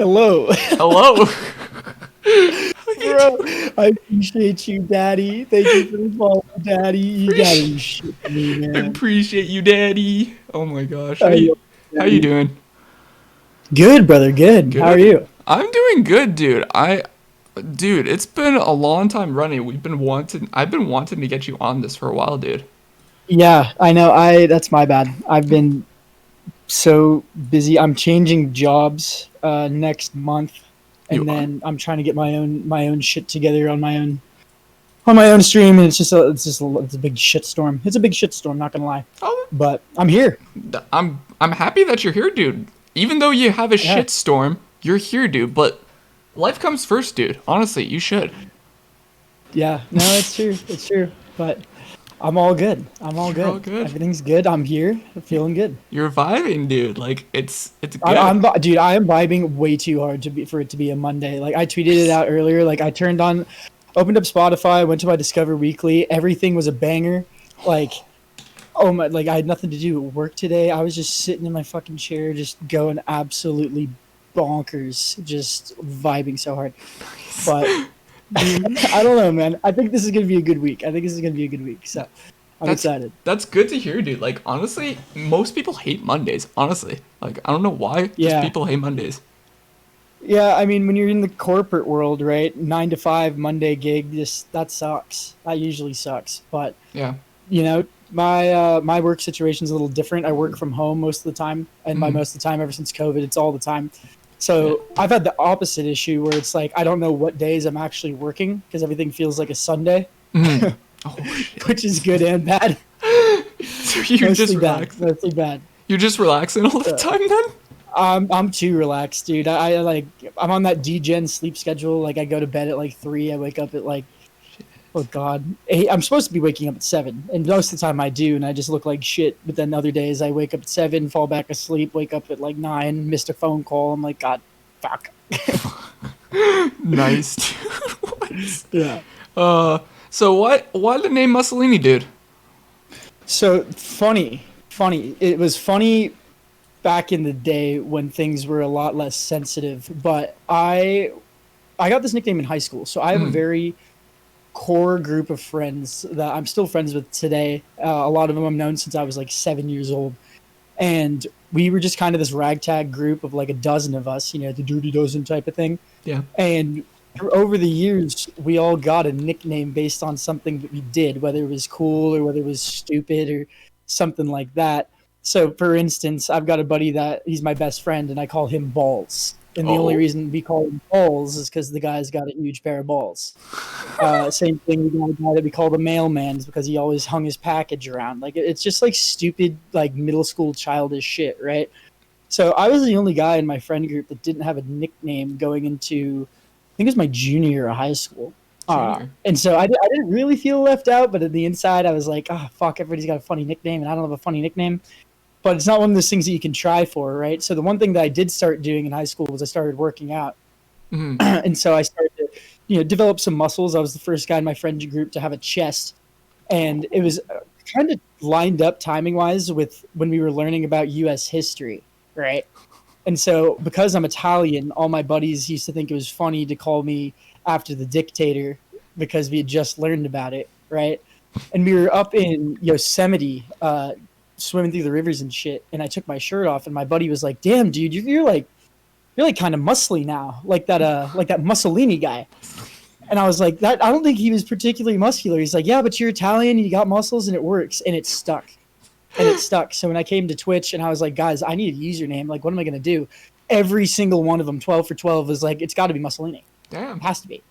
Hello. Hello. Bro, I appreciate you, Daddy. Thank you for the follow, Daddy. You gotta be shitting me, man. Appreciate you, Daddy. Oh my gosh. I love How you Daddy. doing? Good, brother. Good. How are Good. you? I'm doing good, dude. Dude, it's been a long time running. I've been wanting to get you on this for a while, dude. Yeah, I know. That's my bad. I've been so busy. I'm changing jobs next month, You and are? then I'm trying to get my own shit together on my own stream, and it's a big shitstorm. It's a big shitstorm. Not gonna lie, Oh, but I'm here. I'm happy that you're here, dude. Even though you have a Yeah. shitstorm, you're here, dude. But life comes first, dude. Honestly, you should. Yeah, no, it's true. It's true. But I'm all good. I'm all You're all good. good. Everything's good. I'm here. Feeling good. You're vibing, dude. Like it's I, good. I'm, dude. I am vibing way too hard for it to be a Monday. Like I tweeted it out earlier. Like I opened up Spotify, went to my Discover Weekly. Everything was a banger. Like oh my, like I had nothing to do at work today. I was just sitting in my fucking chair, just going absolutely bonkers, just vibing so hard. But Dude, I don't know, man. I think this is gonna be a good week. I think this is gonna be a good week. So I'm that's excited. that's good to hear, dude. Like honestly, most people hate Mondays. Honestly, like I don't know why, just Yeah. people hate Mondays. Yeah, I mean, when you're in the corporate world, right? 9 to 5 Monday gig, just that sucks. That usually sucks. But Yeah. my work situation is a little different. I work from home most of the time, and by Mm. most of the time, ever since COVID, it's all the time. Yeah. So I've had the opposite issue where it's like I don't know what days I'm actually working because everything feels like a Sunday, Mm. Oh shit. which is good and bad. So you're just Mostly bad. relaxing. Mostly bad. You're just relaxing all the So, time then? I'm too relaxed, dude. I like I'm on that DGen sleep schedule. Like I go to bed at like 3. I wake up at like oh god 8. I'm supposed to be waking up at 7, and most of the time I do, and I just look like shit. But then other days I wake up at 7, fall back asleep, wake up at like 9, missed a phone call. I'm like, God, fuck. Nice, dude. What? Yeah. So why the name Mussolini, dude? So funny. It was funny back in the day when things were a lot less sensitive. But I got this nickname in high school, so I have a Mm. very core group of friends that I'm still friends with today. A lot of them I've known since I was like 7 years old, and we were just kind of this ragtag group of like a dozen of us, the Dirty Dozen type of thing. Yeah. And over the years, we all got a nickname based on something that we did, whether it was cool or whether it was stupid or something like that. So, for instance, I've got a buddy that he's my best friend, and I call him Balls. And the only Oh. reason we call him Balls is because the guy's got a huge pair of balls. Same thing, we got a guy that we call the mailman is because he always hung his package around. Like it's just like stupid, like middle school childish shit, right? So I was the only guy in my friend group that didn't have a nickname going into, I think it was my junior year of high school. Junior. And so I didn't really feel left out, but at the inside, I was like, oh, fuck, everybody's got a funny nickname, and I don't have a funny nickname. But it's not one of those things that you can try for, right? So the one thing that I did start doing in high school was I started working out. Mm. And so I started to, develop some muscles. I was the first guy in my friend group to have a chest. And it was kind of lined up timing wise with when we were learning about US history, right? And so, because I'm Italian, all my buddies used to think it was funny to call me after the dictator because we had just learned about it, right? And we were up in Yosemite, swimming through the rivers and shit. And I took my shirt off, and my buddy was like, "Damn, dude, you're like kind of muscly now, like that Mussolini guy." And I was like, "That I don't think he was particularly muscular." He's like, "Yeah, but you're Italian, and you got muscles, and it works," and it stuck. So when I came to Twitch and I was like, guys, I need a username. Like, what am I going to do? Every single one of them, 12 for 12, was like, it's got to be Mussolini. Damn. It has to be.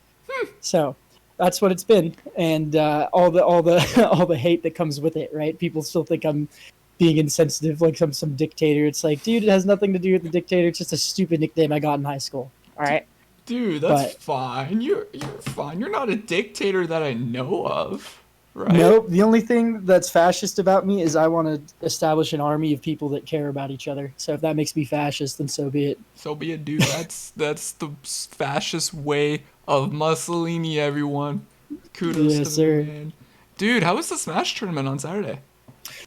So that's what it's been. And all the all the hate that comes with it, right? People still think I'm being insensitive, like some dictator. It's like, dude, it has nothing to do with the dictator. It's just a stupid nickname I got in high school. All right. Dude, that's But fine. You're fine. You're not a dictator that I know of, right? nope. The only thing that's fascist about me is I want to establish an army of people that care about each other. So if that makes me fascist, then so be it. So be it, dude. That's the fascist way of Mussolini, everyone. Kudos Yes, to the sir. man. Dude, how was the Smash tournament on Saturday?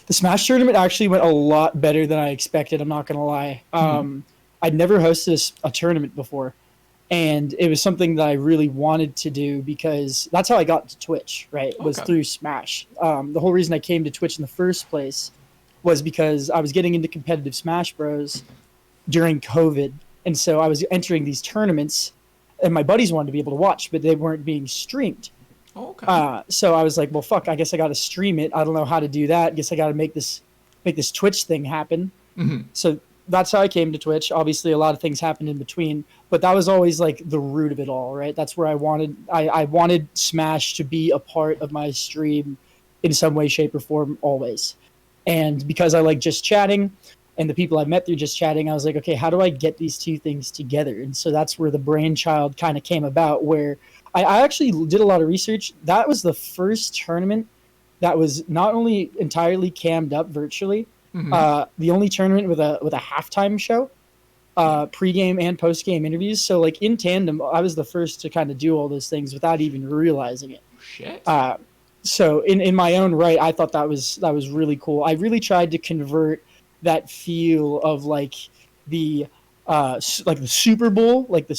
The Smash tournament actually went a lot better than I expected. I'm not gonna lie. Hmm. I'd never hosted a tournament before, and it was something that I really wanted to do because that's how I got to Twitch. Right, was Okay. through Smash. The whole reason I came to Twitch in the first place was because I was getting into competitive Smash Bros during COVID, and so I was entering these tournaments, and my buddies wanted to be able to watch, but they weren't being streamed. Okay. So I was like, well, fuck, I guess I got to stream it. I don't know how to do that. I guess I got to make this Twitch thing happen. Hmm. So that's how I came to Twitch. Obviously, a lot of things happened in between, but that was always like the root of it all, right? That's where I wanted Smash to be a part of my stream in some way, shape, or form, always. And because I like just chatting, and the people I've met through just chatting, I was like, okay, how do I get these two things together? And so that's where the brainchild kind of came about, where I actually did a lot of research. That was the first tournament that was not only entirely cammed up virtually, Hmm. the only tournament with a halftime show, pregame and postgame interviews. So like in tandem, I was the first to kind of do all those things without even realizing it. Shit. Uh, so in my own right, I thought that was really cool. I really tried to convert that feel of like the like the Super Bowl, like the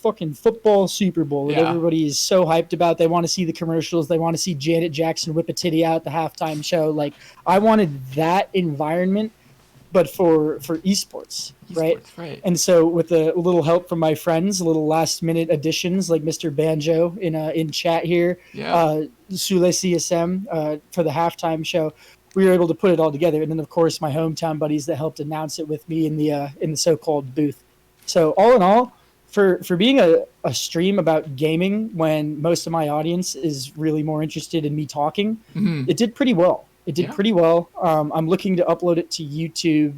fucking football Super Bowl that Yeah. everybody is so hyped about. They want to see the commercials. They want to see Janet Jackson whip a titty out at the halftime show. Like I wanted that environment, but for esports, right? Esports, right? And so with a little help from my friends, a little last minute additions like Mr. Banjo in chat here, Yeah. Sule CSM for the halftime show, we were able to put it all together. And then of course my hometown buddies that helped announce it with me in the so-called booth. So all in all, for being a stream about gaming when most of my audience is really more interested in me talking, Hmm. it did pretty well. It did Yeah. pretty well. I'm looking to upload it to YouTube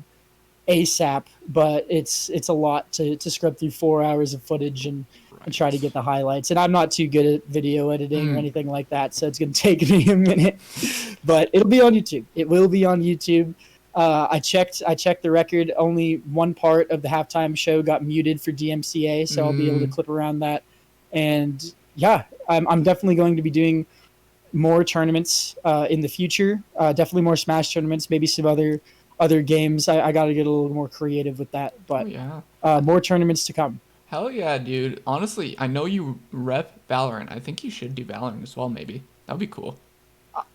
ASAP, but it's a lot to scrub through 4 hours of footage and try to Right. get the highlights. And I'm not too good at video editing or Mm. anything like that, so it's going to take me a minute. But it'll be on YouTube. It will be on YouTube. I checked the record. Only one part of the halftime show got muted for DMCA, so I'll be able to Mm. clip around that. And yeah, I'm definitely going to be doing more tournaments in the future. Definitely more Smash tournaments. Maybe some other games. I got to get a little more creative with that, Oh but yeah. more tournaments to come. Hell yeah, dude. Honestly, I know you rep Valorant. I think you should do Valorant as well, maybe. That'd be cool.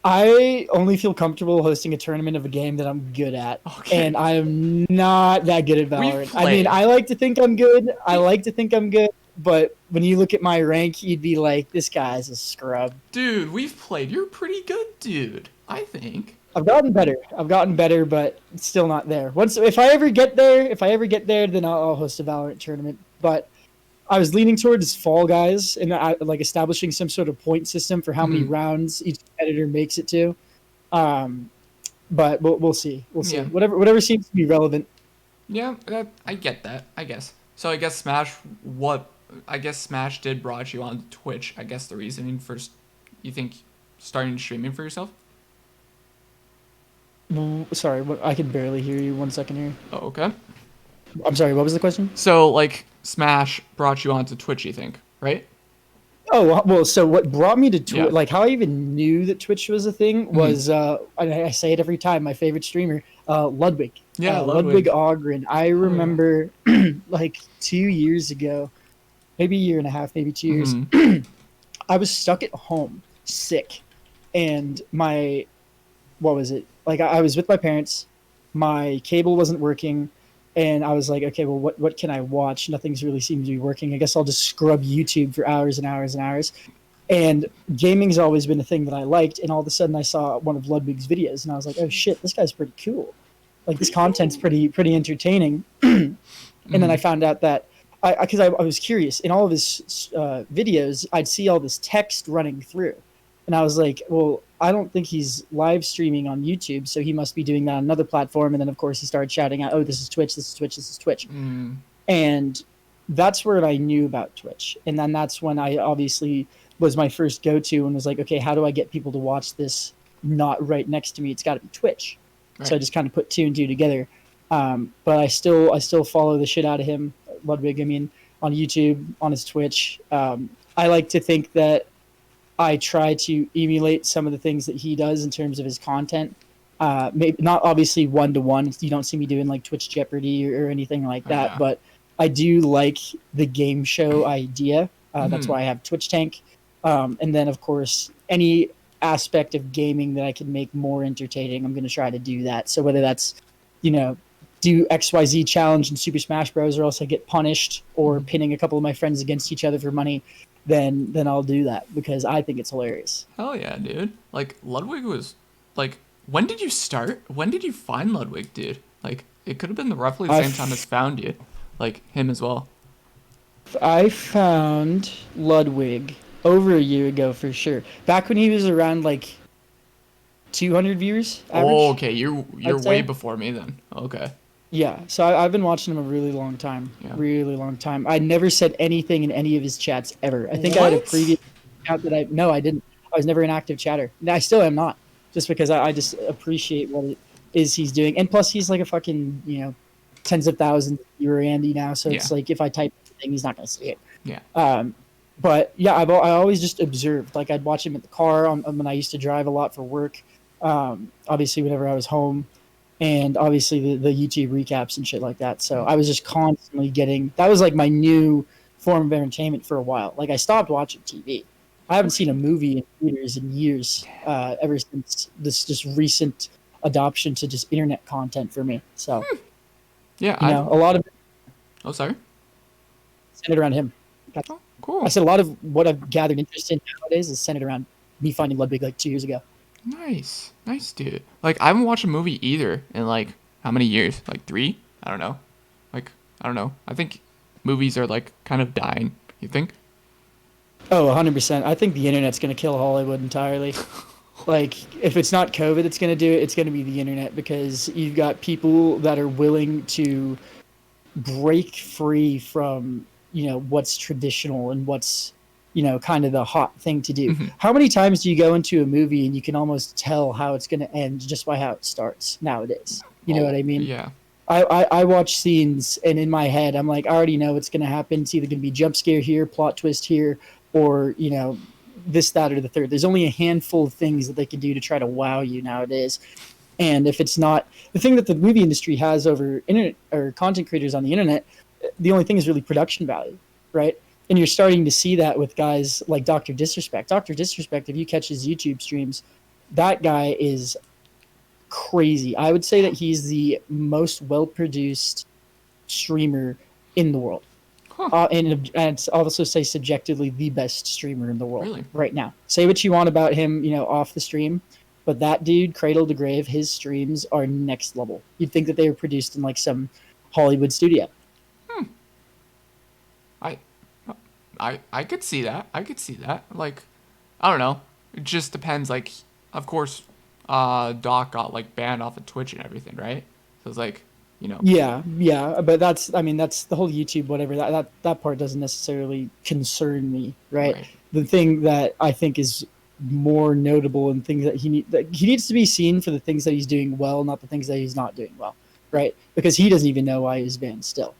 I only feel comfortable hosting a tournament of a game that I'm good at, Okay. and I am not that good at We've Valorant. I mean, played. I like to think I'm good. I We like to think I'm good, but when you look at my rank, you'd be like, this guy's a scrub. dude, we've played. You're pretty good, dude. I think. I've gotten better. I've gotten better, but it's still not there. Once, if I ever get there, then I'll host a Valorant tournament. But I was leaning towards Fall Guys and like establishing some sort of point system for how many Hmm. rounds each competitor makes it to. Um, but we'll see. We'll see. Yeah. Whatever seems to be relevant. Yeah, I get that, I guess. So I guess Smash, what, I guess Smash did brought you on Twitch. I guess the reasoning for, you think, starting streaming for yourself? Sorry, I can barely hear you. 1 second here. Oh, okay. I'm sorry. What was the question? So, like, Smash brought you onto Twitch, you think, right? Oh well, so what brought me to Yeah. Twitch? Like how I even knew that Twitch was a thing Hmm. was I say it every time. My favorite streamer, Ludwig, Yeah, Ludwig Ludwig. Ogren. I Oh, yeah. remember like 2 years ago, maybe a year and a half, maybe 2 years. Hmm. I was stuck at home, sick, and my what was it? Like I was with my parents, my cable wasn't working, and I was like, okay, well, what can I watch? Nothing's really seemed to be working. I guess I'll just scrub YouTube for hours and hours and hours. And gaming's always been a thing that I liked, and all of a sudden I saw one of Ludwig's videos, and I was like, oh shit, this guy's pretty cool. Like this Pretty content's cool. pretty entertaining. And then Hmm. I found out that I was curious in all of his videos, I'd see all this text running through, and I was like, well, I don't think he's live streaming on YouTube, so he must be doing that on another platform. And then of course he started shouting out, oh, this is Twitch, this is Twitch, this is Twitch, Hmm. and that's where I knew about Twitch. And then that's when I obviously was my first go-to and was like, okay, how do I get people to watch this not right next to me? It's got to be Twitch. So I Right. just kind of put two and two together. But I still follow the shit out of him, Ludwig. I mean, on YouTube, on his Twitch. I like to think that I try to emulate some of the things that he does in terms of his content. Maybe not obviously 1-to-1. You don't see me doing like Twitch Jeopardy or anything like that, Yeah. but I do like the game show idea. That's Hmm. why I have Twitch Tank. And then, of course, any aspect of gaming that I can make more entertaining, I'm going to try to do that. So whether that's, you know, do XYZ challenge in Super Smash Bros. Or else I get punished, or Hmm. pinning a couple of my friends against each other for money, then I'll do that because I think it's hilarious. Hell yeah, dude. Like Ludwig was like, when did you start? When did you find Ludwig, dude? Like it could have been roughly the same time as I've found you, like him as well. I found Ludwig over a year ago for sure. Back when he was around like 200 viewers Oh, average, okay. You're I'd way say. before me then. Okay. Yeah, so I've been watching him a really long time, Yeah. really long time. I never said anything in any of his chats ever. I think I had a What? previous account that I no, I didn't. I was never an active chatter. I still am not, just because I just appreciate what it is he's doing, and plus he's like a fucking tens of thousands viewer Andy now. So Yeah. it's like if I type anything, he's not gonna see it. Yeah. Um, but yeah, I always just observed. Like I'd watch him at the car when I used to drive a lot for work. Obviously, whenever I was home, and obviously the YouTube recaps and shit like that. So I was just constantly getting. That was like my new form of entertainment for a while. Like I stopped watching TV. I Oh haven't seen a shit. movie in theaters in years. Ever since this just recent adoption to just internet content for me. So Yeah. I've. a lot of it Oh, sorry. centered around him. Oh, I cool. said a lot of what I've gathered interest in nowadays is centered around me finding Ludwig like 2 years ago. Nice. Nice, dude. Like I haven't watched a movie either in like how many years? Like three? I don't know. Like I don't know. I think movies are like kind of dying. You think? Oh, 100%. I think the internet's going to kill Hollywood entirely. Like, if it's not COVID, it's going to do it. It's going to be the internet because you've got people that are willing to break free from, what's traditional and what's, kind of the hot thing to do. Hmm. How many times do you go into a movie and you can almost tell how it's going to end just by how it starts nowadays? You know what Oh, I mean? yeah. I watch scenes and in my head I'm like I already know what's going to happen. It's either going to be jump scare here, plot twist here, or this, that, or the third. There's only a handful of things that they can do to try to wow you nowadays. And if it's not the thing that the movie industry has over internet or content creators on the internet, the only thing is really production value, right? And you're starting to see that with guys like Dr. Disrespect. Dr. Disrespect, if you catch his YouTube streams, that guy is crazy. I would say that he's the most well produced streamer in the world. Huh. And I'll also say subjectively the best streamer in the world Really? right now. Say what you want about him, off the stream, but that dude, cradle to grave, his streams are next level. You'd think that they were produced in like some Hollywood studio. I I could see that. I could see that. Like I don't know. It just depends. Like of course, Doc got like banned off of Twitch and everything, right? So it's like you know. Yeah, yeah, but that's the whole YouTube whatever. That part doesn't necessarily concern me, right? Right. The thing that I think is more notable and things that he needs to be seen for the things that he's doing well, not the things that he's not doing well, right? Because he doesn't even know why he's banned still.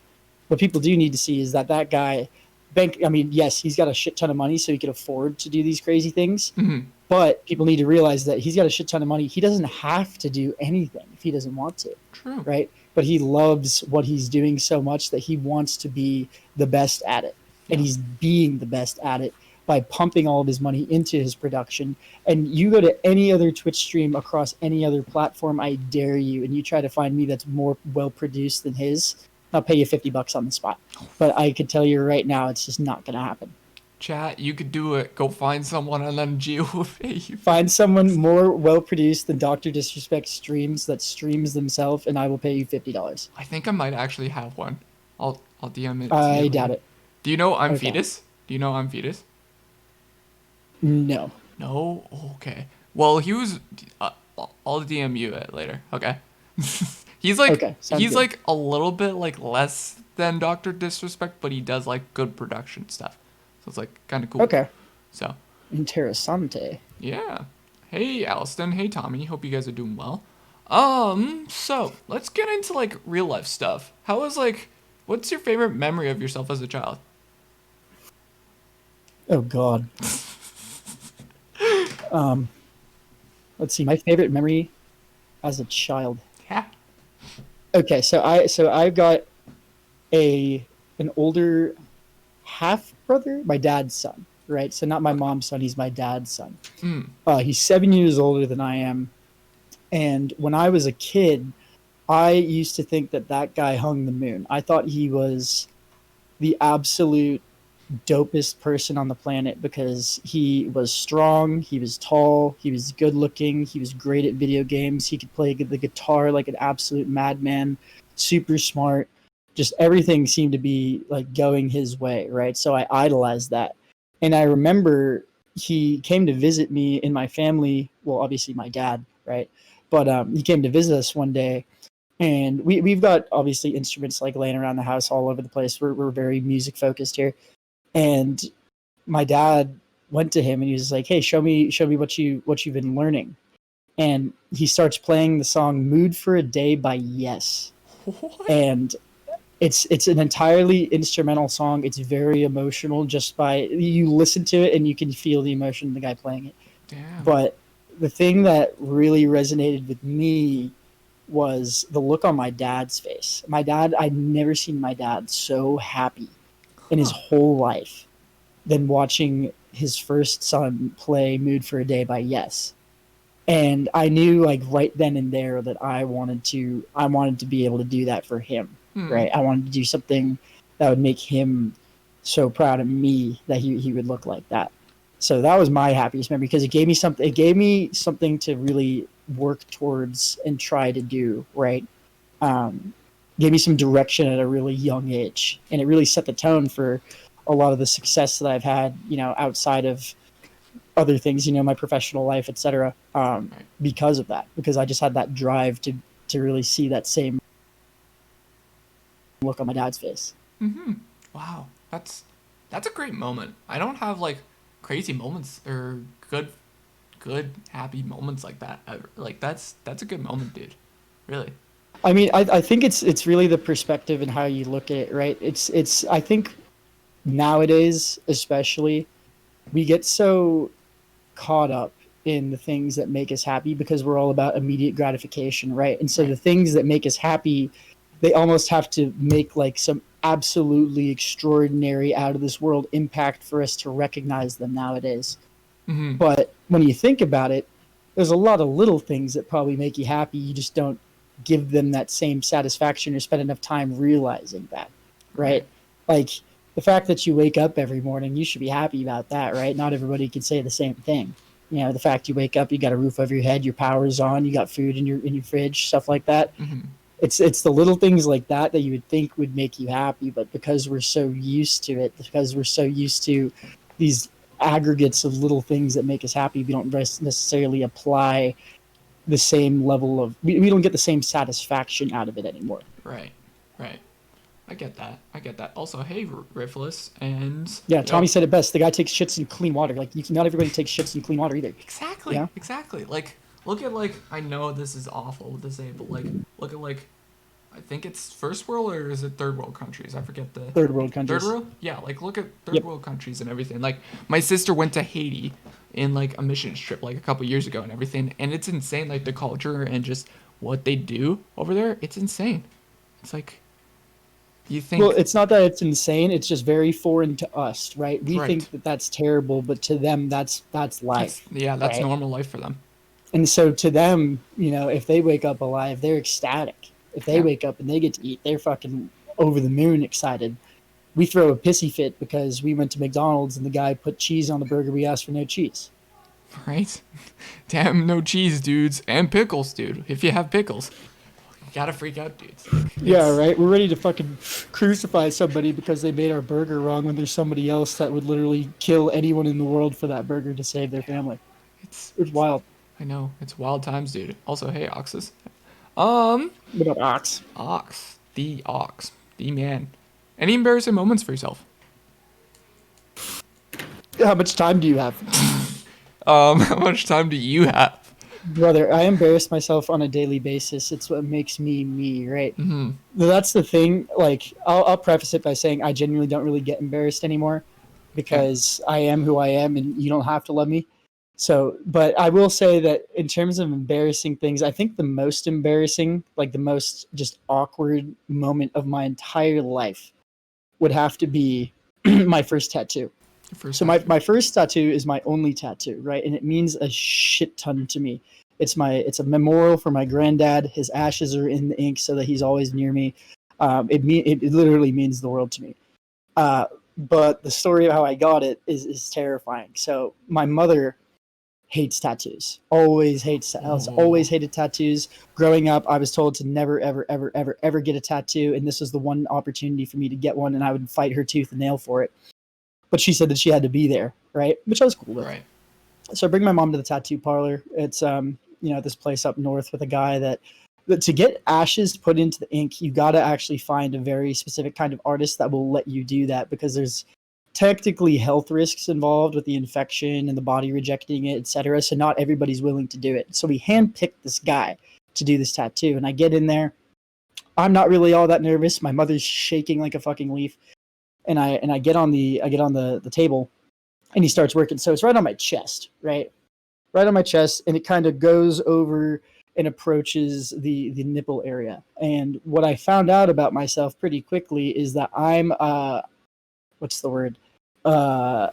What people do need to see is that guy I mean, yes, he's got a shit ton of money so he can afford to do these crazy things, Hmm. but people need to realize that he's got a shit ton of money. He doesn't have to do anything if he doesn't want to, True. right? But he loves what he's doing so much that he wants to be the best at it. And Yeah. he's being the best at it by pumping all of his money into his production. And you go to any other Twitch stream across any other platform, I dare you, and you try to find me that's more well produced than his, I'll pay you $50 on the spot. But I could tell you right now, it's just not going to happen. Chat, you could do it. Go find someone and then Gio will pay you. Find someone more well produced than Dr. Disrespect streams that streams themselves, and I will pay you $50. I think I might actually have one. I'll DM it to you I doubt later. it. Do you know I'm Okay. fetus? Do you know I'm fetus? No. No? Okay. Well, he was. I'll DM you it later. Okay. he's like Okay, sounds he's good. like a little bit like less than Doctor Disrespect, but he does like good production stuff. So it's like kind of cool. Okay. So Interessante. yeah. Hey, Alston. Hey, Tommy. Hope you guys are doing well. So let's get into like real life stuff. How was like, what's your favorite memory of yourself as a child? Oh God. Um, let's see. My favorite memory. as a child. Yeah. Okay, I've got a an older half brother, my dad's son, right? So not my Okay. mom's son, he's my dad's son. Hmm. He's 7 years older than I am, and when I was a kid, I used to think that that guy hung the moon. I thought he was the absolute dopest person on the planet because he was strong, he was tall, he was good looking, he was great at video games, he could play the guitar like an absolute madman, super smart. Just everything seemed to be like going his way, right? So I idolized that. And I remember he came to visit me in my family, well, obviously my dad, right? But he came to visit us one day, and we've got obviously instruments like laying around the house all over the place. We're very music focused here, and my dad went to him and he was like, "Hey, show me what you've been learning." And he starts playing the song "Mood for a Day" by Yes, What? and it's an entirely instrumental song. It's very emotional. Just by you listen to it and you can feel the emotion of the guy playing it. Damn. But the thing that really resonated with me was the look on my dad's face. My dad, I'd never seen my dad so happy in his Huh. whole life than watching his first son play Mood for a Day by Yes. And I knew like right then and there that I wanted to be able to do that for him, Hmm. right? I wanted to do something that would make him so proud of me that he would look like that. So that was my happiest memory because it gave me something to really work towards and try to do, right? Um, Gave me some direction at a really young age, and it really set the tone for a lot of the success that I've had, outside of other things, my professional life, etc. Right. Because of that, because I just had that drive to really see that same look on my dad's face. Mm-hmm. Wow. That's a great moment. I don't have like crazy moments or good happy moments like that ever. Like that's a good moment, dude. Really. I mean, I think it's really the perspective and how you look at it, right? It's I think nowadays, especially, we get so caught up in the things that make us happy because we're all about immediate gratification, right? And so Right. the things that make us happy, they almost have to make like some absolutely extraordinary out of this world impact for us to recognize them nowadays. Mm-hmm. But when you think about it, there's a lot of little things that probably make you happy. You just don't give them that same satisfaction or spend enough time realizing that, Right. right? Like the fact that you wake up every morning, you should be happy about that, right? Not everybody can say the same thing. The fact you wake up, you got a roof over your head, your power's on, you got food in your fridge, stuff like that. Mm-hmm. It's the little things like that that you would think would make you happy, but because we're so used to it, because we're so used to these aggregates of little things that make us happy, we don't necessarily apply the same level of we don't get the same satisfaction out of it anymore. Right. Right. I get that. I get that. Also, hey, Riffless, and Yeah, Tommy yo, said it best. The guy takes shits in clean water. Like not everybody takes shits in clean water either. exactly, Yeah, exactly. Like, look at like I know this is awful to say, but like, look at like I think it's first world or is it third world countries? I forget the third world third countries. world. Yeah, like look at third Yep. world countries and everything. Like my sister went to Haiti in like a mission trip like a couple years ago and everything, and it's insane. Like the culture and just what they do over there, it's insane. It's like you Well, think it's not that it's insane. It's just very foreign to us, right? We right. think that that's terrible, but to them, that's That's life, yeah, that's right? normal life for them. And so to them, if they wake up alive, they're ecstatic. If they Yeah. wake up and they get to eat, they're fucking over the moon excited. We throw a pissy fit because we went to McDonald's and the guy put cheese on the burger. We asked for no cheese. Right? Damn, no cheese, dudes, and pickles, dude. If you have pickles, you gotta freak out, dudes. Like Yeah, it's right. We're ready to fucking crucify somebody because they made our burger wrong when there's somebody else that would literally kill anyone in the world for that burger to save their family. It's it's. wild. I know it's wild times, dude. Also, hey, oxes. Um, What about ox? ox, the man. Any embarrassing moments for yourself? How much time do you have? How much time do you have? Brother, I embarrass myself on a daily basis. It's what makes me me, right? Mm-hmm. That's the thing. Like, I'll preface it by saying I genuinely don't really get embarrassed anymore Okay. because I am who I am and you don't have to love me. So, but I will say that in terms of embarrassing things, I think the most embarrassing, like the most just awkward moment of my entire life would have to be my first tattoo. First So tattoo. my first tattoo is my only tattoo, right? And it means a shit ton to me. It's a memorial for my granddad. His ashes are in the ink so that he's always near me. It literally means the world to me. Uh, but the story of how I got it is terrifying. So my mother hates tattoos. Always Oh, hated tattoos. Growing up, I was told to never, ever, ever, ever, ever get a tattoo, and this was the one opportunity for me to get one, and I would fight her tooth and nail for it. But she said that she had to be there, right? Which I was cool with. right. So I bring my mom to the tattoo parlor. It's this place up north with a guy that to get ashes put into the ink, you got to actually find a very specific kind of artist that will let you do that, because there's technically health risks involved with the infection and the body rejecting it, etc. So not everybody's willing to do it. So we handpicked this guy to do this tattoo, and I get in there. I'm not really all that nervous. My mother's shaking like a fucking leaf, and I get on the table, and he starts working. So it's right on my chest, right on my chest, and it kind of goes over and approaches the nipple area. And what I found out about myself pretty quickly is that I'm what's the word? Uh,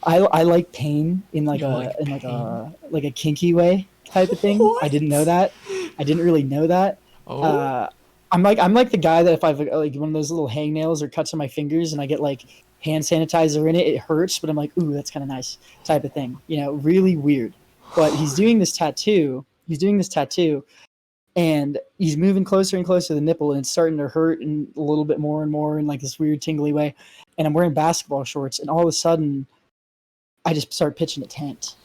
I like pain in like You a like pain? kinky way type of thing. I didn't know What? that. I didn't really know that. Oh, Uh, I'm like the guy that if I've like one of those little hangnails or cuts on my fingers and I get like hand sanitizer in it, it hurts, but I'm like, ooh, that's kind of nice type of thing. Really weird. But he's doing this tattoo. He's doing this tattoo, and he's moving closer and closer to the nipple, and it's starting to hurt and a little bit more and more in like this weird tingly way. And I'm wearing basketball shorts, and all of a sudden I just start pitching a tent,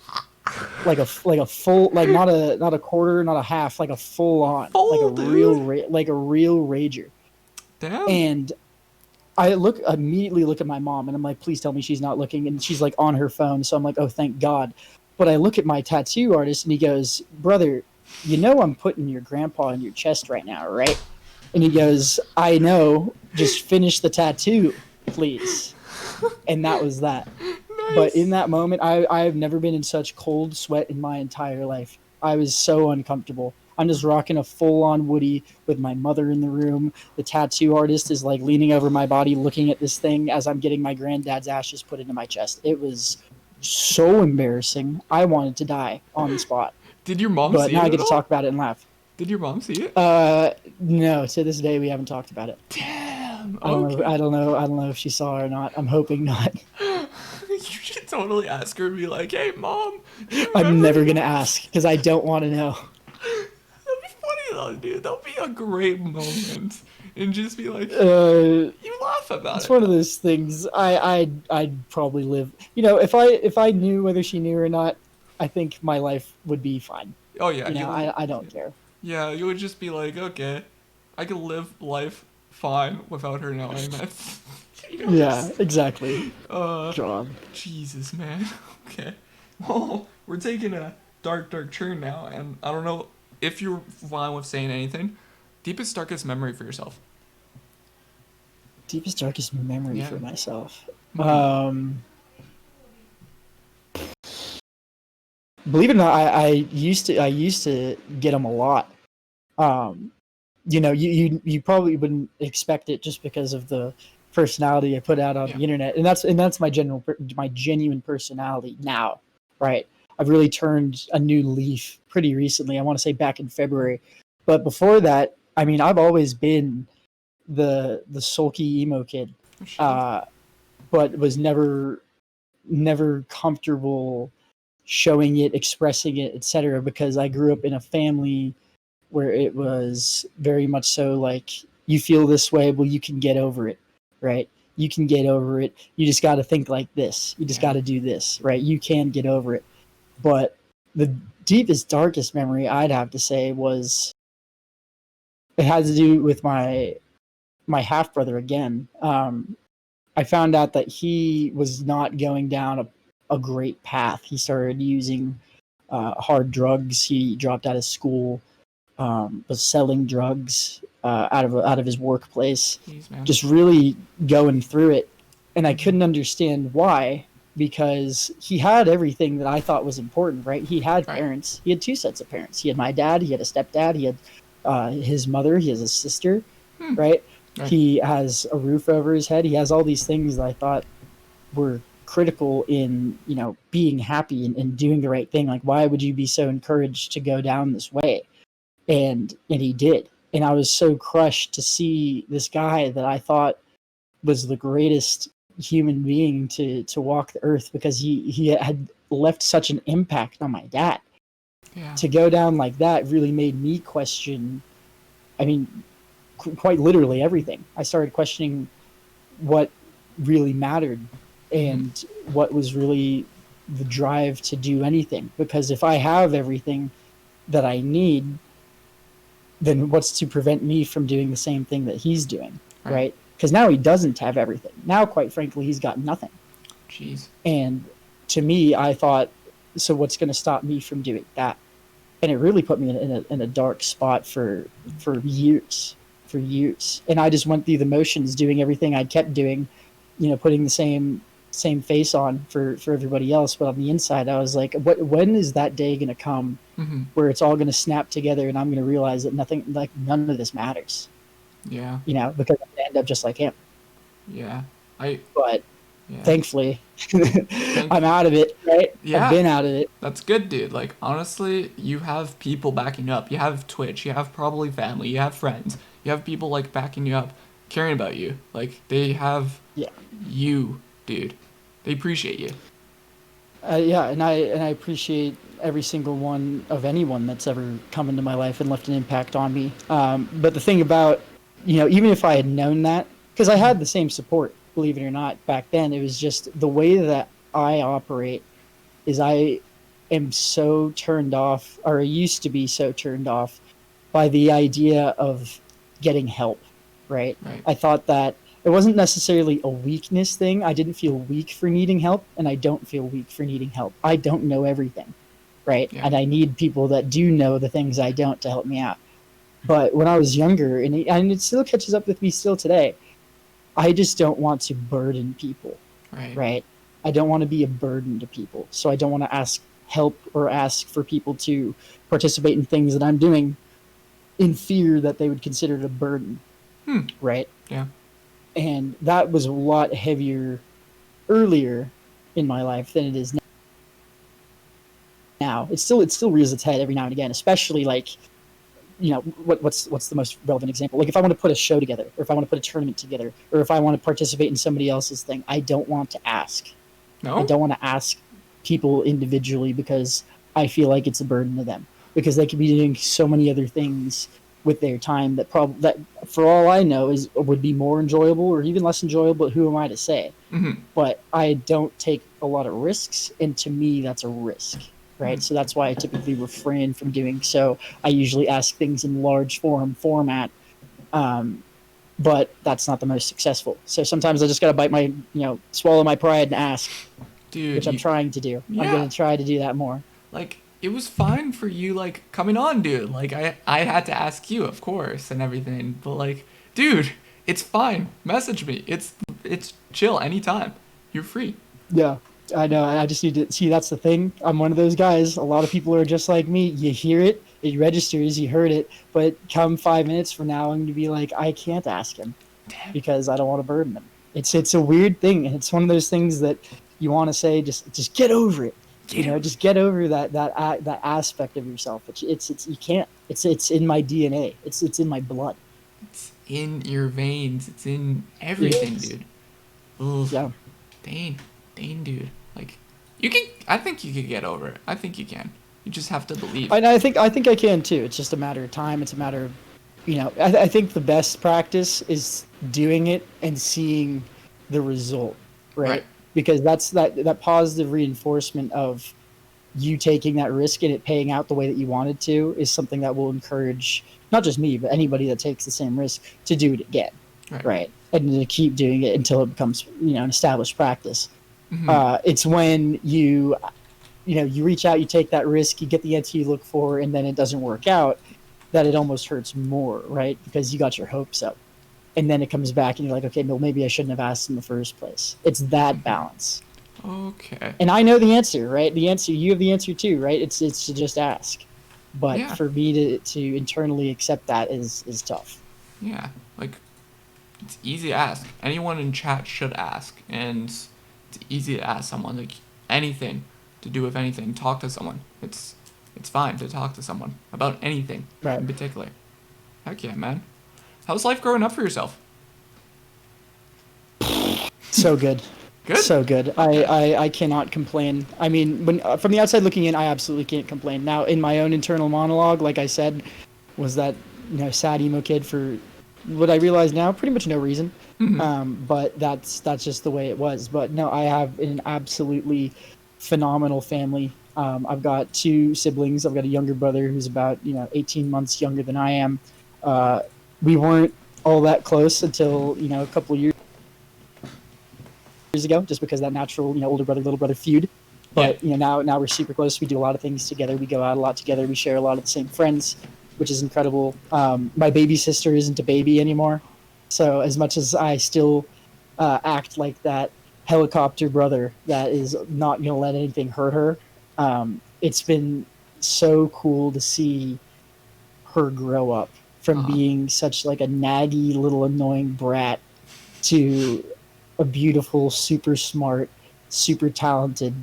like a full, like not a quarter, not a half, like a full on, like a full real dude. like a real rager. Damn. And I immediately look at my mom, and I'm like, please tell me she's not looking, and she's like on her phone. So I'm like, oh, thank God. But I look at my tattoo artist, and he goes, brother, I'm putting your grandpa in your chest right now, right? And he goes, I know, just finish the tattoo, please. And that was that. But in Nice. that moment, I've never been in such cold sweat in my entire life. I was so uncomfortable. I'm just rocking a full on Woody with my mother in the room. The tattoo artist is like leaning over my body looking at this thing as I'm getting my granddad's ashes put into my chest. It was so embarrassing. I wanted to die on the spot. Did your mom But see now it I at get to all? talk about it and laugh. Did your mom see it? No, to this day we haven't talked about it. Damn. I don't know. Okay. I don't know if she saw it or not. I'm hoping not. You should totally ask her and be like, "Hey, mom, do you I'm remember never gonna this?" ask because I don't want to know. That'd be funny though, dude. That'd be a great moment, and just be like, Uh, you laugh about it's it one of though. those things. I'd probably live. If I knew whether she knew or not, I think my life would be fine. Oh yeah, I don't care. yeah, you would just be like, okay, I can live life fine without her knowing. That's, Yeah, just, exactly. uh, God. Jesus, man. Okay, well, we're taking a dark, dark turn now, and I don't know if you're fine with saying anything. Deepest, darkest memory for yourself. Deepest darkest memory Yeah. for myself. Mm-hmm. Believe it or not, I used to get them a lot. Um, you probably wouldn't expect it just because of the personality I put out on Yeah. the internet, and that's my genuine personality now, right? I've really turned a new leaf pretty recently. I want to say back in February, but before that, I mean, I've always been the sulky emo kid, Oh, shit. uh, but was never comfortable showing it, expressing it, etc. Because I grew up in a family where it was very much so like, you feel this way, well, you can get over it, right? You can get over it. You just got to think like this. You just Yeah. got to do this, right? You can get over it. But the deepest, darkest memory I'd have to say was, it had to do with my half brother again. I found out that he was not going down a great path. He started using hard drugs. He dropped out of school, was selling drugs out of his workplace, Jeez, man. just really going through it, and I Mm-hmm. couldn't understand why, because he had everything that I thought was important, right? He had Right. parents. He had two sets of parents. He had my dad, he had a stepdad, he had his mother, he has a sister, right? Right. He has a roof over his head. He has all these things that I thought were critical in, being happy and doing the right thing. Like, why would you be so encouraged to go down this way? And he did. And I was so crushed to see this guy that I thought was the greatest human being to walk the earth, because he had left such an impact on my dad. Yeah. To go down like that really made me question, I mean, quite literally everything. I started questioning what really mattered and what was really the drive to do anything. Because if I have everything that I need, then what's to prevent me from doing the same thing that he's doing, right? Because now he doesn't have everything. Now, quite frankly, he's got nothing. Jeez. And to me, I thought, so what's going to stop me from doing that? And it really put me in a dark spot for years, And I just went through the motions, doing everything I kept doing, putting the same face on for everybody else. But on the inside, I was like, when is that day going to come where it's all going to snap together and I'm going to realize that none of this matters? Yeah. Because I'm going to end up just like him. Yeah. But thankfully, I'm out of it, right? Yeah. I've been out of it. That's good, dude. Like, honestly, you have people backing you up. You have Twitch. You have probably family. You have friends. You have people, like, backing you up, caring about you. Like, they have you, dude. They appreciate you. And I appreciate every single one of anyone that's ever come into my life and left an impact on me. But the thing about, even if I had known that, because I had the same support, believe it or not, back then, it was just the way that I operate is I am so turned off, or I used to be so turned off by the idea of getting help, right? I thought that it wasn't necessarily a weakness thing. I didn't feel weak for needing help, and I don't feel weak for needing help. I don't know everything, right? Yeah. And I need people that do know the things I don't to help me out. But when I was younger, and it still catches up with me still today, I just don't want to burden people, right? I don't want to be a burden to people. So I don't want to ask help or ask for people to participate in things that I'm doing in fear that they would consider it a burden, right? Yeah. And that was a lot heavier earlier in my life than it is now. It still rears its head every now and again, especially like, what's the most relevant example? Like if I want to put a show together, or if I want to put a tournament together, or if I want to participate in somebody else's thing, I don't want to ask. No? I don't want to ask people individually because I feel like it's a burden to them, because they could be doing so many other things with their time that for all I know would be more enjoyable or even less enjoyable. But who am I to say? But I don't take a lot of risks, and to me that's a risk, right? So that's why I typically refrain from doing so. I usually ask things in large format, but that's not the most successful. So sometimes I just gotta swallow my pride and ask, dude, which I'm trying to do. I'm gonna try to do that more. Like, it was fine for you, like, coming on, dude. Like, I had to ask you, of course, and everything. But, like, dude, it's fine. Message me. It's chill anytime. You're free. Yeah, I know. I just need to see. That's the thing. I'm one of those guys. A lot of people are just like me. You hear it, it registers, you heard it. But come 5 minutes from now, I'm going to be like, I can't ask him because I don't want to burden him. It's a weird thing. And it's one of those things that you want to say, just get over it. Just get over that aspect of yourself. It's you can't. It's in my DNA. It's in my blood. It's in your veins. It's in everything, dude. Oof. Yeah. Dane, dude. Like, you can. I think you could get over it. I think you can. You just have to believe. I think I can too. It's just a matter of time. It's a matter of, I think the best practice is doing it and seeing the result, right? Because that's that positive reinforcement of you taking that risk and it paying out the way that you wanted to is something that will encourage not just me, but anybody that takes the same risk to do it again, right? And to keep doing it until it becomes, an established practice. It's when you reach out, you take that risk, you get the answer you look for, and then it doesn't work out, that it almost hurts more, right? Because you got your hopes up. And then it comes back and you're like, okay, well, maybe I shouldn't have asked in the first place. It's that balance. Okay. And I know the answer, right? The answer, you have the answer too, right? It's to just ask. But Yeah. for me to internally accept that is tough. Yeah. Like, it's easy to ask. Anyone in chat should ask, and it's easy to ask someone like anything to do with anything. Talk to someone. It's fine to talk to someone about anything Right. in particular. Heck yeah, man. How's life growing up for yourself? So good. Good. So good. Okay. I cannot complain. I mean, when from the outside looking in, I absolutely can't complain. Now, in my own internal monologue, like I said, was that sad emo kid for what I realize now, pretty much no reason. But that's just the way it was. But no, I have an absolutely phenomenal family. I've got two siblings. I've got a younger brother who's about 18 months younger than I am. Uh, we weren't all that close until a couple of years ago, just because that natural older brother little brother feud. Yeah. But now we're super close. We do a lot of things together. We go out a lot together. We share a lot of the same friends, which is incredible. My baby sister isn't a baby anymore, so as much as I still act like that helicopter brother that is not going to let anything hurt her, it's been so cool to see her grow up from Uh, being such like a naggy little annoying brat to a beautiful, super smart, super talented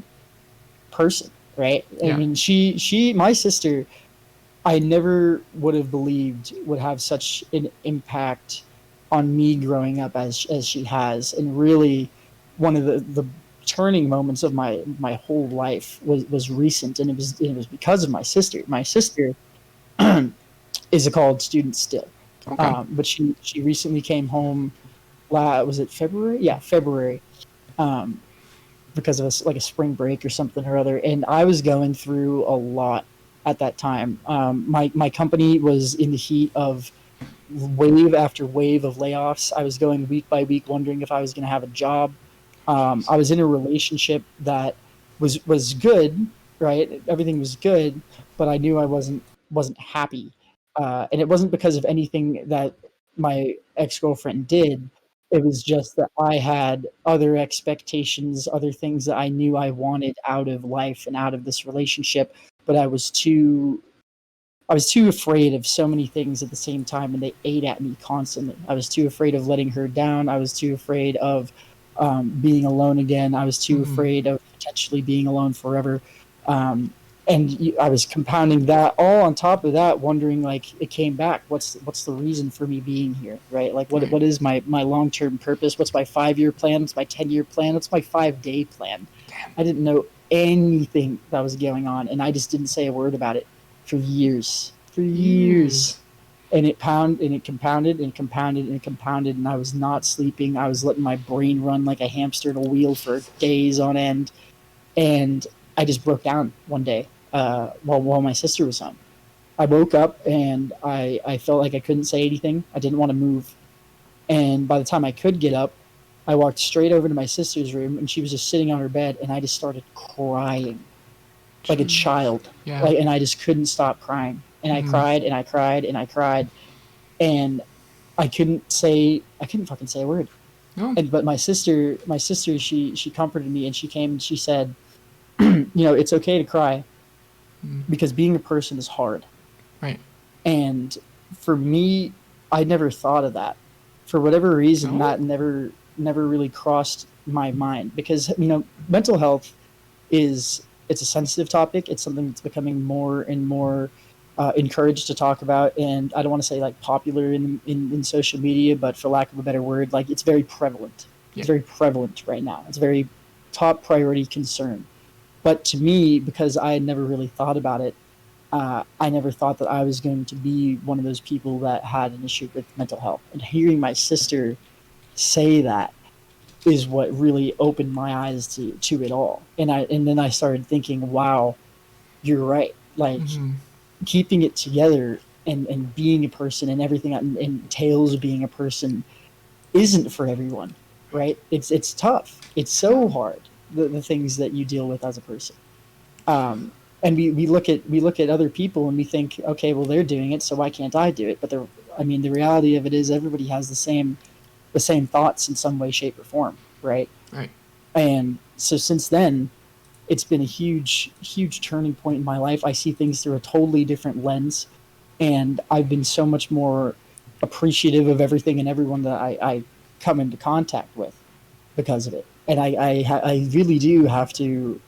person, right? I yeah. mean, my sister, I never would have believed would have such an impact on me growing up as she has, and really, one of the turning moments of my whole life was recent, and it was because of my sister. My sister is a college student still, Okay. but she recently came home. Was it February? Yeah, February. Um, because of like a spring break or something or other. And I was going through a lot at that time. My company was in the heat of wave after wave of layoffs. I was going week by week, wondering if I was going to have a job. Jeez. I was in a relationship that was good, right? Everything was good, but I knew I wasn't happy, and it wasn't because of anything that my ex girlfriend did. It was just that I had other expectations, other things that I knew I wanted out of life and out of this relationship, but I was too afraid of so many things at the same time, and they ate at me constantly. I was too afraid of letting her down. I was too afraid of being alone again. I was too afraid of potentially being alone forever. Um, and I was compounding that all on top of that, wondering like it came back. What's the reason for me being here, right? Like Right. what is my long term purpose? What's my 5 year plan? What's my 10 year plan? What's my 5 day plan? Damn. I didn't know anything that was going on, and I just didn't say a word about it for years. Years. And it compounded and compounded and compounded, and I was not sleeping. I was letting my brain run like a hamster in a wheel for days on end, and I just broke down one day while my sister was home. I woke up and I felt like I couldn't say anything. I didn't want to move, and by the time I could get up, I walked straight over to my sister's room, and she was just sitting on her bed, and I just started crying like a Jeez. child, Yeah. like, and I just couldn't stop crying, and I cried and I cried and I cried, and I couldn't fucking say a word. No. And but my sister, she comforted me, and she came and she said, it's okay to cry because being a person is hard. Right. And for me, I never thought of that. For whatever reason, No. that never really crossed my mind, because mental health it's a sensitive topic. It's something that's becoming more and more encouraged to talk about, and I don't want to say like popular in social media, but for lack of a better word, like it's very prevalent. Yeah. It's very prevalent right now. It's a very top priority concern. But to me, because I had never really thought about it, I never thought that I was going to be one of those people that had an issue with mental health. And hearing my sister say that is what really opened my eyes to it all. And then I started thinking, wow, you're right. Like keeping it together and being a person and everything that entails being a person isn't for everyone, right? It's tough. It's so hard, the things that you deal with as a person. And we look at other people and we think, okay, well they're doing it, so why can't I do it? But the reality of it is everybody has the same thoughts in some way, shape, or form, right? Right. And so since then, it's been a huge turning point in my life. I see things through a totally different lens, and I've been so much more appreciative of everything and everyone that I come into contact with because of it. And I really do have to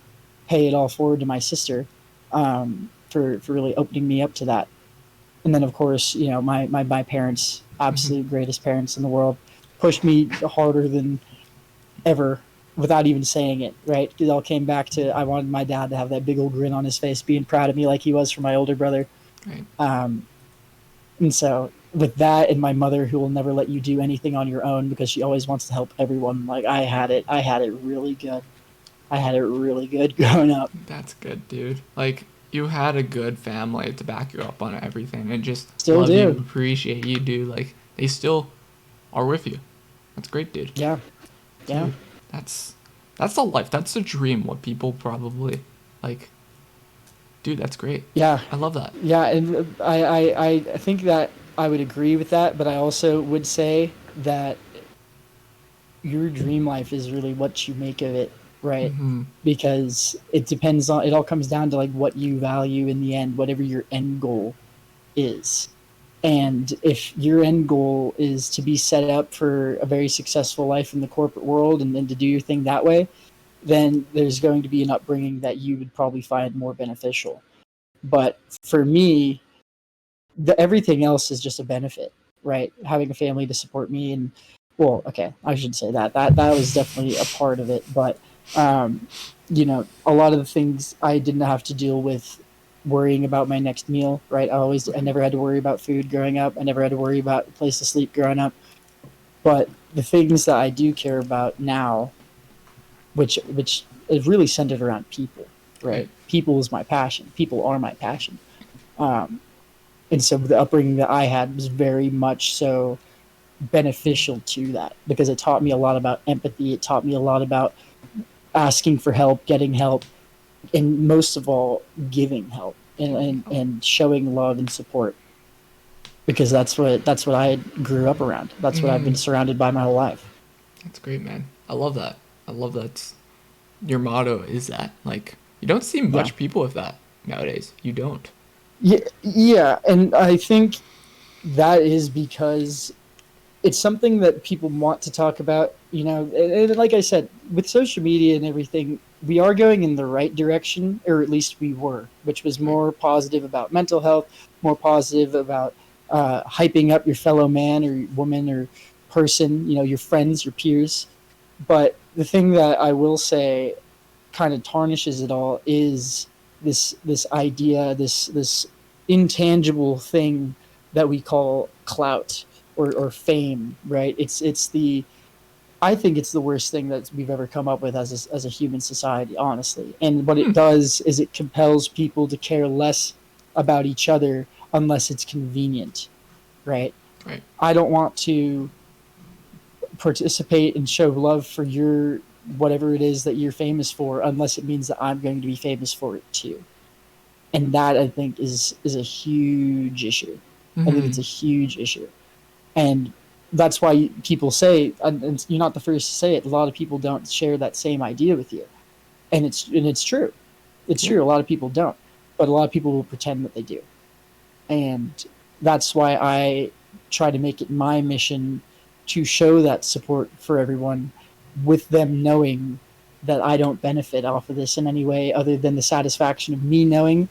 pay it all forward to my sister, for really opening me up to that. And then, of course, my parents, Mm-hmm. absolute greatest parents in the world, pushed me harder than ever without even saying it, right? It all came back to I wanted my dad to have that big old grin on his face, being proud of me like he was for my older brother. Right. Um, and so with that, and my mother, who will never let you do anything on your own because she always wants to help everyone. Like I had it really good. I had it really good growing up. That's good, dude. Like, you had a good family to back you up on everything and just Still love you, do. appreciate you, dude. Like, they still are with you. That's great, dude. Yeah. Yeah. Dude, that's the life. That's the dream. What people probably like. Dude, that's great. Yeah. I love that. Yeah. And I think that I would agree with that, but I also would say that your dream life is really what you make of it, right? Mm-hmm. Because it depends on, it all comes down to like what you value in the end, whatever your end goal is. And if your end goal is to be set up for a very successful life in the corporate world, and then to do your thing that way, then there's going to be an upbringing that you would probably find more beneficial. But for me, everything else is just a benefit, right? Having a family to support me, and well, okay, I should say that was definitely a part of it, but um, a lot of the things I didn't have to deal with worrying about my next meal, right? I Right. never had to worry about food growing up. I never had to worry about a place to sleep growing up. But the things that I do care about now, which is really centered around people, Right. right? People is my passion. People are my passion. Um, and so the upbringing that I had was very much so beneficial to that, because it taught me a lot about empathy. It taught me a lot about asking for help, getting help, and most of all, giving help, and showing love and support, because that's what I grew up around. That's what I've Mm-hmm. been surrounded by my whole life. That's great, man. I love that. I love that. Your motto is that. Like, you don't see Yeah. much people with that nowadays. You don't. Yeah, yeah, and I think that is because it's something that people want to talk about, and like I said, with social media and everything, we are going in the right direction, or at least we were, which was Right. more positive about mental health, more positive about hyping up your fellow man or woman or person, your friends, your peers. But the thing that I will say kind of tarnishes it all is this idea, this intangible thing that we call clout, or fame, right? It's the I think it's the worst thing that we've ever come up with as a human society, honestly. And what Hmm. it does is it compels people to care less about each other unless it's convenient, right? Right. I don't want to participate and show love for your whatever it is that you're famous for unless it means that I'm going to be famous for it too. And that, I think, is a huge issue. I think Mm-hmm. it's a huge issue. And that's why people say, and you're not the first to say it, a lot of people don't share that same idea with you. And it's true. It's Yeah. true. A lot of people don't. But a lot of people will pretend that they do. And that's why I try to make it my mission to show that support for everyone, with them knowing that I don't benefit off of this in any way other than the satisfaction of me knowing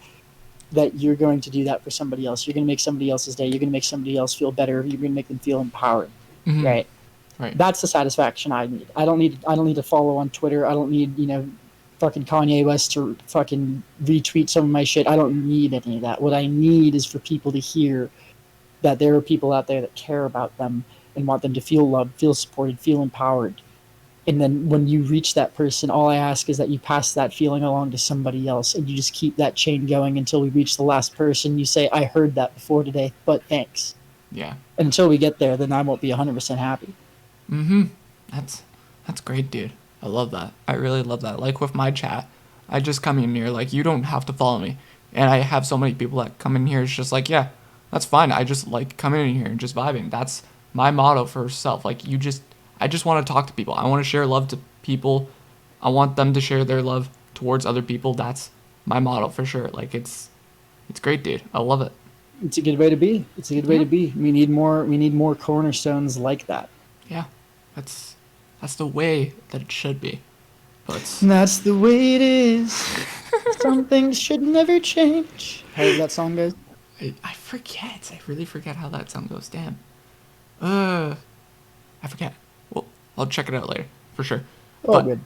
that you're going to do that for somebody else. You're going to make somebody else's day. You're going to make somebody else feel better. You're going to make them feel empowered, Mm-hmm. right? Right. That's the satisfaction I need. I don't need to follow on Twitter. I don't need, fucking Kanye West to fucking retweet some of my shit. I don't need any of that. What I need is for people to hear that there are people out there that care about them and want them to feel loved, feel supported, feel empowered. And then when you reach that person, all I ask is that you pass that feeling along to somebody else, and you just keep that chain going until we reach the last person. You say, I heard that before today, but thanks. Yeah. And until we get there, then I won't be 100% happy. Mm-hmm. That's that's great, dude. I love that. I really love that. Like with my chat, I just come in here like you don't have to follow me, and I have so many people that come in here. It's just like yeah, that's fine. I just like coming in here and just vibing. That's my motto for self. Like I just want to talk to people. I want to share love to people, I want them to share their love towards other people. That's my motto for sure. Like it's great, dude. I love it. It's a good way to be. It's a good way Yeah. to be. We need more. We need more cornerstones like that. Yeah. That's that's the way that it should be. But And that's the way it is. Some things should never change. However that song goes. I forget. I really forget how that song goes. Damn. Uh, I forget. Well, I'll check it out later for sure. Oh, But good.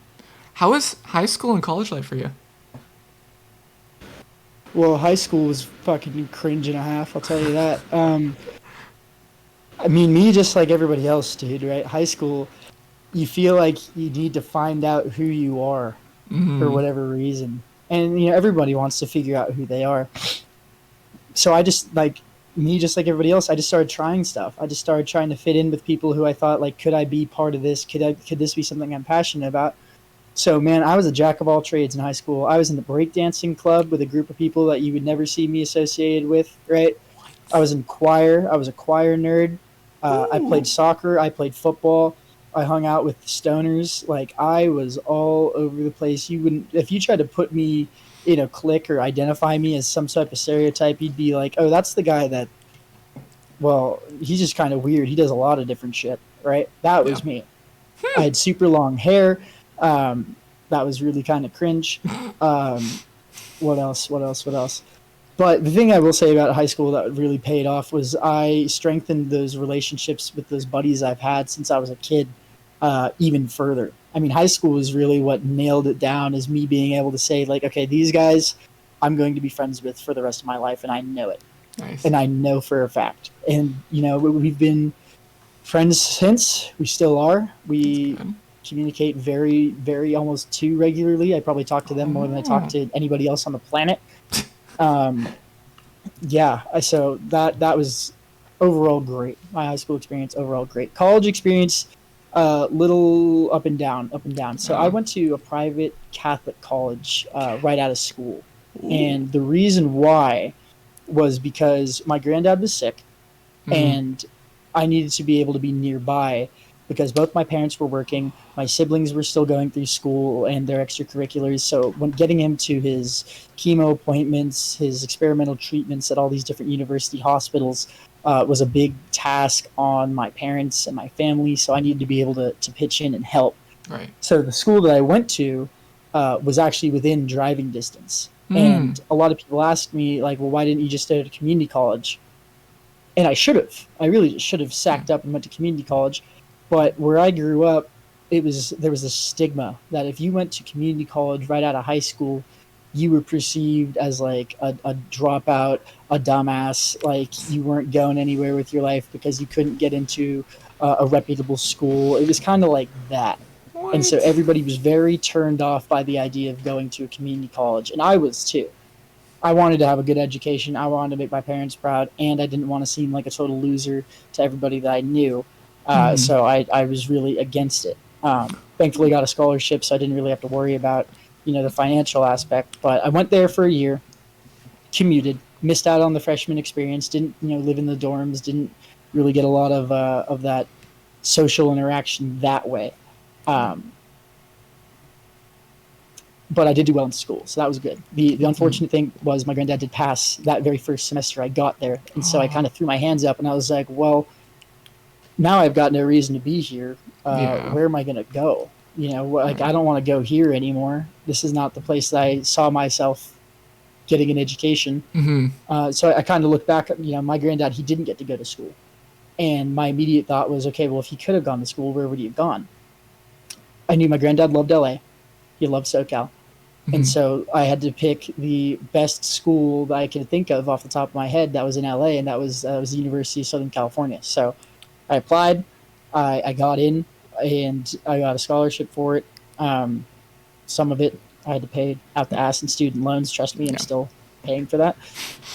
how was high school and college life for you? Well, high school was fucking cringe and a half. I'll tell you that. I mean, me just like everybody else, dude. Right? High school, you feel like you need to find out who you are for Mm-hmm. whatever reason, and everybody wants to figure out who they are. So I just like me, just like everybody else. I just started trying stuff. I just started trying to fit in with people who I thought like, could I be part of this? Could this be something I'm passionate about? So man, I was a jack of all trades in high school. I was in the breakdancing club with a group of people that you would never see me associated with, right? I was in choir. I was a choir nerd. I played Ooh. soccer. I played football. I hung out with stoners. Like I was all over the place. You wouldn't, if you tried to put me in a clique or identify me as some type of stereotype, you'd be like, oh, that's the guy that. Well, he's just kind of weird. He does a lot of different shit, right? That Yeah. was me. I had super long hair. That was really kind of cringe. Um, what else? What else? What else? But the thing I will say about high school that really paid off was I strengthened those relationships with those buddies I've had since I was a kid even further. I mean, high school was really what nailed it down as me being able to say, like, okay, these guys I'm going to be friends with for the rest of my life, and I know it. Nice. And I know for a fact. And, we've been friends since. We still are. We Good. communicate very, very almost too regularly. I probably talk to them more than I talk Oh. to anybody else on the planet. Um, yeah, so that was overall great. My high school experience overall great. College experience, little up and down, up and down. So I Uh, went to a private Catholic college right out of school, ooh. and the reason why was because my granddad was sick, Mm-hmm. and I needed to be able to be nearby because both my parents were working, my siblings were still going through school and their extracurriculars. So when getting him to his chemo appointments, his experimental treatments at all these different university hospitals was a big task on my parents and my family. So I needed to be able to pitch in and help. Right. So the school that I went to was actually within driving distance. Mm. And a lot of people ask me, like, well, why didn't you just go to community college? And I should have. I really just should have Yeah. sacked up and went to community college. But where I grew up, there was a stigma that if you went to community college right out of high school, you were perceived as like a dropout, a dumbass, like you weren't going anywhere with your life because you couldn't get into a reputable school. It was kind of like that. And so What? everybody was very turned off by the idea of going to a community college. And I was too. I wanted to have a good education. I wanted to make my parents proud, and I didn't want to seem like a total loser to everybody that I knew. Mm-hmm. So I was really against it. Thankfully, got a scholarship, so I didn't really have to worry about the financial aspect. But I went there for a year, commuted, missed out on the freshman experience. Didn't live in the dorms. Didn't really get a lot of that social interaction that way. Um, but I did do well in school, so that was good. The Mm-hmm. unfortunate thing was my granddad did pass that very first semester I got there, and so I Oh. kind of threw my hands up and I was like, well, now I've got no reason to be here. Yeah. Where am I going to go? Like Right. I don't want to go here anymore. This is not the place that I saw myself getting an education. Mm-hmm. So I kind of look back at my granddad. He didn't get to go to school, and my immediate thought was, okay, well, if he could have gone to school, where would he have gone? I knew my granddad loved LA. He loved SoCal. And Mm-hmm. so I had to pick the best school that I could think of off the top of my head that was in LA, and that was the University of Southern California. So I applied, I got in, and I got a scholarship for it. Some of it I had to pay out the ass in student loans. Trust me, I'm Yeah. still paying for that.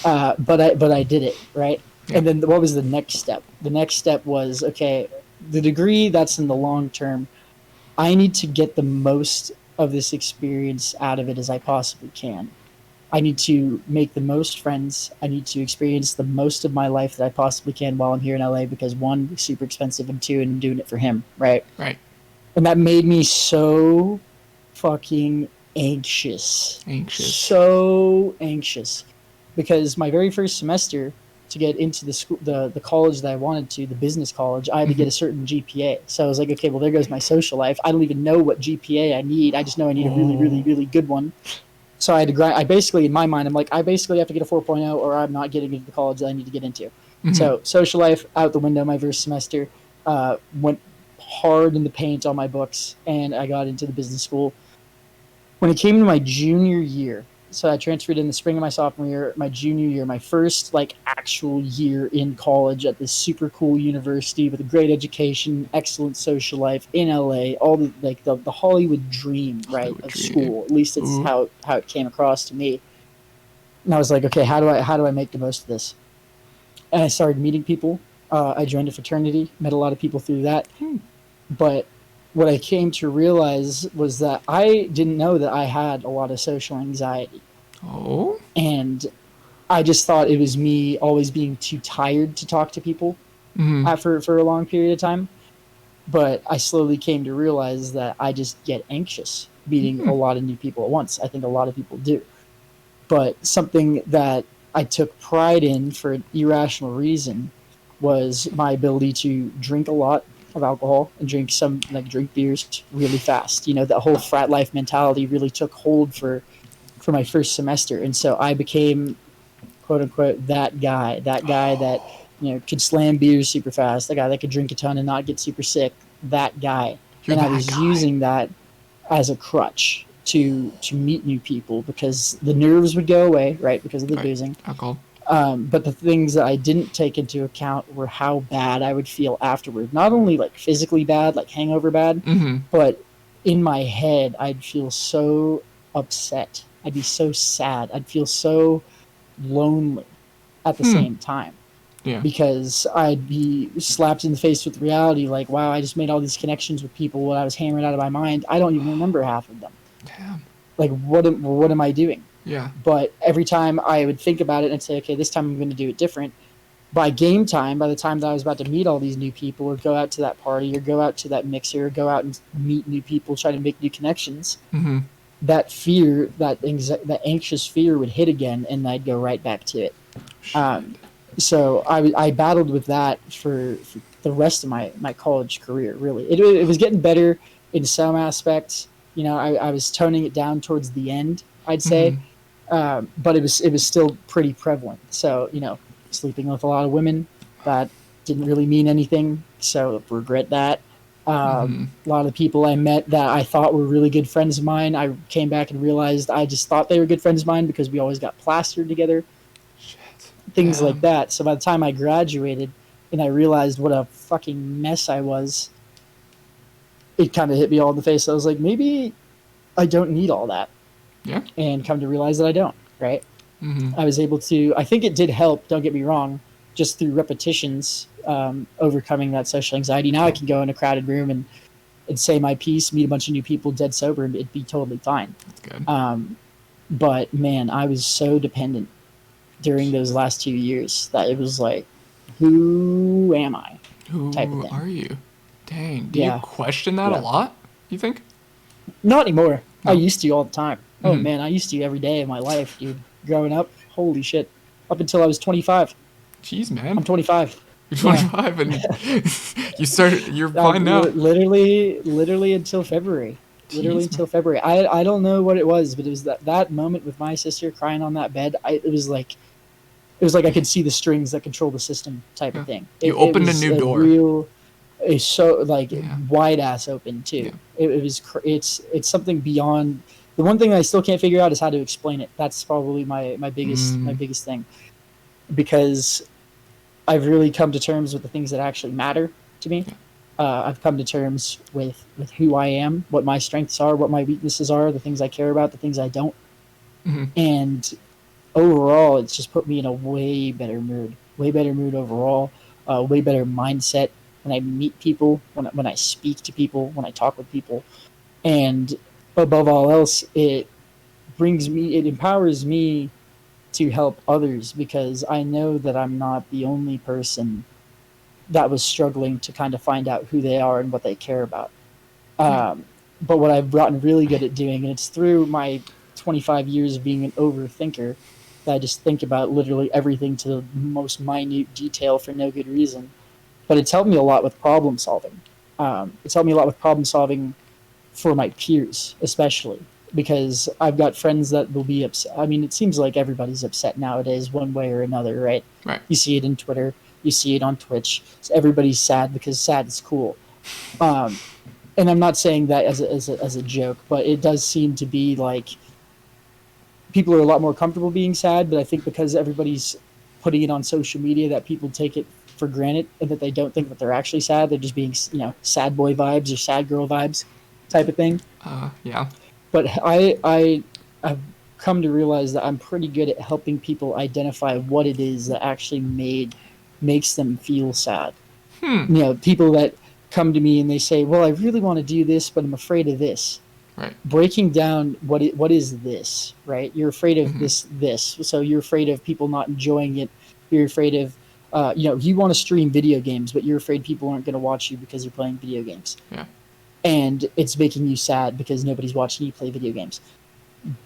But I did it right. Yeah. And then what was the next step? The next step was, okay, the degree that's in the long term. I need to get the most of this experience out of it as I possibly can. I need to make the most friends. I need to experience the most of my life that I possibly can while I'm here in LA because one, it's super expensive, and two, and I'm doing it for him, right? Right. And that made me so fucking anxious. Anxious. So anxious. Because my very first semester to get into the school, the college that I wanted to, the business college, I had to get a certain GPA. So I was like, okay, well, there goes my social life. I don't even know what GPA I need. I just know I need a really, really, really good one. So I had to grind. I basically, in my mind, I'm like, I basically have to get a 4.0 or I'm not getting into the college that I need to get into. So social life out the window my first semester. Went hard in the paint on my books, and I got into the business school. When it came to my junior year, so I transferred in the spring of my sophomore year, my junior year, my first like actual year in college at this super cool university with a great education, excellent social life in LA, all the like the Hollywood dream, right, Hollywood of dream. school. At least it's Ooh. how it came across to me. And I was like, okay, how do I make the most of this? And I started meeting people. I joined a fraternity, met a lot of people through that. But what I came to realize was that I didn't know that I had a lot of social anxiety. Oh. And I just thought it was me always being too tired to talk to people for a long period of time. But I slowly came to realize that I just get anxious meeting a lot of new people at once. I think a lot of people do. But something that I took pride in for an irrational reason was my ability to drink a lot of alcohol and drink beers really fast. You know, that whole frat life mentality really took hold for my first semester. And so I became quote unquote that guy that, you know, could slam beers super fast, the guy that could drink a ton and not get super sick, that guy. You're And I that was guy. using that as a crutch to meet new people because the nerves would go away, right, because of the Right. boozing. Alcohol. But the things that I didn't take into account were how bad I would feel afterward. Not only like physically bad, like hangover bad, but in my head, I'd feel so upset. I'd be so sad. I'd feel so lonely at the same time Yeah. because I'd be slapped in the face with reality like, wow, I just made all these connections with people when I was hammered out of my mind. I don't even remember half of them. Damn. Like, what am I doing? Yeah. But every time I would think about it and say, okay, this time I'm going to do it different. By game time, by the time that I was about to meet all these new people or go out to that party or go out to that mixer or go out and meet new people, try to make new connections, that fear, that anxious fear would hit again and I'd go right back to it. Shit. Um, so I battled with that for the rest of my college career, really. It was getting better in some aspects. You know, I was toning it down towards the end, I'd say, but it was still pretty prevalent. So, you know, sleeping with a lot of women that didn't really mean anything. So regret that. A lot of people I met that I thought were really good friends of mine, I came back and realized I just thought they were good friends of mine because we always got plastered together, Shit. things like Damn. that. So by the time I graduated and I realized what a fucking mess I was, it kind of hit me all in the face. I was like, maybe I don't need all that, Yeah. and come to realize that I don't, right? I was able to, I think it did help, don't get me wrong, just through repetitions, overcoming that social anxiety. Now I can go in a crowded room and say my piece, meet a bunch of new people dead sober, and it'd be totally fine. That's good. But man, I was so dependent during those last 2 years that it was like, who am I type of Who thing. are you? Dang. Do you Yeah. question that a Yeah. lot? You think? Not anymore. I No. used to all the time. Oh man, I used to every day of my life, dude. Growing up, holy shit. Up until I was 25. Jeez, I'm man. 25. You're Yeah. 25 and you started. You're fine now. Literally until February. Literally Jeez, man. until February. I don't know what it was, but it was that moment with my sister crying on that bed. It was like I could see the strings that control the system type of Yeah. thing. You It opened a was new a door. real, a so like Yeah. wide ass open too. Yeah. It was it's something beyond. The one thing I still can't figure out is how to explain it. That's probably my biggest thing, because I've really come to terms with the things that actually matter to me. I've come to terms with who I am, what my strengths are, what my weaknesses are, the things I care about, the things I don't, and overall, it's just put me in a way better mood overall, way better mindset when I meet people, when I speak to people, when I talk with people, and above all else, it empowers me to help others because I know that I'm not the only person that was struggling to kind of find out who they are and what they care about. Yeah. But what I've gotten really good at doing, and it's through my 25 years of being an overthinker, that I just think about literally everything to the most minute detail for no good reason. But it's helped me a lot with problem solving. It's helped me a lot with problem solving for my peers, especially because I've got friends that will be upset. I mean, it seems like everybody's upset nowadays, one way or another, right? Right. You see it in Twitter, you see it on Twitch. So everybody's sad because sad is cool. Um, and I'm not saying that as a joke, but it does seem to be like people are a lot more comfortable being sad. But I think because everybody's putting it on social media, that people take it for granted and that they don't think that they're actually sad. They're just being, sad boy vibes or sad girl vibes type of thing. Yeah. But I've come to realize that I'm pretty good at helping people identify what it is that actually makes them feel sad. People that come to me and they say, "Well, I really want to do this, but I'm afraid of this." Right. Breaking down what is this, right? You're afraid of this. So you're afraid of people not enjoying it. You're afraid of you want to stream video games, but you're afraid people aren't going to watch you because you're playing video games. Yeah. And it's making you sad because nobody's watching you play video games.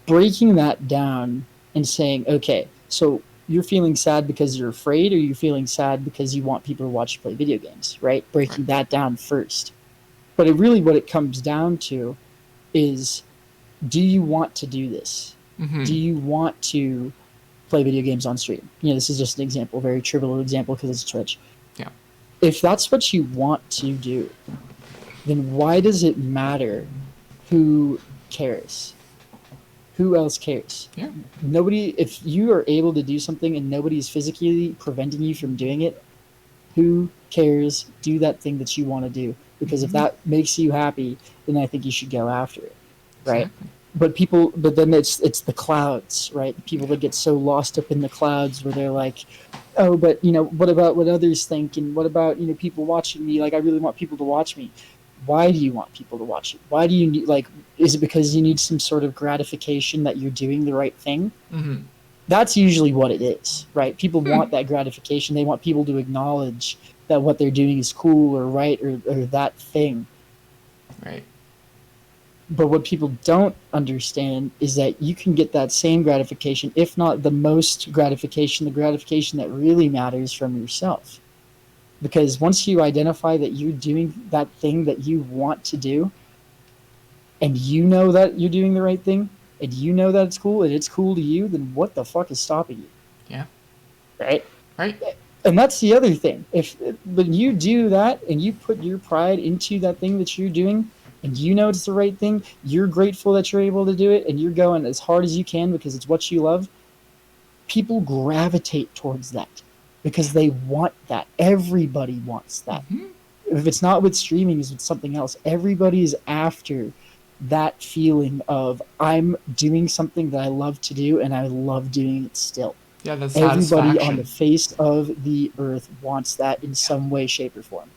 Breaking that down and saying, okay, so you're feeling sad because you're afraid, or you're feeling sad because you want people to watch you play video games, right? Breaking that down first. But what it comes down to is, do you want to do this? Do you want to play video games on stream? This is just an example, a very trivial example because it's Twitch. Yeah. If that's what you want to do, then why does it matter who cares? Who else cares? Yeah. Nobody. If you are able to do something and nobody is physically preventing you from doing it, who cares? Do that thing that you want to do, because if that makes you happy, then I think you should go after it, right? Exactly. But then it's the clouds, right? People that get so lost up in the clouds where they're like, oh, but what about what others think, and what about people watching me? Like, I really want people to watch me. Why do you want people to watch you? Why do you need, is it because you need some sort of gratification that you're doing the right thing? That's usually what it is, right? People want that gratification. They want people to acknowledge that what they're doing is cool or right, or that thing. Right. But what people don't understand is that you can get that same gratification, if not the most gratification, the gratification that really matters, from yourself. Because once you identify that you're doing that thing that you want to do, and you know that you're doing the right thing, and you know that it's cool, and it's cool to you, then what the fuck is stopping you? Yeah. Right? Right. And that's the other thing. When you do that and you put your pride into that thing that you're doing, and you know it's the right thing, you're grateful that you're able to do it, and you're going as hard as you can because it's what you love, people gravitate towards that because they want that. Everybody wants that. If it's not with streaming, it's with something else. Everybody is after that feeling of, I'm doing something that I love to do, and I love doing it still. Yeah, that's everybody on the face of the earth wants that in some way, shape, or form.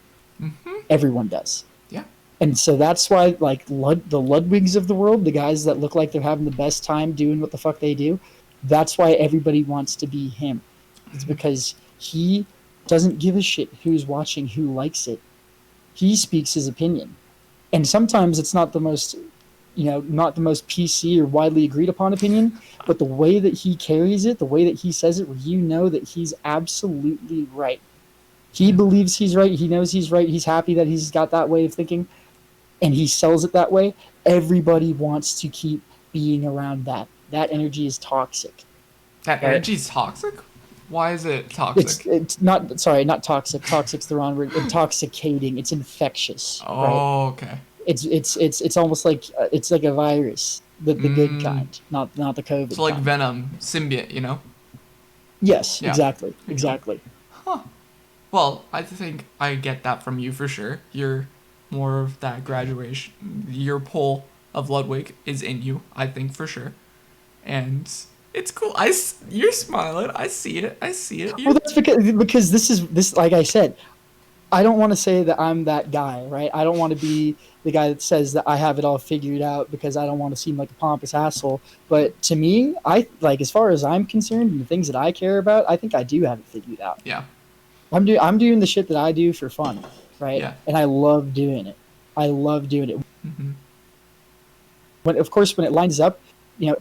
Everyone does. Yeah. And so that's why, the Ludwigs of the world, the guys that look like they're having the best time doing what the fuck they do, that's why everybody wants to be him. It's because he doesn't give a shit who's watching, who likes it. He speaks his opinion. And sometimes it's not the most PC or widely agreed upon opinion, but the way that he carries it, the way that he says it, where you know that he's absolutely right. He believes he's right. He knows he's right. He's happy that he's got that way of thinking, and he sells it that way. Everybody wants to keep being around that. That energy is toxic. That energy is toxic? Why is it toxic? It's not toxic. Toxic's the wrong word. Intoxicating. It's infectious. Oh, right? Okay. It's almost like it's like a virus, the good kind, not the COVID. So like kind. Venom, symbiote, Yes, Yeah. exactly. Huh. Well, I think I get that from you for sure. You're more of that graduation. Your pull of Ludwig is in you, I think for sure. And it's cool. You're smiling. I see it. Well, that's because this like I said, I don't want to say that I'm that guy, right? I don't want to be the guy that says that I have it all figured out, because I don't want to seem like a pompous asshole. But to me, as far as I'm concerned and the things that I care about, I think I do have it figured out. Yeah. I'm doing the shit that I do for fun, right? Yeah. And I love doing it. I love doing it. when of course when it lines up,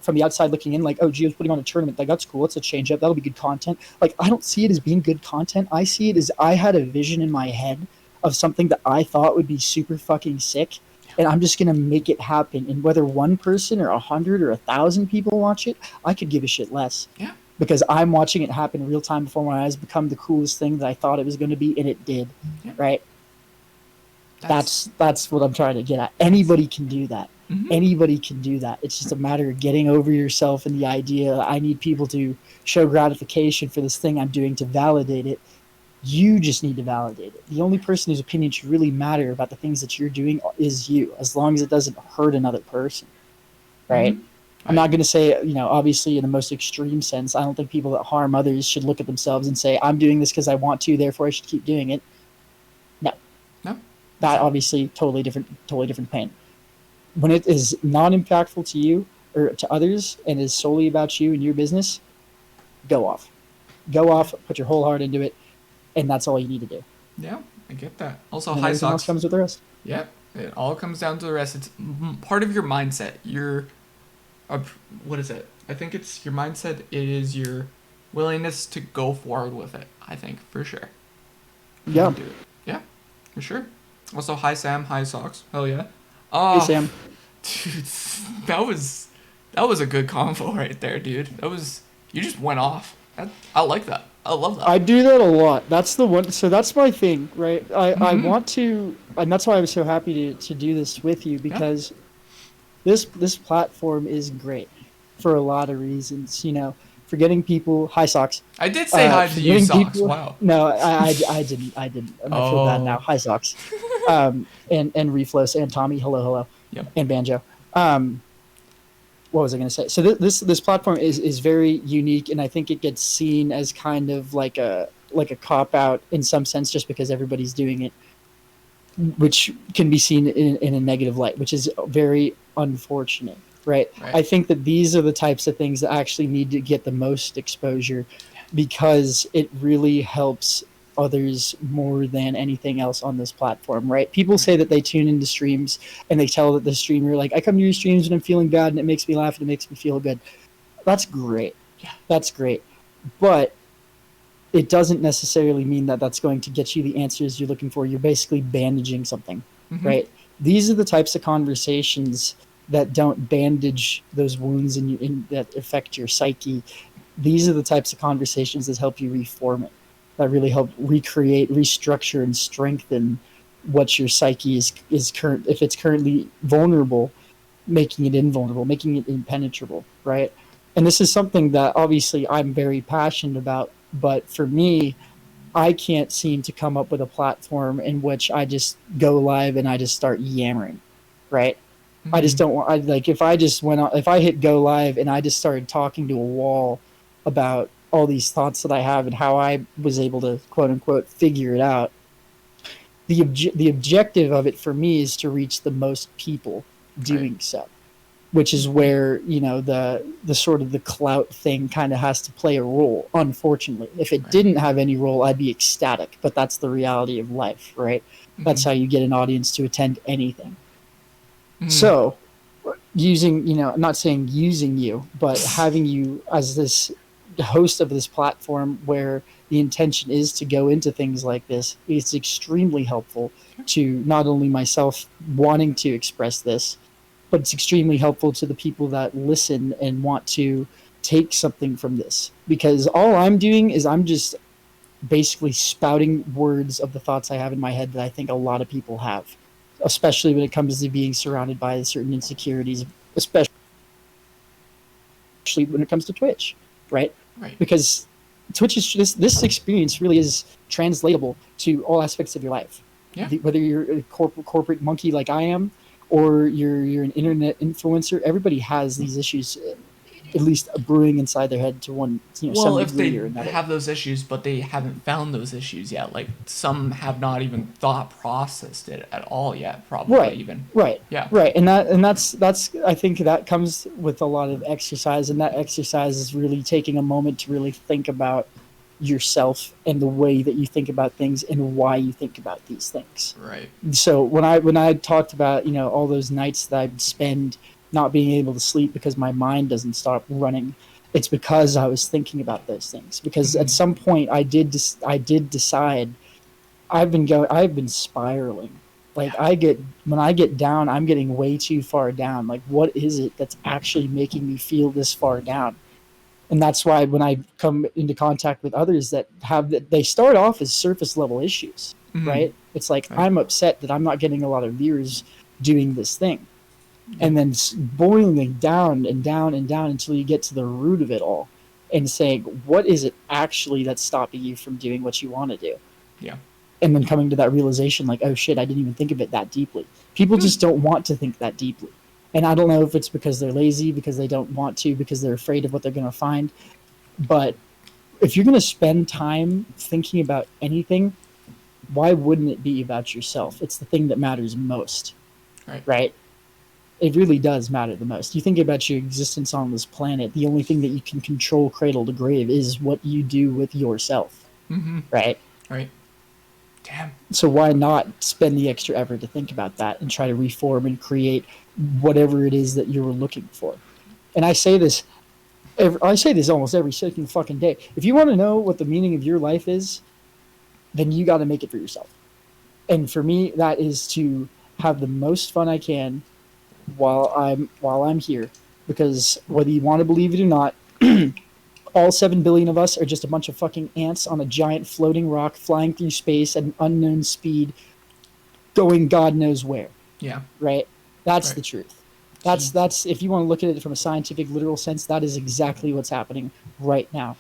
from the outside looking in, like, oh, Gio's putting on a tournament, like, that's cool, it's a change up, that'll be good content. Like, I don't see it as being good content. I see it as I had a vision in my head of something that I thought would be super fucking sick, and I'm just gonna make it happen. And whether one person or 100 or 1,000 people watch it, I could give a shit less. Yeah. Because I'm watching it happen real time before my eyes, become the coolest thing that I thought it was going to be, and it did. Yeah. Right? That's what I'm trying to get at. Anybody can do that. Mm-hmm. Anybody can do that. It's just a matter of getting over yourself and the idea I need people to show gratification for this thing I'm doing to validate it. You just need to validate it. The only person whose opinion should really matter about the things that you're doing is you, as long as it doesn't hurt another person. Right? Mm-hmm. I'm not going to say, obviously in the most extreme sense, I don't think people that harm others should look at themselves and say, I'm doing this because I want to, therefore I should keep doing it. No. That obviously totally different pain. When it is non-impactful to you or to others and is solely about you and your business, go off. Go off, put your whole heart into it, and that's all you need to do. Yeah, I get that. Also, and high everything socks else comes with the rest. Yeah, it all comes down to the rest. It's part of your mindset. What is it? I think it's your mindset. It is your willingness to go forward with it. I think for sure. Yeah. Do it. Yeah, for sure. Also, hi Sam, hi Socks. Hell yeah. Hey Sam. Dude, that was a good convo right there, dude. You just went off. I like that. I love that. I do that a lot. That's the one. So that's my thing, right? I want to, and that's why I was so happy to do this with you, because this platform is great for a lot of reasons. For getting people. Hi, Socks. I did say hi to you, Socks. People, wow. No, I didn't. I feel bad now. Hi, Socks. And Reflows and Tommy. Hello. Yep. And Banjo. What was I going to say? So this platform is very unique, and I think it gets seen as kind of like a cop out in some sense, just because everybody's doing it, which can be seen in a negative light, which is very unfortunate. Right. I think that these are the types of things that actually need to get the most exposure, because it really helps others more than anything else on this platform, right? People say that they tune into streams and they tell that the streamer, like, I come to your streams when I'm feeling bad and it makes me laugh and it makes me feel good. That's great. Yeah. That's great. But it doesn't necessarily mean that that's going to get you the answers you're looking for. You're basically bandaging something, right? These are the types of conversations that don't bandage those wounds that affect your psyche. These are the types of conversations that help you reform it, that really help recreate, restructure, and strengthen what your psyche is current. If it's currently vulnerable, making it invulnerable, making it impenetrable, right? And this is something that obviously I'm very passionate about, but for me, I can't seem to come up with a platform in which I just go live and I just start yammering, right? I just don't want, if I hit go live and I just started talking to a wall about all these thoughts that I have and how I was able to, quote unquote, figure it out. The objective of it for me is to reach the most people doing so, which is where, the sort of the clout thing kind of has to play a role, unfortunately. If it didn't have any role, I'd be ecstatic, but that's the reality of life, right? That's how you get an audience to attend anything. So using, I'm not saying using you, but having you as this host of this platform where the intention is to go into things like this, it's extremely helpful to not only myself wanting to express this, but it's extremely helpful to the people that listen and want to take something from this. Because all I'm doing is I'm just basically spouting words of the thoughts I have in my head that I think a lot of people have, especially when it comes to being surrounded by certain insecurities, especially when it comes to Twitch, right? Because Twitch is this experience really is translatable to all aspects of your life. Yeah. Whether you're a corporate monkey like I am, or you're an internet influencer, everybody has these issues, at least brewing inside their head to one, well, if they have those issues, but they haven't found those issues yet, like some have not even processed it at all yet, probably right, yeah, and that's I think that comes with a lot of exercise, and that exercise is really taking a moment to really think about yourself and the way that you think about things and why you think about these things. Right. So when I talked about all those nights that I'd spend not being able to sleep because my mind doesn't stop running. It's because I was thinking about those things. Because at some point I did decide I've been spiraling. Like when I get down, I'm getting way too far down. Like what is it that's actually making me feel this far down? And that's why when I come into contact with others that have that, they start off as surface level issues, right? It's like Right. I'm upset that I'm not getting a lot of viewers doing this thing, and then boiling down and down and down until you get to the root of it all, and saying what is it actually that's stopping you from doing what you want to do, Yeah. and then coming to that realization like, oh shit, I didn't even think of it that deeply. People just don't want to think that deeply. And I don't know if it's because they're lazy, because they don't want to, because they're afraid of what they're going to find. But if you're going to spend time thinking about anything, why wouldn't it be about yourself? It's the thing that matters most, Right. right? It really does matter the most. You think about your existence on this planet, the only thing that you can control cradle to grave is what you do with yourself, right? Right. Damn. So why not spend the extra effort to think about that and try to reform and create whatever it is that you're looking for? And I say this almost every second fucking day. If you want to know what the meaning of your life is, then you got to make it for yourself. And for me, that is to have the most fun I can while I'm here, because whether you want to believe it or not, all 7 billion of us are just a bunch of fucking ants on a giant floating rock flying through space at an unknown speed, going God knows where. Yeah. Right? That's Right. the truth. That's if you want to look at it from a scientific, literal sense, that is exactly what's happening right now.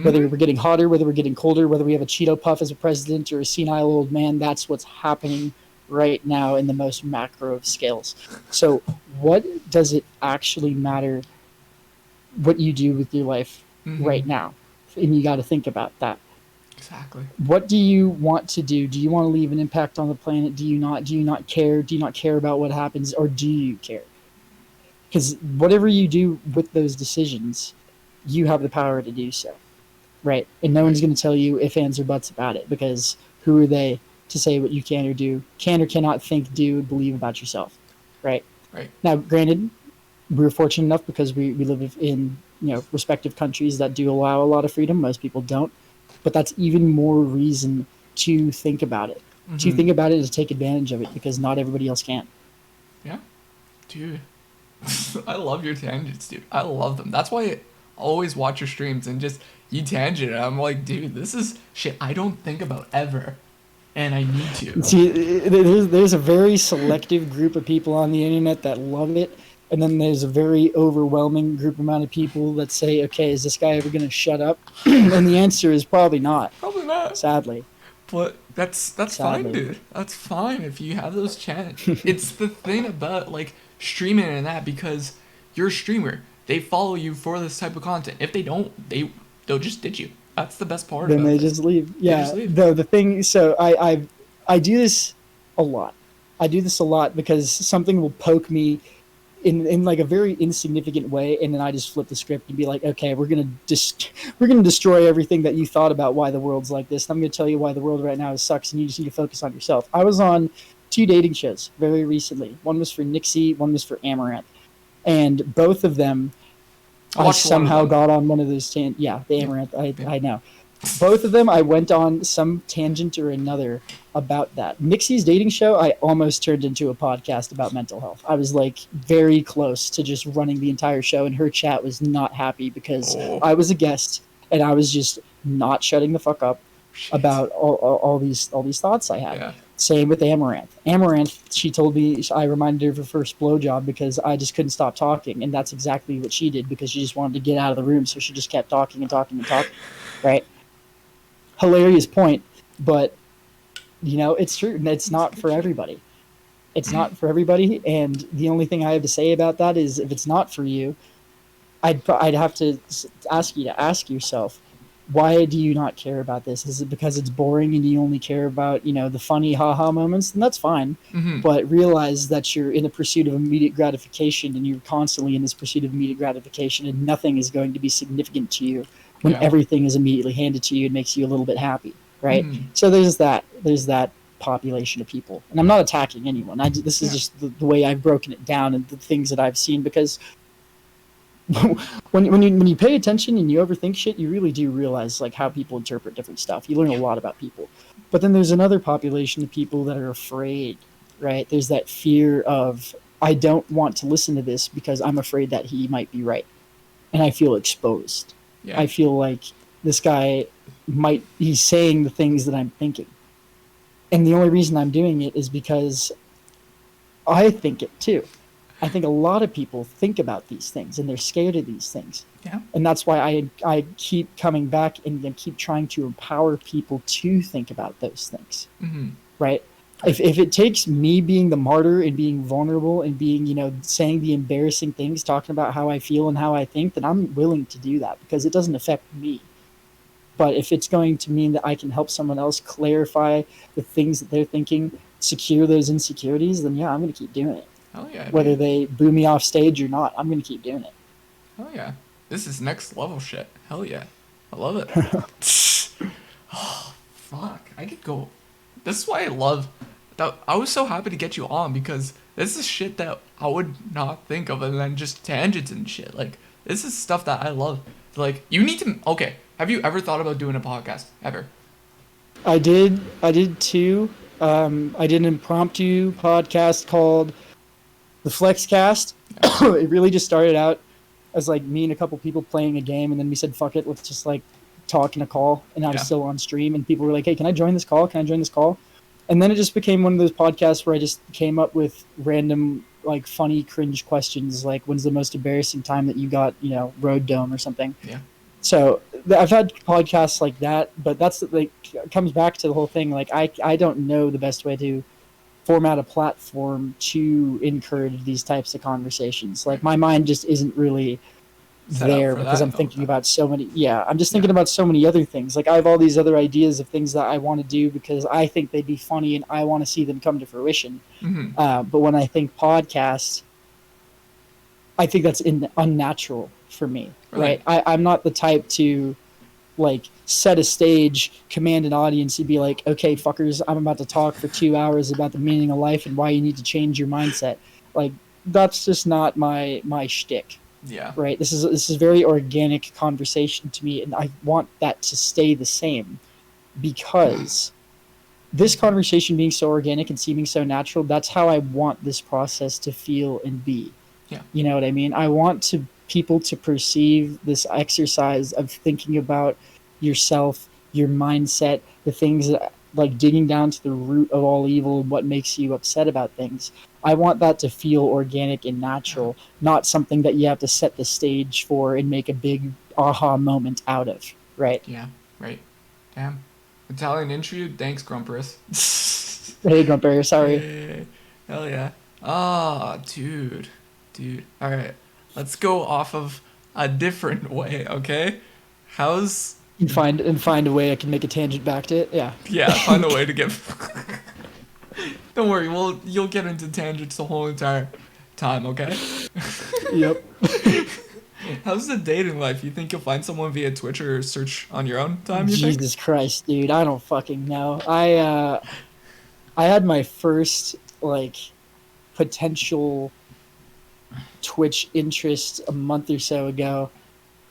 Whether we're getting hotter, whether we're getting colder, whether we have a Cheeto Puff as a president or a senile old man, that's what's happening right now in the most macro of scales. So what does it actually matter what you do with your life right now? And you got to think about that. Exactly. What do you want to do? Do you want to leave an impact on the planet? Do you not? Do you not care? Do you not care about what happens, or do you care? Because whatever you do with those decisions, you have the power to do so, right? And no one's going to tell you if, ands, or buts about it, because who are they to say what you can or do, can or cannot think, do, believe about yourself, right? Right. Now, granted, we're fortunate enough because we live in respective countries that do allow a lot of freedom. Most people don't, but that's even more reason to think about it. To think about it, to take advantage of it, because not everybody else can. Yeah. Dude. I love your tangents, dude. I love them. That's why I always watch your streams and just you tangent. I'm like, dude, this is shit I don't think about ever. And I need to. See, there's a very selective group of people on the internet that love it, and then there's a very overwhelming group amount of people that say, okay, is this guy ever going to shut up? And the answer is probably not. Probably not. Sadly. But that's fine, dude. That's fine if you have those channels. It's the thing about like streaming and that, because you're a streamer. They follow you for this type of content. If they don't, they'll just ditch you. That's the best part. Then they just leave. Yeah. Though the thing, so I do this a lot. I do this a lot because something will poke me in like a very insignificant way, and then I just flip the script and be like, okay, we're gonna destroy everything that you thought about why the world's like this. And I'm gonna tell you why the world right now sucks, and you just need to focus on yourself. I was on 2 dating shows very recently. One was for Nixie, one was for Amaranth, and both of them I somehow got on one of those the Amaranth. I know. Both of them, I went on some tangent or another about that. Nixie's dating show, I almost turned into a podcast about mental health. I was like very close to just running the entire show, and her chat was not happy because I was a guest and I was just not shutting the fuck up about all these thoughts I had. Yeah. Same with Amaranth. Amaranth, she told me, I reminded her of her first blowjob because I just couldn't stop talking, and that's exactly what she did because she just wanted to get out of the room, so she just kept talking and talking and talking, right? Hilarious point, but it's true, and it's not for everybody. It's not for everybody, and the only thing I have to say about that is if it's not for you, I'd have to ask you to ask yourself, why do you not care about this? Is it because it's boring and you only care about, the funny haha moments? Then that's fine. But realize that you're in the pursuit of immediate gratification, and you're constantly in this pursuit of immediate gratification, and nothing is going to be significant to you when everything is immediately handed to you and makes you a little bit happy, right? So there's that population of people, and I'm not attacking anyone. This is just the way I've broken it down and the things that I've seen, because when you pay attention and you overthink shit, you really do realize like how people interpret different stuff. You learn a lot about people. But then there's another population of people that are afraid, right? There's that fear of, I don't want to listen to this because I'm afraid that he might be right, and I feel exposed. Yeah. I feel like this guy he's saying the things that I'm thinking, and the only reason I'm doing it is because I think it too. I think a lot of people think about these things and they're scared of these things. Yeah. And that's why I keep coming back and keep trying to empower people to think about those things. Mm-hmm. Right? If it takes me being the martyr and being vulnerable and being, saying the embarrassing things, talking about how I feel and how I think, then I'm willing to do that because it doesn't affect me. But if it's going to mean that I can help someone else clarify the things that they're thinking, secure those insecurities, then yeah, I'm going to keep doing it. Hell yeah. Whether they boo me off stage or not, I'm going to keep doing it. Hell yeah. This is next level shit. Hell yeah. I love it. Oh, fuck. I could go. This is why I love that. I was so happy to get you on because this is shit that I would not think of, and then just tangents and shit. Like, this is stuff that I love. Like, you need to. Okay. Have you ever thought about doing a podcast? Ever? I did too. I did an impromptu podcast called The Flexcast. It really just started out as like me and a couple people playing a game, and then we said, fuck it, let's just like talk in a call. And I was still on stream, and people were like, hey, can I join this call? And then it just became one of those podcasts where I just came up with random, like, funny, cringe questions, like, when's the most embarrassing time that you got, road dome or something? Yeah. So I've had podcasts like that, but that's like comes back to the whole thing. Like I don't know the best way to format a platform to encourage these types of conversations. Like my mind just isn't really there because I'm thinking about so many. Yeah, I'm just thinking about so many other things. Like I have all these other ideas of things that I want to do because I think they'd be funny and I want to see them come to fruition. Mm-hmm. But when I think podcast, I think that's unnatural for me. Right. I'm not the type to like set a stage, command an audience and be like, okay, fuckers, I'm about to talk for 2 hours about the meaning of life and why you need to change your mindset. Like that's just not my shtick. Yeah. Right. This is very organic conversation to me, and I want that to stay the same because this conversation being so organic and seeming so natural, that's how I want this process to feel and be. Yeah. You know what I mean? I want people to perceive this exercise of thinking about yourself, your mindset, the things that, like digging down to the root of all evil and what makes you upset about things. I want that to feel organic and natural, not something that you have to set the stage for and make a big aha moment out of, right? Yeah, right. Damn. Italian intro, thanks, Grumperus. Hey, Grumper, sorry. Hey. Hell yeah. Ah, dude. All right. Let's go off of a different way, okay? How's... And find a way I can make a tangent back to it, yeah. Yeah, find a way to get... Don't worry, you'll get into tangents the whole entire time, okay? Yep. How's the dating life? You think you'll find someone via Twitch or search on your own time, you think? Jesus Christ, dude, I don't fucking know. I had my first, like, potential Twitch interest a month or so ago,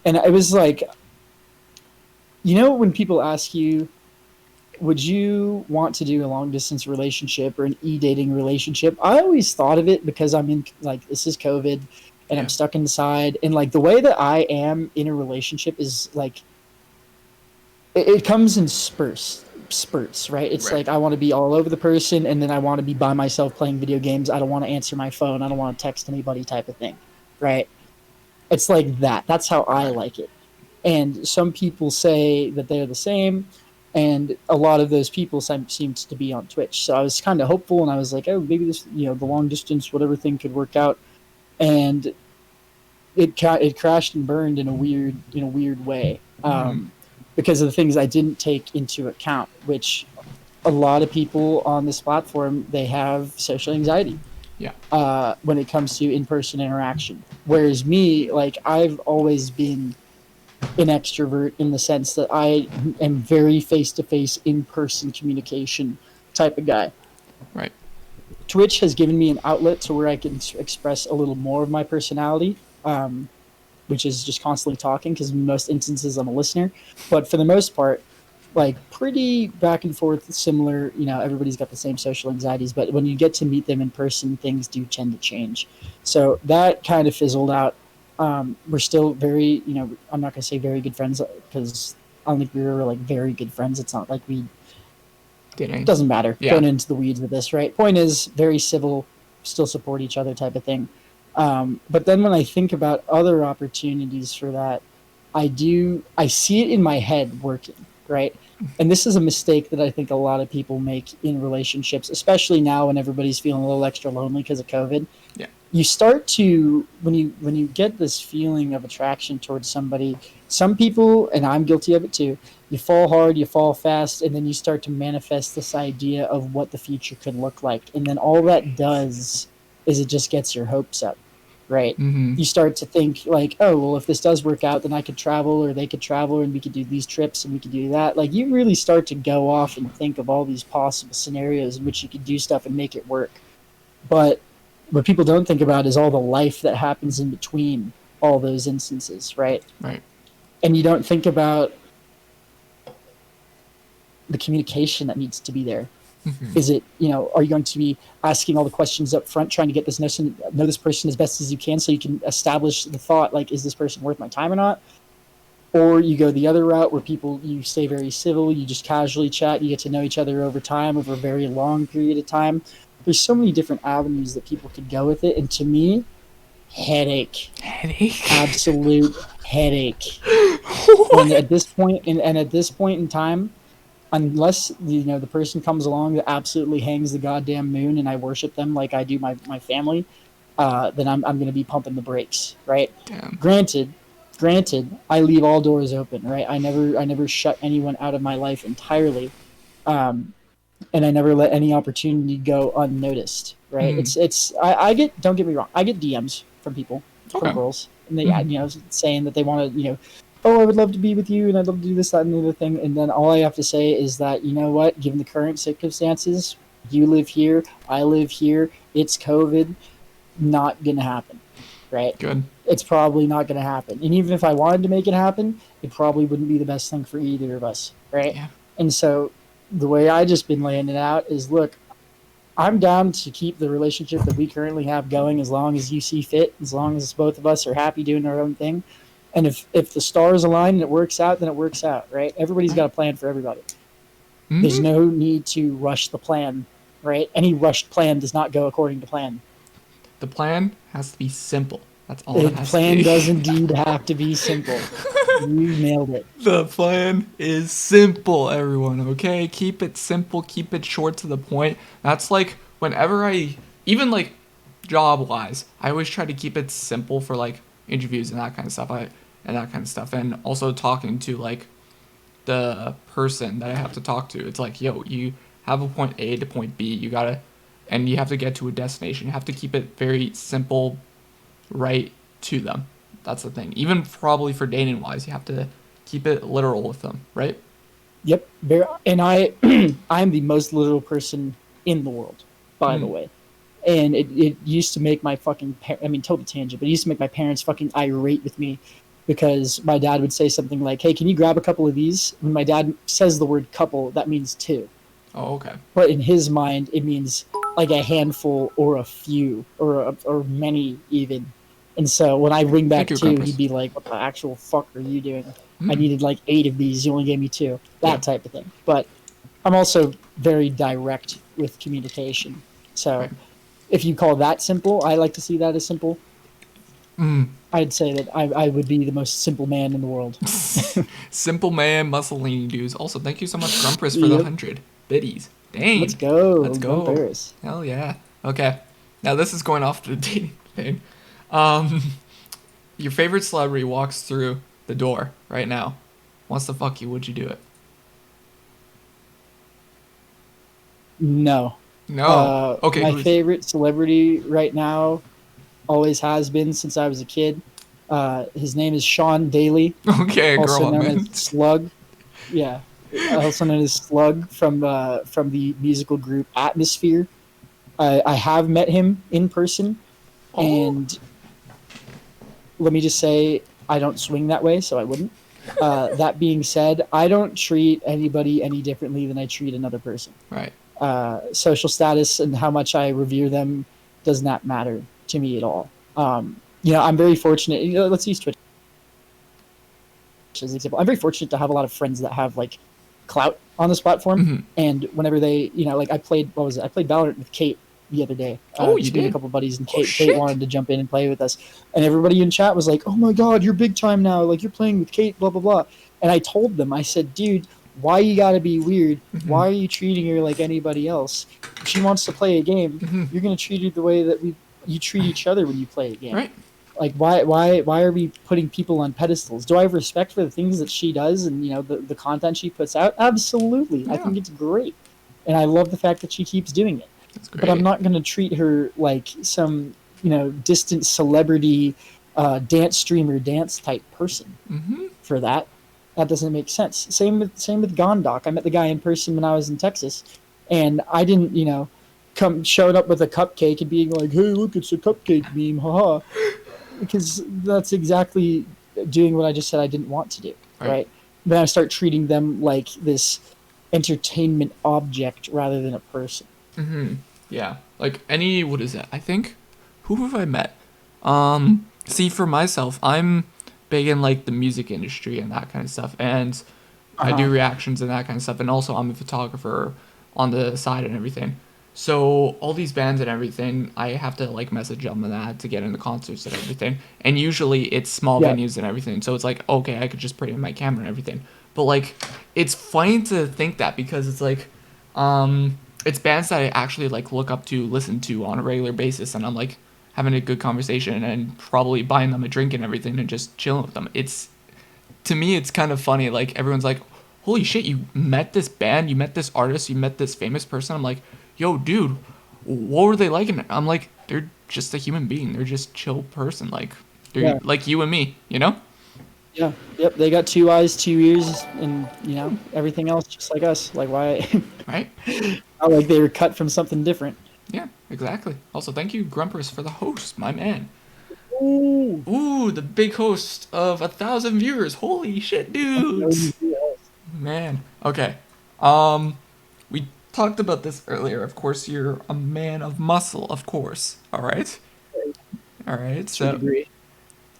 and it was like, when people ask you, would you want to do a long distance relationship or an e-dating relationship, I always thought of it because I'm in, like, this is COVID and I'm stuck inside, and like the way that I am in a relationship is like it comes in spurts, right? It's like I want to be all over the person, and then I want to be by myself playing video games. I don't want to answer my phone. I don't want to text anybody type of thing, right? It's like that. That's how I like it. And some people say that they're the same, and a lot of those people seem to be on Twitch. So I was kind of hopeful, and I was like, oh, maybe this, the long distance, whatever thing could work out. And it crashed and burned in a weird way. Because of the things I didn't take into account, which a lot of people on this platform, they have social anxiety. Yeah. When it comes to in-person interaction. Whereas me, like, I've always been an extrovert in the sense that I am very face-to-face in-person communication type of guy. Right. Twitch has given me an outlet to where I can express a little more of my personality, which is just constantly talking, because in most instances I'm a listener. But for the most part, like pretty back and forth, similar. Everybody's got the same social anxieties, but when you get to meet them in person, things do tend to change. So that kind of fizzled out. We're still very, I'm not gonna say very good friends, because I don't think we were like very good friends. It's not like we Didn't. doesn't matter. Yeah. Going into the weeds with this, right? Point is, very civil, still support each other type of thing. But then when I think about other opportunities for that, I see it in my head working, right? And this is a mistake that I think a lot of people make in relationships, especially now when everybody's feeling a little extra lonely because of COVID. Yeah. You start to, when you get this feeling of attraction towards somebody, some people, and I'm guilty of it too, you fall hard, you fall fast, and then you start to manifest this idea of what the future could look like. And then all that does is it just gets your hopes up, right? Mm-hmm. You start to think like, oh, well, if this does work out, then I could travel, or they could travel, and we could do these trips, and we could do that. Like, you really start to go off and think of all these possible scenarios in which you could do stuff and make it work. But what people don't think about is all the life that happens in between all those instances, right? Right. And you don't think about the communication that needs to be there. Mm-hmm. Is it, are you going to be asking all the questions up front, trying to get this know this person as best as you can, so you can establish the thought, like, is this person worth my time or not? Or you go the other route where you stay very civil, you just casually chat, you get to know each other over time, over a very long period of time. There's so many different avenues that people could go with it. And to me, headache. Absolute headache. And at this point, and at this point in time, unless the person comes along that absolutely hangs the goddamn moon and I worship them like I do my family, then I'm going to be pumping the brakes, right? Damn. Granted, I leave all doors open, right? I never shut anyone out of my life entirely, and I never let any opportunity go unnoticed, right? I get, don't get me wrong, I get DMs from people, from girls, and they saying that they want to, oh, I would love to be with you, and I'd love to do this, that, and the other thing. And then all I have to say is that, you know what, given the current circumstances, you live here, I live here, it's COVID, not going to happen, right? Good. It's probably not going to happen. And even if I wanted to make it happen, it probably wouldn't be the best thing for either of us, right? Yeah. And so the way I just been laying it out is, look, I'm down to keep the relationship that we currently have going as long as you see fit, as long as both of us are happy doing our own thing. And if the stars align and it works out, then it works out, right? Everybody's got a plan for everybody. Mm-hmm. There's no need to rush the plan, right? Any rushed plan does not go according to plan. The plan has to be simple. That's all it has to be. The plan does indeed have to be simple. You nailed it. The plan is simple, everyone, okay? Keep it simple, keep it short to the point. That's like whenever even like job-wise, I always try to keep it simple for like interviews and that kind of stuff. And also talking to like the person that I have to talk to. It's like, yo, you have a point A to point B. And you have to get to a destination. You have to keep it very simple, right to them. That's the thing. Even probably for dating wise, you have to keep it literal with them, right? Yep. And I'm the most literal person in the world, by the way. And it used to make my fucking, total tangent, but it used to make my parents fucking irate with me, because my dad would say something like, hey, can you grab a couple of these? When my dad says the word couple, that means two. Oh, okay. But in his mind, it means like a handful or a few or many even. And so when I ring back two, he'd be like, what the actual fuck are you doing? I needed like 8 of these. You only gave me 2. That type of thing. But I'm also very direct with communication. So if you call that simple, I like to see that as simple. I'd say that I would be the most simple man in the world. Simple man, Mussolini dudes. Also, thank you so much, Grumpers, for the 100 biddies. Dang. Let's go. Let's go. Grumpers. Hell yeah. Okay. Now this is going off the dating thing. Your favorite celebrity walks through the door right now, wants to fuck you. Would you do it? No. Okay. My favorite celebrity right now always has been since I was a kid. His name is Sean Daly. Okay, also girl, known man. as Slug. Yeah. also known as Slug from the musical group Atmosphere. I have met him in person, Oh, and let me just say I don't swing that way, so I wouldn't. That being said, I don't treat anybody any differently than I treat another person. right. Social status and how much I revere them does not matter to me at all. I'm very fortunate. Let's use Twitch as an example. I'm very fortunate to have a lot of friends that have like clout on this platform. Hmm. And whenever they, like I played, what was it? I played Valorant with Kate the other day. Oh, you Just me and a did? couple buddies, and Oh, Kate shit. wanted to jump in and play with us. And everybody in chat was like, "Oh my god, you're big time now! Like you're playing with Kate, blah blah blah." And I told them, I said, "Dude, why you gotta be weird? Hmm. Why are you treating her like anybody else? If she wants to play a game, Hmm. you're gonna treat her the way that you treat each other when you play a game. Right. Like why are we putting people on pedestals? Do I have respect for the things that she does and the content she puts out? Absolutely. I Yeah, think it's great. And I love the fact that she keeps doing it. that's But I'm great. not going to treat her like some, distant celebrity dance streamer dance type person Hmm. for that. That doesn't make sense. Same with Gondok. I met the guy in person when I was in Texas, and I didn't, come showed up with a cupcake and being like, "Hey, look, it's a cupcake meme, haha," because that's exactly doing what I just said I didn't want to do, Right. right? Then I start treating them like this entertainment object rather than a person. Hmm. Yeah. Like any, what is that? I think, who have I met? See, for myself, I'm big in like the music industry and that kind of stuff, and Uh I do huh. reactions and that kind of stuff, and also I'm a photographer on the side and everything. So all these bands and everything, I have to like message them and that to get into concerts and everything. And usually it's small Yeah. venues and everything. So it's like, okay, I could just put in my camera and everything. But like, it's funny to think that because it's like, it's bands that I actually like look up to, listen to on a regular basis, and I'm like having a good conversation and probably buying them a drink and everything and just chilling with them. It's, to me, it's kind of funny. Like everyone's like, "Holy shit, you met this band, you met this artist, you met this famous person." I'm like, "Yo, dude, what were they like?" And I'm like, "They're just a human being. They're just chill person. Like they're Yeah. like you and me, you know?" Yeah. Yep. They got two eyes, two ears, and everything else just like us. Like why? Right? Not like they were cut from something different. Yeah, exactly. Also, thank you, Grumpers, for the host, my man. Ooh. Ooh, the big host of 1,000 viewers. Holy shit, dudes. Man. Okay. Um, we talked about this earlier. Of course, you're a man of muscle, of course. All right. All right. To a So, degree.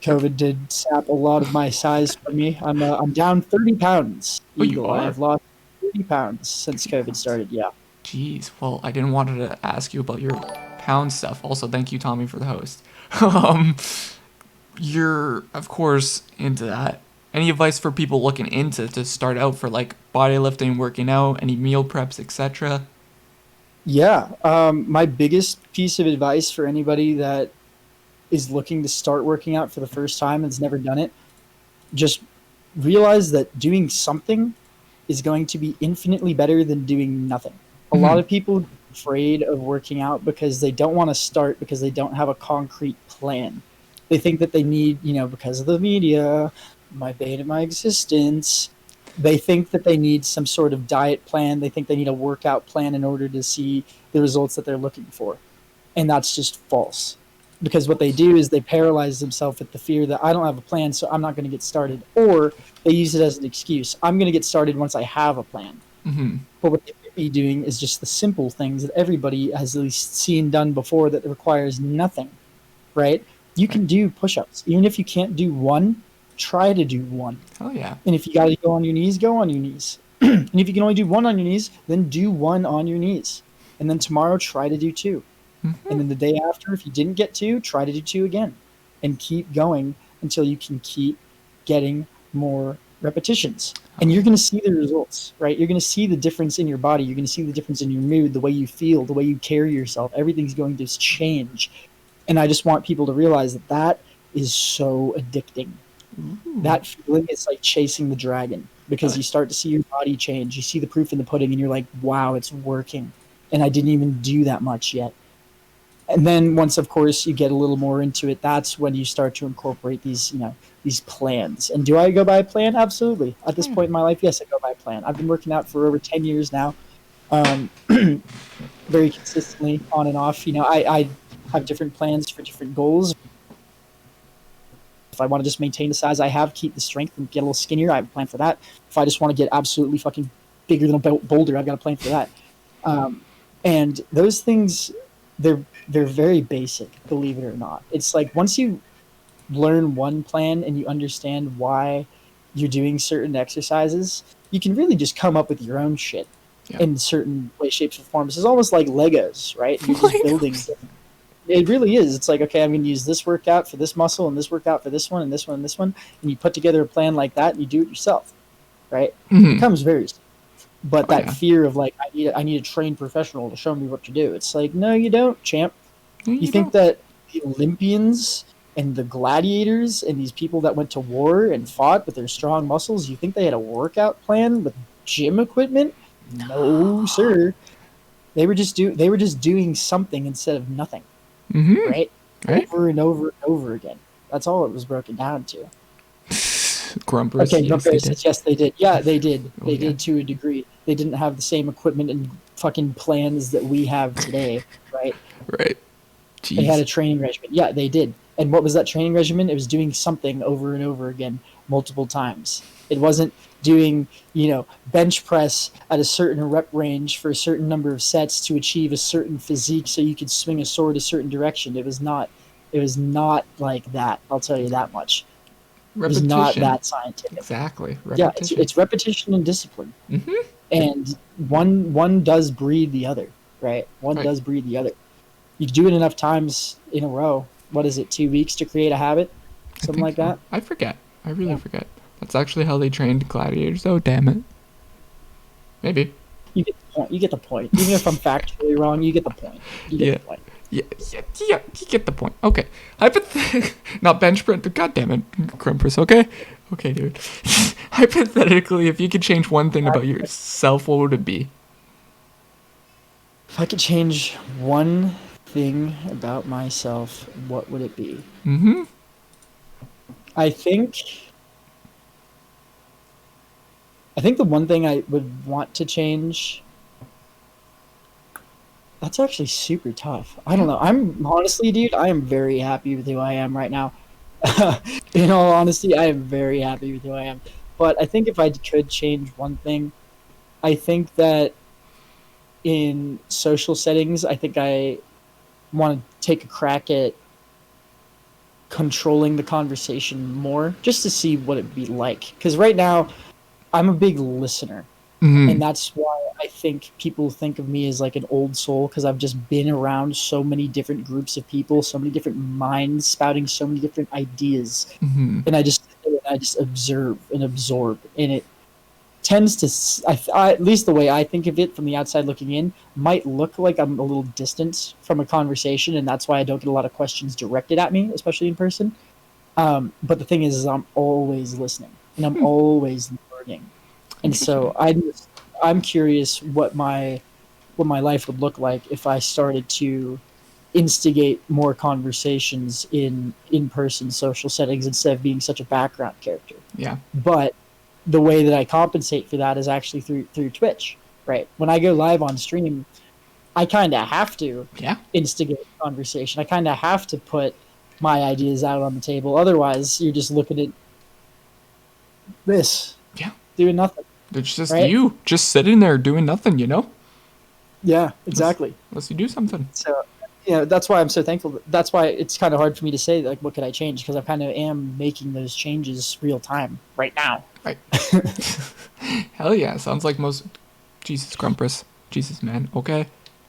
COVID did sap a lot of my size from me. I'm down 30 pounds, oh, you Eagle. I are? have lost 30 pounds since COVID started. Yeah. Jeez. Well, I didn't want to ask you about your pound stuff. Also, thank you, Tommy, for the host. Um, you're, of course, into that. Any advice for people looking into to start out for like bodylifting, working out, any meal preps, etc.? Yeah. My biggest piece of advice for anybody that is looking to start working out for the first time and has never done it, just realize that doing something is going to be infinitely better than doing nothing. A lot Hmm. of people are afraid of working out because they don't want to start because they don't have a concrete plan. They think that they need, because of the media, my bane of my existence, they think that they need some sort of diet plan. They think they need a workout plan in order to see the results that they're looking for. And that's just false. Because what they do is they paralyze themselves with the fear that I don't have a plan, so I'm not going to get started. Or they use it as an excuse. I'm going to get started once I have a plan. Hmm. But what they could be doing is just the simple things that everybody has at least seen done before that requires nothing, right? You Right. can do push ups. Even if you can't do one, try to do one. Hell yeah. And if you got to go on your knees, go on your knees. And if you can only do one on your knees, then do one on your knees. And then tomorrow, try to do two. And then the day after, if you didn't get two, try to do two again. And keep going until you can keep getting more repetitions. And Oh you're yeah. going to see the results, right? You're going to see the difference in your body. You're going to see the difference in your mood, the way you feel, the way you carry yourself. Everything's going to change. And I just want people to realize that that is so addicting. Ooh. That feeling is like chasing the dragon because Hell you start to see your body change. You see the proof in the pudding and you're like, wow, it's working. And I didn't even do that much yet. And then once, of course, you get a little more into it, that's when you start to incorporate these, these plans. And do I go by a plan? Absolutely. At Oh, this yeah. point in my life, yes, I go by a plan. I've been working out for over 10 years now, um, very consistently on and off. I have different plans for different goals. If I want to just maintain the size I have, keep the strength, and get a little skinnier, I have a plan for that. If I just want to get absolutely fucking bigger than a boulder, I've got a plan for that. Um, and those things, they're very basic, believe it or not. It's like once you learn one plan and you understand why you're doing certain exercises, you can really just come up with your own shit Yeah. in certain way, shapes, or forms. It's almost like Legos, right? You're just building. Legos. It really is. It's like, okay, I'm going to use this workout for this muscle and this workout for this one and this one and this one. And you put together a plan like that and you do it yourself, right? It Mm-hmm. becomes very simple. But Oh that yeah. fear of like, I need a trained professional to show me what to do. It's like, no, you don't, champ. No, You you think don't. that the Olympians and the gladiators and these people that went to war and fought with their strong muscles, you think they had a workout plan with gym equipment? No, sir. They were just doing something instead of nothing, Mm-hmm. right? Right. Over and over and over again. That's all it was broken down to. Grumpers. Okay, Yes, they Grumpy did. says yes, they did. Yeah, they did. Oh They yeah. did to a degree. They didn't have the same equipment and fucking plans that we have today, right? Right. They had Jeez. a training regimen. Yeah, they did. And what was that training regimen? It was doing something over and over again, multiple times. It wasn't doing, bench press at a certain rep range for a certain number of sets to achieve a certain physique so you could swing a sword a certain direction. It was not like that. I'll tell you that much. It was not Repetition. that scientific. Exactly. Yeah, Repetition. it's repetition and discipline. Mm-hmm. And one does breed the other, right? One Right. does breed the other. You do it enough times in a row. What is it? 2 weeks to create a habit, I something think like so. that. I forget. I really Yeah, forget. That's actually how they trained gladiators. Oh damn it. Maybe. you get the point. You get the point. Even if I'm factually wrong, you get the point. You get Yeah. the point. Yeah, yeah, you get the point. Okay. Not bench press. God damn it, Grumpers. Okay. Okay, dude. Hypothetically, if you could change one thing about yourself, what would it be? If I could change one thing about myself, what would it be? Mm-hmm. I think I think the one thing I would want to change. That's actually super tough. I Yeah. don't know. I'm honestly, dude, I am very happy with who I am right now. In all honesty, I am very happy with who I am. But I think if I could change one thing, I think that in social settings, I think I want to take a crack at controlling the conversation more just to see what it'd be like. Because right now, I'm a big listener. Mm-hmm. And that's why I think people think of me as like an old soul because I've just been around so many different groups of people, so many different minds spouting so many different ideas, Mm-hmm. and I just observe and absorb, and it tends to, at least the way I think of it from the outside looking in, might look like I'm a little distant from a conversation, and that's why I don't get a lot of questions directed at me, especially in person. But the thing is I'm always listening and I'm always learning. And Interesting. so I'm curious what my life would look like if I started to instigate more conversations in-person social settings instead of being such a background character. Yeah. But the way that I compensate for that is actually through Twitch, right? When I go live on stream, I kind of have to Yeah. instigate conversation. I kind of have to put my ideas out on the table. Otherwise, you're just looking at this, Yeah. doing nothing, It's just right? you, just sitting there doing nothing, you know? Yeah, Unless, exactly. unless you do something. So, that's why I'm so thankful. That's why it's kind of hard for me to say, like, what could I change? Because I kind of am making those changes real time right now. Right. Hell yeah. Sounds like most. Jesus, Grumpus. Jesus, man. Okay.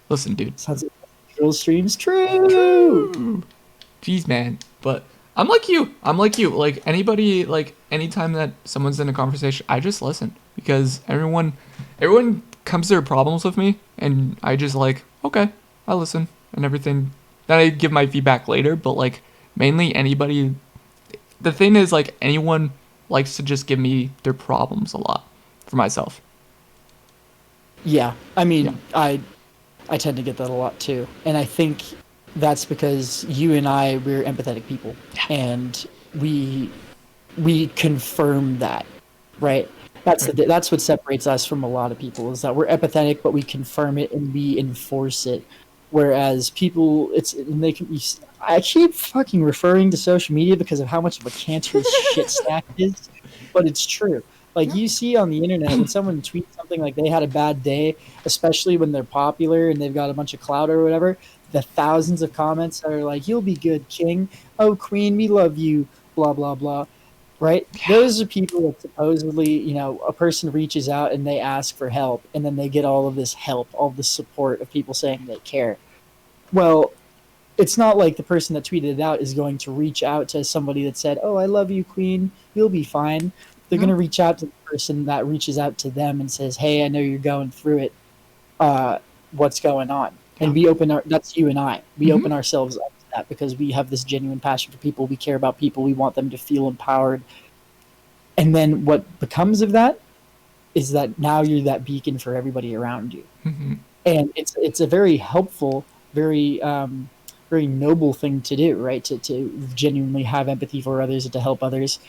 Listen, dude. Sounds like drill streams true. True. Jeez, man. But I'm like you. I'm like you. Like anybody, like anytime that someone's in a conversation, I just listen because everyone comes to their problems with me, and I just like, okay, I listen and everything. Then I give my feedback later, but like mainly anybody. The thing is, like anyone likes to just give me their problems a lot for myself. Yeah, I Yeah. mean, I tend to get that a lot too, and I think that's because you and we're empathetic people, and we we confirm that, right? That's Right. that's what separates us from a lot of people, is that we're empathetic, but we confirm it and we enforce it. Whereas people, it's and they can. I keep fucking referring to social media because of how much of a cancerous shit stack it is, but it's true. Like Yeah. you see on the internet when someone tweets something like they had a bad day, especially when they're popular and they've got a bunch of clout or whatever, the thousands of comments that are like, "You'll be good, King. Oh, Queen, we love you." Blah blah blah, right? Yeah. Those are people that supposedly, a person reaches out and they ask for help, and then they get all of this help, all this support of people saying they care. Well, it's not like the person that tweeted it out is going to reach out to somebody that said, "Oh, I love you, Queen. You'll be fine." They're going No. to reach out to the person that reaches out to them and says, "Hey, I know you're going through it. Uh, what's going on?" Yeah. And we open our that's you and I. We Mm-hmm. open ourselves up to that because we have this genuine passion for people. We care about people. We want them to feel empowered. And then what becomes of that is that now you're that beacon for everybody around you. Mm-hmm. And it's a very helpful, very very noble thing to do, right? To genuinely have empathy for others and to help others.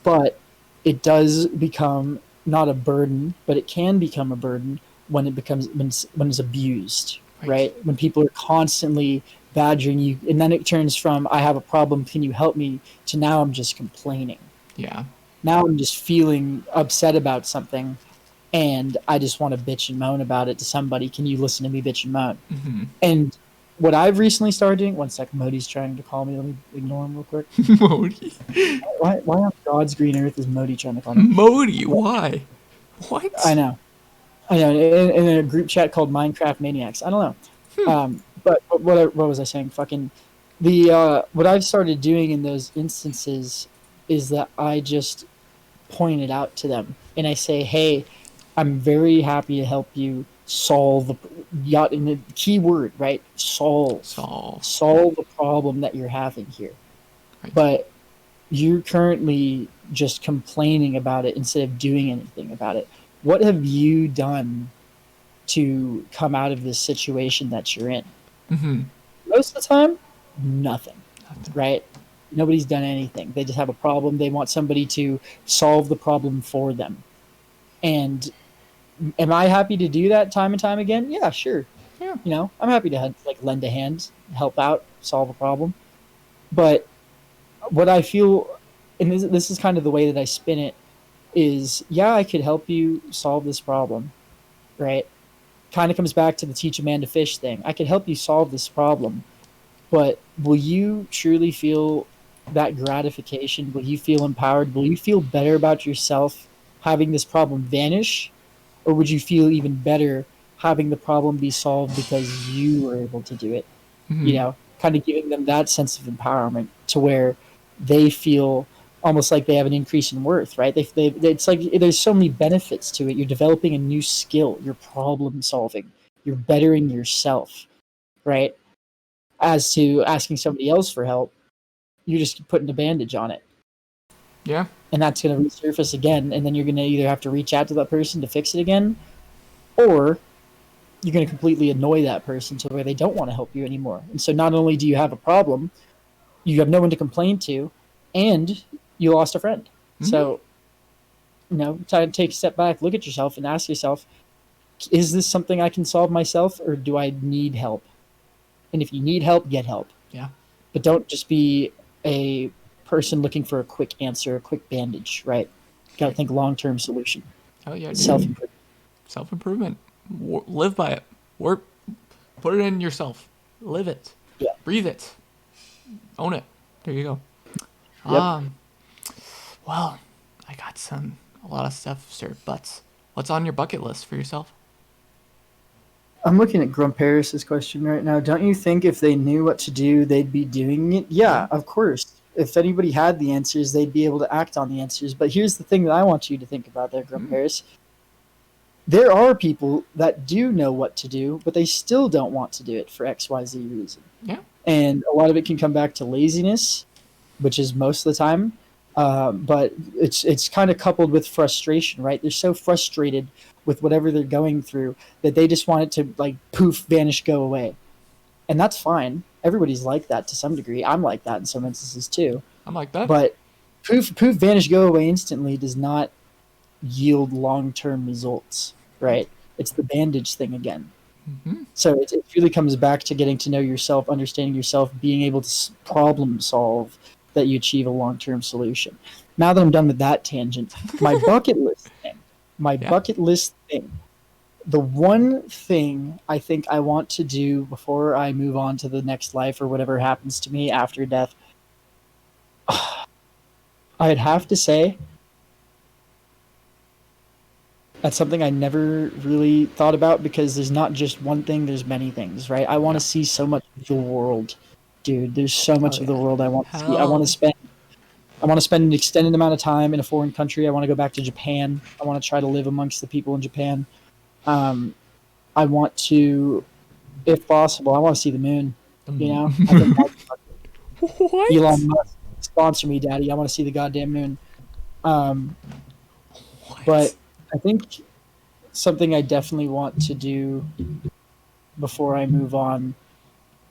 But it does become not a burden, but it can become a burden when it becomes when it's abused, Right. right? When people are constantly badgering you, and then it turns from "I have a problem, can you help me?" to "Now I'm just complaining. Yeah. Now I'm just feeling upset about something, and I just want to bitch and moan about it to somebody. Can you listen to me bitch and moan?" Mm-hmm. And what I've recently started doing, one second, Modi's trying to call me. Let me ignore him real quick. Modi. Why on God's green earth is Modi trying to call me? Modi. What? Why? I What? know. I know. In a group chat called Minecraft Maniacs. I don't know. But what was I saying? Fucking what I've started doing in those instances is that I just point it out to them and I say, "Hey, I'm very happy to help you solve the yacht in the key word, right? Solve. Solve the problem that you're having here. Right. But you're currently just complaining about it instead of doing anything about it. What have you done to come out of this situation that you're in?" Mm-hmm. Most of the time, nothing, Nothing. right? Nobody's done anything. They just have a problem. They want somebody to solve the problem for them. And am I happy to do that time and time again? Yeah, sure. Yeah. I'm happy to like lend a hand, help out, solve a problem. But what I feel, and this is kind of the way that I spin it, is yeah, I could help you solve this problem, right? Kind of comes back to the teach a man to fish thing. I could help you solve this problem, but will you truly feel that gratification? Will you feel empowered? Will you feel better about yourself having this problem vanish? Or would you feel even better having the problem be solved because you were able to do it? Mm-hmm. Kind of giving them that sense of empowerment to where they feel almost like they have an increase in worth, right? It's like there's so many benefits to it. You're developing a new skill, you're problem solving, you're bettering yourself, right? As to asking somebody else for help, you're just putting a bandage on it. Yeah. And that's going to resurface again. And then you're going to either have to reach out to that person to fix it again, or you're going to completely annoy that person to where they don't want to help you anymore. And so not only do you have a problem, you have no one to complain to, and you lost a friend. Mm-hmm. So, try to take a step back, look at yourself, and ask yourself, is this something I can solve myself, or do I need help? And if you need help, get help. Yeah. But don't just be a person looking for a quick answer, a quick bandage, right? Got to Right. think long term solution, Oh yeah, self dude. improvement. Self improvement. Live by it. Work. Put it in yourself. Live it. Yeah. Breathe it. Own it. There you go. Yep. Um. Well, I got a lot of stuff, sir. But what's on your bucket list for yourself? I'm looking at Grump Harris's question right now. Don't you think if they knew what to do, they'd be doing it? Yeah. Yeah, of course. If anybody had the answers, they'd be able to act on the answers. But here's the thing that I want you to think about there, Grump Mm. Harris. There are people that do know what to do, but they still don't want to do it for XYZ reason. Yeah. And a lot of it can come back to laziness, which is most of the time. But it's kind of coupled with frustration, right? They're so frustrated with whatever they're going through that they just want it to like poof, vanish, go away. and that's fine. Everybody's like that to some degree. I'm like that in some instances too. I'm like that. But poof, vanish, go away instantly does not yield long-term results, right? It's the bandage thing again. Mm-hmm. So it really comes back to getting to know yourself, understanding yourself, being able to problem solve, that you achieve a long-term solution. Now that I'm done with that tangent, my bucket list thing, Yeah. the one thing I think I want to do before I move on to the next life or whatever happens to me after death, I'd have to say that's something I never really thought about, because there's not just one thing, there's many things, right? I want Yeah. to see so much of the world. Dude, there's so Oh much of the yeah. world I want to see. Hell. I want to spend an extended amount of time in a foreign country. I want to go back to Japan. I want to try to live amongst the people in Japan. Um, I want to, if possible, I want to see the moon. You know, I think that's What? Elon Musk, sponsor me, daddy. I want to see the goddamn moon. Um, What? but I think something I definitely want to do before I move on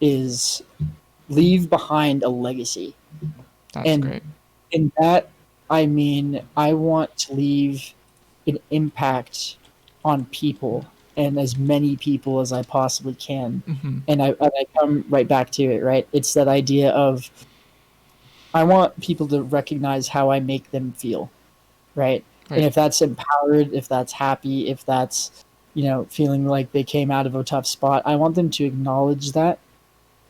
is leave behind a legacy. That's And great. in that, I mean, I want to leave an impact on people, and as many people as I possibly can. Mm-hmm. And I come right back to it, right? It's that idea of I want people to recognize how I make them feel, right? And Right. if that's empowered, if that's happy, if that's, feeling like they came out of a tough spot, I want them to acknowledge that,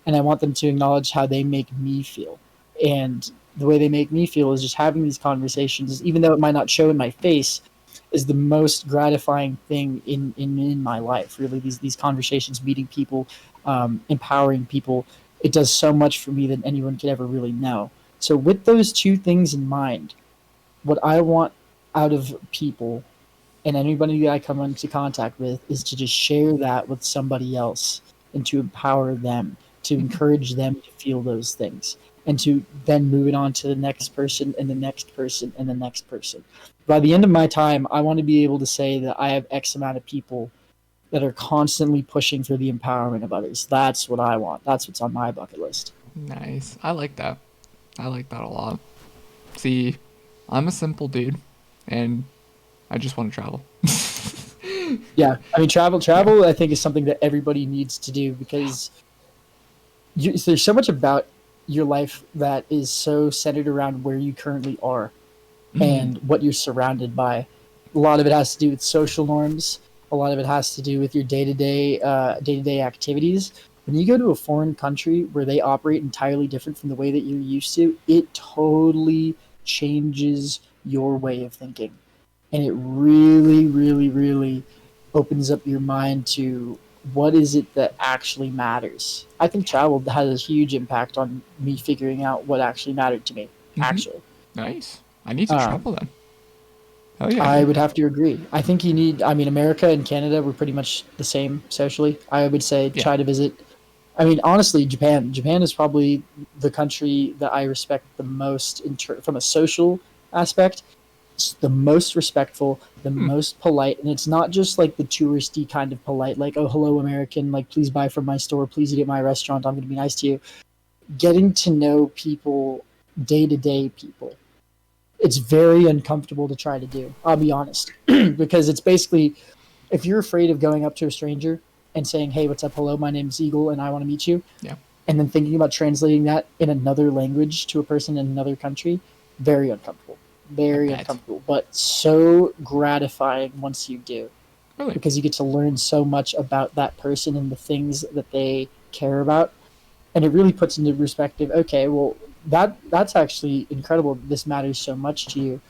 and I want them to acknowledge how they make me feel. And the way they make me feel is just having these conversations, even though it might not show in my face, is the most gratifying thing in my life. Really, these conversations, meeting people, empowering people, it does so much for me than anyone could ever really know. So with those two things in mind, what I want out of people and anybody that I come into contact with is to just share that with somebody else, and to empower them, to encourage them to feel those things, and to then move it on to the next person and the next person and the next person. By the end of my time, I want to be able to say that I have X amount of people that are constantly pushing for the empowerment of others. That's what I want. That's what's on my bucket list. Nice. I like that. I like that a lot. See, I'm a simple dude, and I just want to travel. Yeah, I mean, Yeah. travel. I think is something that everybody needs to do, because there's so much about your life that is so centered around where you currently are Mm-hmm. and what you're surrounded by. A lot of it has to do with social norms. A lot of it has to do with your day to day activities. When you go to a foreign country where they operate entirely different from the way that you're used to, it totally changes your way of thinking, and it really, really, really opens up your mind to what is it that actually matters. I think travel has a huge impact on me figuring out what actually mattered to me. Mm-hmm. Actually, Nice. I need to um, travel then. Hell yeah, I dude. would have to agree. I think you need. I mean, America and Canada were pretty much the same socially. I would say Yeah. try to visit. I mean, honestly, Japan. Japan is probably the country that I respect the most from a social aspect. It's the most respectful, the Hmm. most polite, and it's not just like the touristy kind of polite, like "oh, hello, American," like "please buy from my store, please eat at my restaurant, I'm going to be nice to you." Getting to know people, day to day people, it's very uncomfortable to try to do. I'll be honest, because it's basically, if you're afraid of going up to a stranger and saying, "Hey, what's up? Hello, my name's Eagle, and I want to meet you," Yeah. and then thinking about translating that in another language to a person in another country, very uncomfortable. I Very bet. uncomfortable, but so gratifying once you do, Really. because you get to learn so much about that person and the things that they care about. And it really puts into perspective, okay, well, that's actually incredible that this matters so much to you.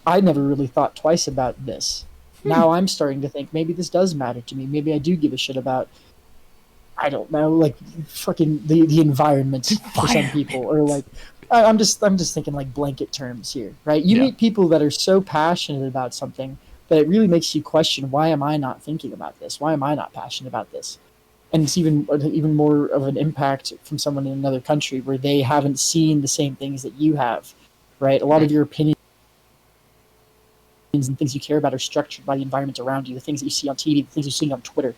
I never really thought twice about this. Hmm. Now I'm starting to think maybe this does matter to me. Maybe I do give a shit about, I don't know, like fucking the environment for some people, Environment. or like I'm just thinking like blanket terms here, right? You Yeah. meet people that are so passionate about something that it really makes you question, why am I not thinking about this? Why am I not passionate about this? And it's even more of an impact from someone in another country where they haven't seen the same things that you have, right? A lot of Right. your opinions and things you care about are structured by the environment around you, the things that you see on TV, the things you see on Twitter.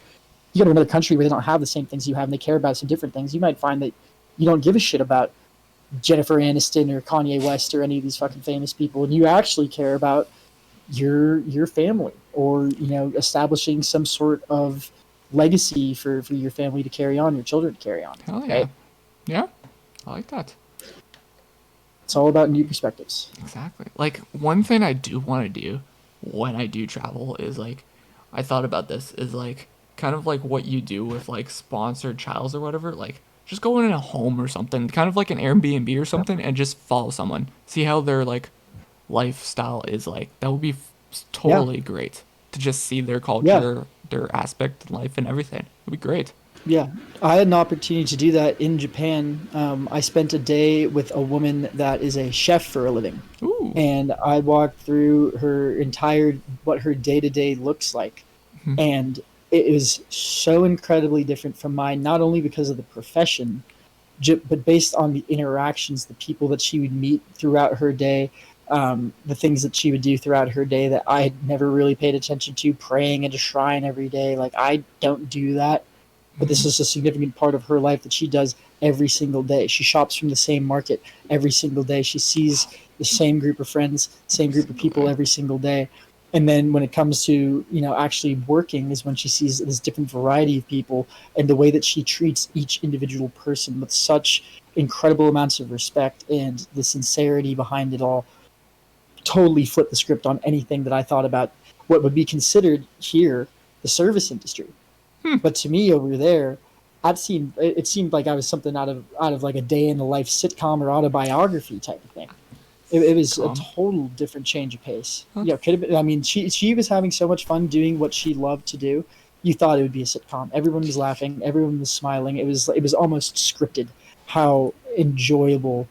you go to another country where they don't have the same things you have and they care about some different things, you might find that you don't give a shit about Jennifer Aniston or Kanye West or any of these fucking famous people, and you actually care about your family, or establishing some sort of legacy for your family to carry on, your children to carry on. Hell yeah. Right? Yeah. I like that. It's all about new perspectives. Exactly. Like, one thing I do want to do when I do travel is, like, I thought about this, is, like, kind of like what you do with, like, sponsored childs or whatever. Like, just go in a home or something, kind of like an Airbnb or something, and just follow someone. See how their, like, lifestyle is like. That would be Yeah. totally great to just see their Yeah. culture, their aspect in life and everything. It'd be great. Yeah, I had an opportunity to do that in Japan. I spent a day with a woman that is a chef for a living, Ooh. and I walked through her entire what her day to day looks like, and it was so incredibly different from mine. Not only because of the profession, but based on the interactions, the people that she would meet throughout her day, the things that she would do throughout her day that I had never really paid attention to, praying at a shrine every day. Like, I don't do that, but this is a significant part of her life that she does every single day. She shops from the same market every single day. She sees the same group of friends, same group of people every single day. And then when it comes to, actually working, is when she sees this different variety of people, and the way that she treats each individual person with such incredible amounts of respect, and the sincerity behind it all totally flipped the script on anything that I thought about what would be considered here the service industry. But to me over there, it seemed like I was something out of like a day in the life sitcom or autobiography type of thing. It was a Calm. total different change of pace. Huh? Yeah, could have been. I mean, she was having so much fun doing what she loved to do. You thought it would be a sitcom. Everyone was laughing. Everyone was smiling. It was almost scripted. How enjoyable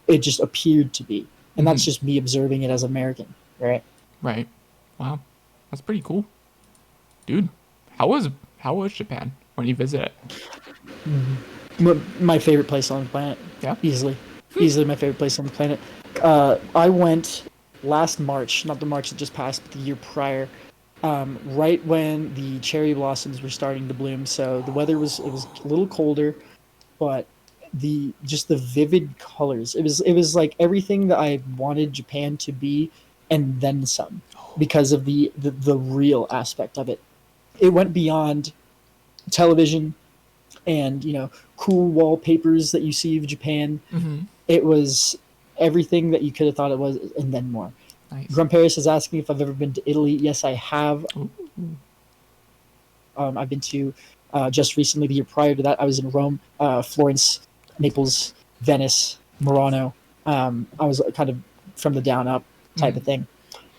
it just appeared to be, and that's just me observing it as American, right? Right. Wow. That's pretty cool. Dude, how was Japan when you visited? My favorite place on the planet, Yeah. easily my favorite place on the planet. I went last March, not the March that just passed, but the year prior, right when the cherry blossoms were starting to bloom. So the weather was a little colder, but the vivid colors. It was like everything that I wanted Japan to be, and then some, because of the real aspect of it. It went beyond television and cool wallpapers that you see of Japan. It was everything that you could have thought it was, and then more. Nice. Grunt Paris is asking if I've ever been to Italy. Yes, I have. Ooh. I've been to just recently. The year prior to that, I was in Rome, Florence, Naples, Venice, Murano. I was kind of from the down up type of thing,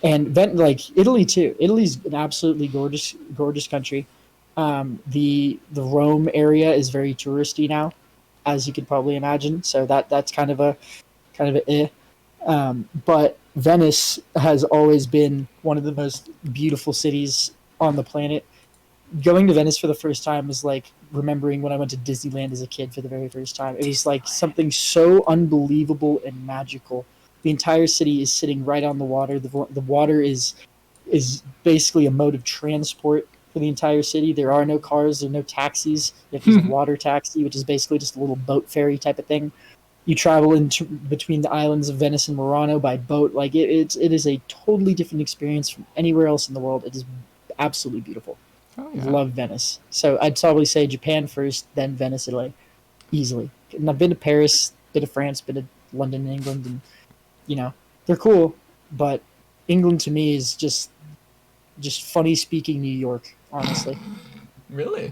and then like Italy too. Italy's an absolutely gorgeous, gorgeous country. The Rome area is very touristy now, as you could probably imagine. So that's kind of a but Venice has always been one of the most beautiful cities on the planet. Going to Venice for the first time was like remembering when I went to Disneyland as a kid for the very first time. It was like something so unbelievable and magical. The entire city is sitting right on the water. The water is basically a mode of transport for the entire city. There are no cars, there are no taxis. You have to use a water taxi, which is basically just a little boat ferry type of thing. You travel between the islands of Venice and Murano by boat. Like it is a totally different experience from anywhere else in the world. It is absolutely beautiful. Oh yeah. Love Venice. So I'd probably say Japan first, then Venice, Italy, easily. And I've been to Paris, been to France, been to London, England, and they're cool, but England to me is just funny speaking New York, honestly. Really?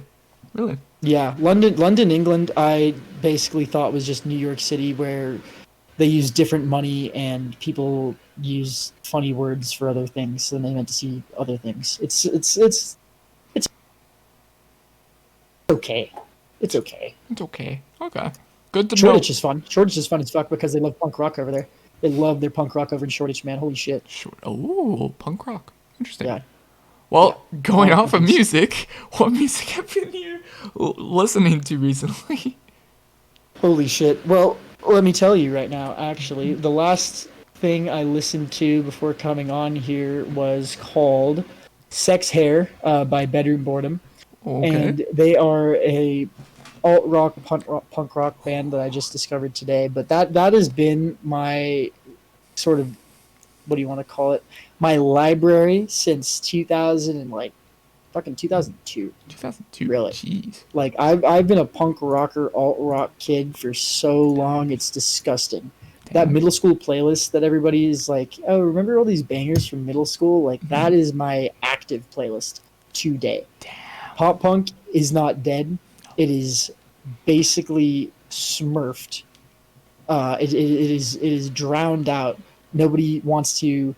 Really? Yeah, London, England, I basically thought was just New York City, where they use different money and people use funny words for other things than they meant to see other things. It's okay. It's okay. It's okay. Okay. Good to know. Shoreditch is fun. Shoreditch is fun as fuck because they love punk rock over there. They love their punk rock over in Shoreditch, man. Holy shit. Sure. Oh, punk rock. Interesting. Yeah. Well, going Yeah. off of music, what music have been you listening to recently? Holy shit. Well, let me tell you right now, actually, the last thing I listened to before coming on here was called Sex Hair by Bedroom Boredom. Okay. and they are a alt rock, punk rock band that I just discovered today. But that has been my sort of, what do you want to call it? My library since 2000 and like fucking 2002. 2002. Really, Jeez. like I've been a punk rocker, alt rock kid for so long. It's disgusting. That Damn. middle school playlist that everybody is like, oh, remember all these bangers from middle school? Like Hmm. that is my active playlist today. Damn. Pop punk is not dead. It is basically smurfed. It is drowned out. Nobody wants to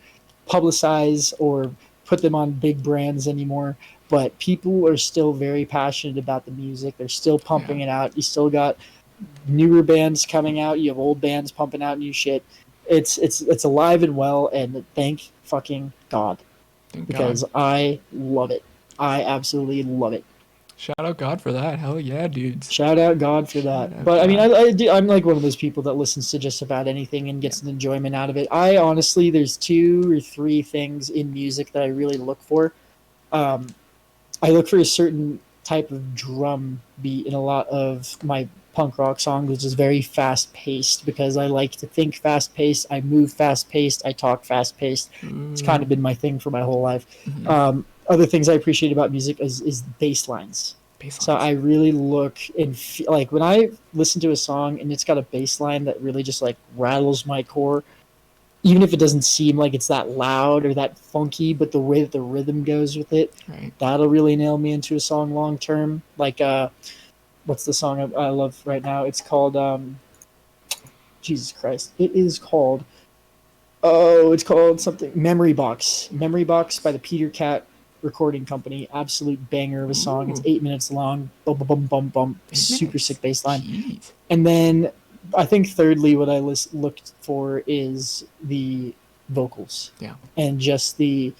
publicize or put them on big brands anymore. But people are still very passionate about the music. They're still Yeah. pumping it out. You still got newer bands coming out. You have old bands pumping out new shit. It's alive and well, and thank fucking God, Thank God. because I love it. I absolutely love it. Shout out God for that. Hell yeah, dudes. Shout out God for Shout that. out But I mean, God. I'm like one of those people that listens to just about anything and Yeah. gets an enjoyment out of it. I honestly, there's two or three things in music that I really look for. Um, I look for a certain type of drum beat in a lot of my punk rock songs, which is very fast paced because I like to think fast paced. I move fast paced. I talk fast paced. It's kind Ooh. of been my thing for my whole life. Mm-hmm. Other things I appreciate about music is bass lines. So Baselines. I really look and feel, like when I listen to a song and it's got a bass line that really just like rattles my core, even if it doesn't seem like it's that loud or that funky, but the way that the rhythm goes with it, Right. that'll really nail me into a song long term. Like what's the song I love right now? It's called Jesus Christ. It is called, oh, it's called something, Memory Box. Memory Box by the Peter Cat Recording Company. Absolute banger of a song. It's Ooh. 8 minutes long. Bum bum bum bum bum. 8 minutes. Super sick bass line. Jeez. And then I think thirdly, what I looked for is the vocals Yeah. and just the,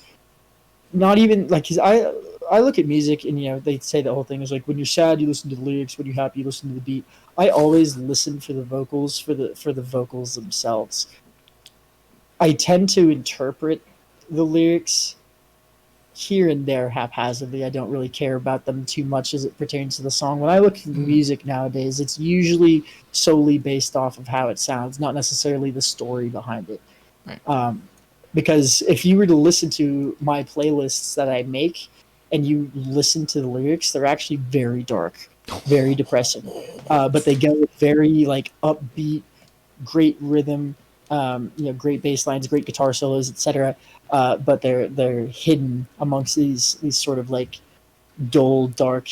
not even like, cause I look at music and they say the whole thing is like when you're sad you listen to the lyrics, when you're happy you listen to the beat. I always listen for the vocals, for the vocals themselves. I tend to interpret the lyrics here and there haphazardly. I don't really care about them too much as it pertains to the song. When I look at the Mm. music nowadays, it's usually solely based off of how it sounds, not necessarily the story behind it. Right. Um, because if you were to listen to my playlists that I make and you listen to the lyrics, they're actually very dark, very depressing. But they go with very like upbeat, great rhythm, great bass lines, great guitar solos, etc. But they're hidden amongst these sort of like dull, dark,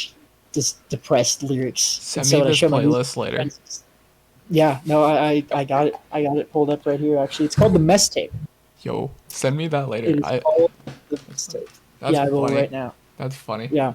depressed lyrics. And Send so me when I this show my music playlist to later. friends, yeah, no, I got it. I got it pulled up right here. Actually, it's called the Mess Tape. Yo, send me that later. It is I. called the That's Mess funny. Tape. That's Yeah, I will funny. right now. That's funny. Yeah,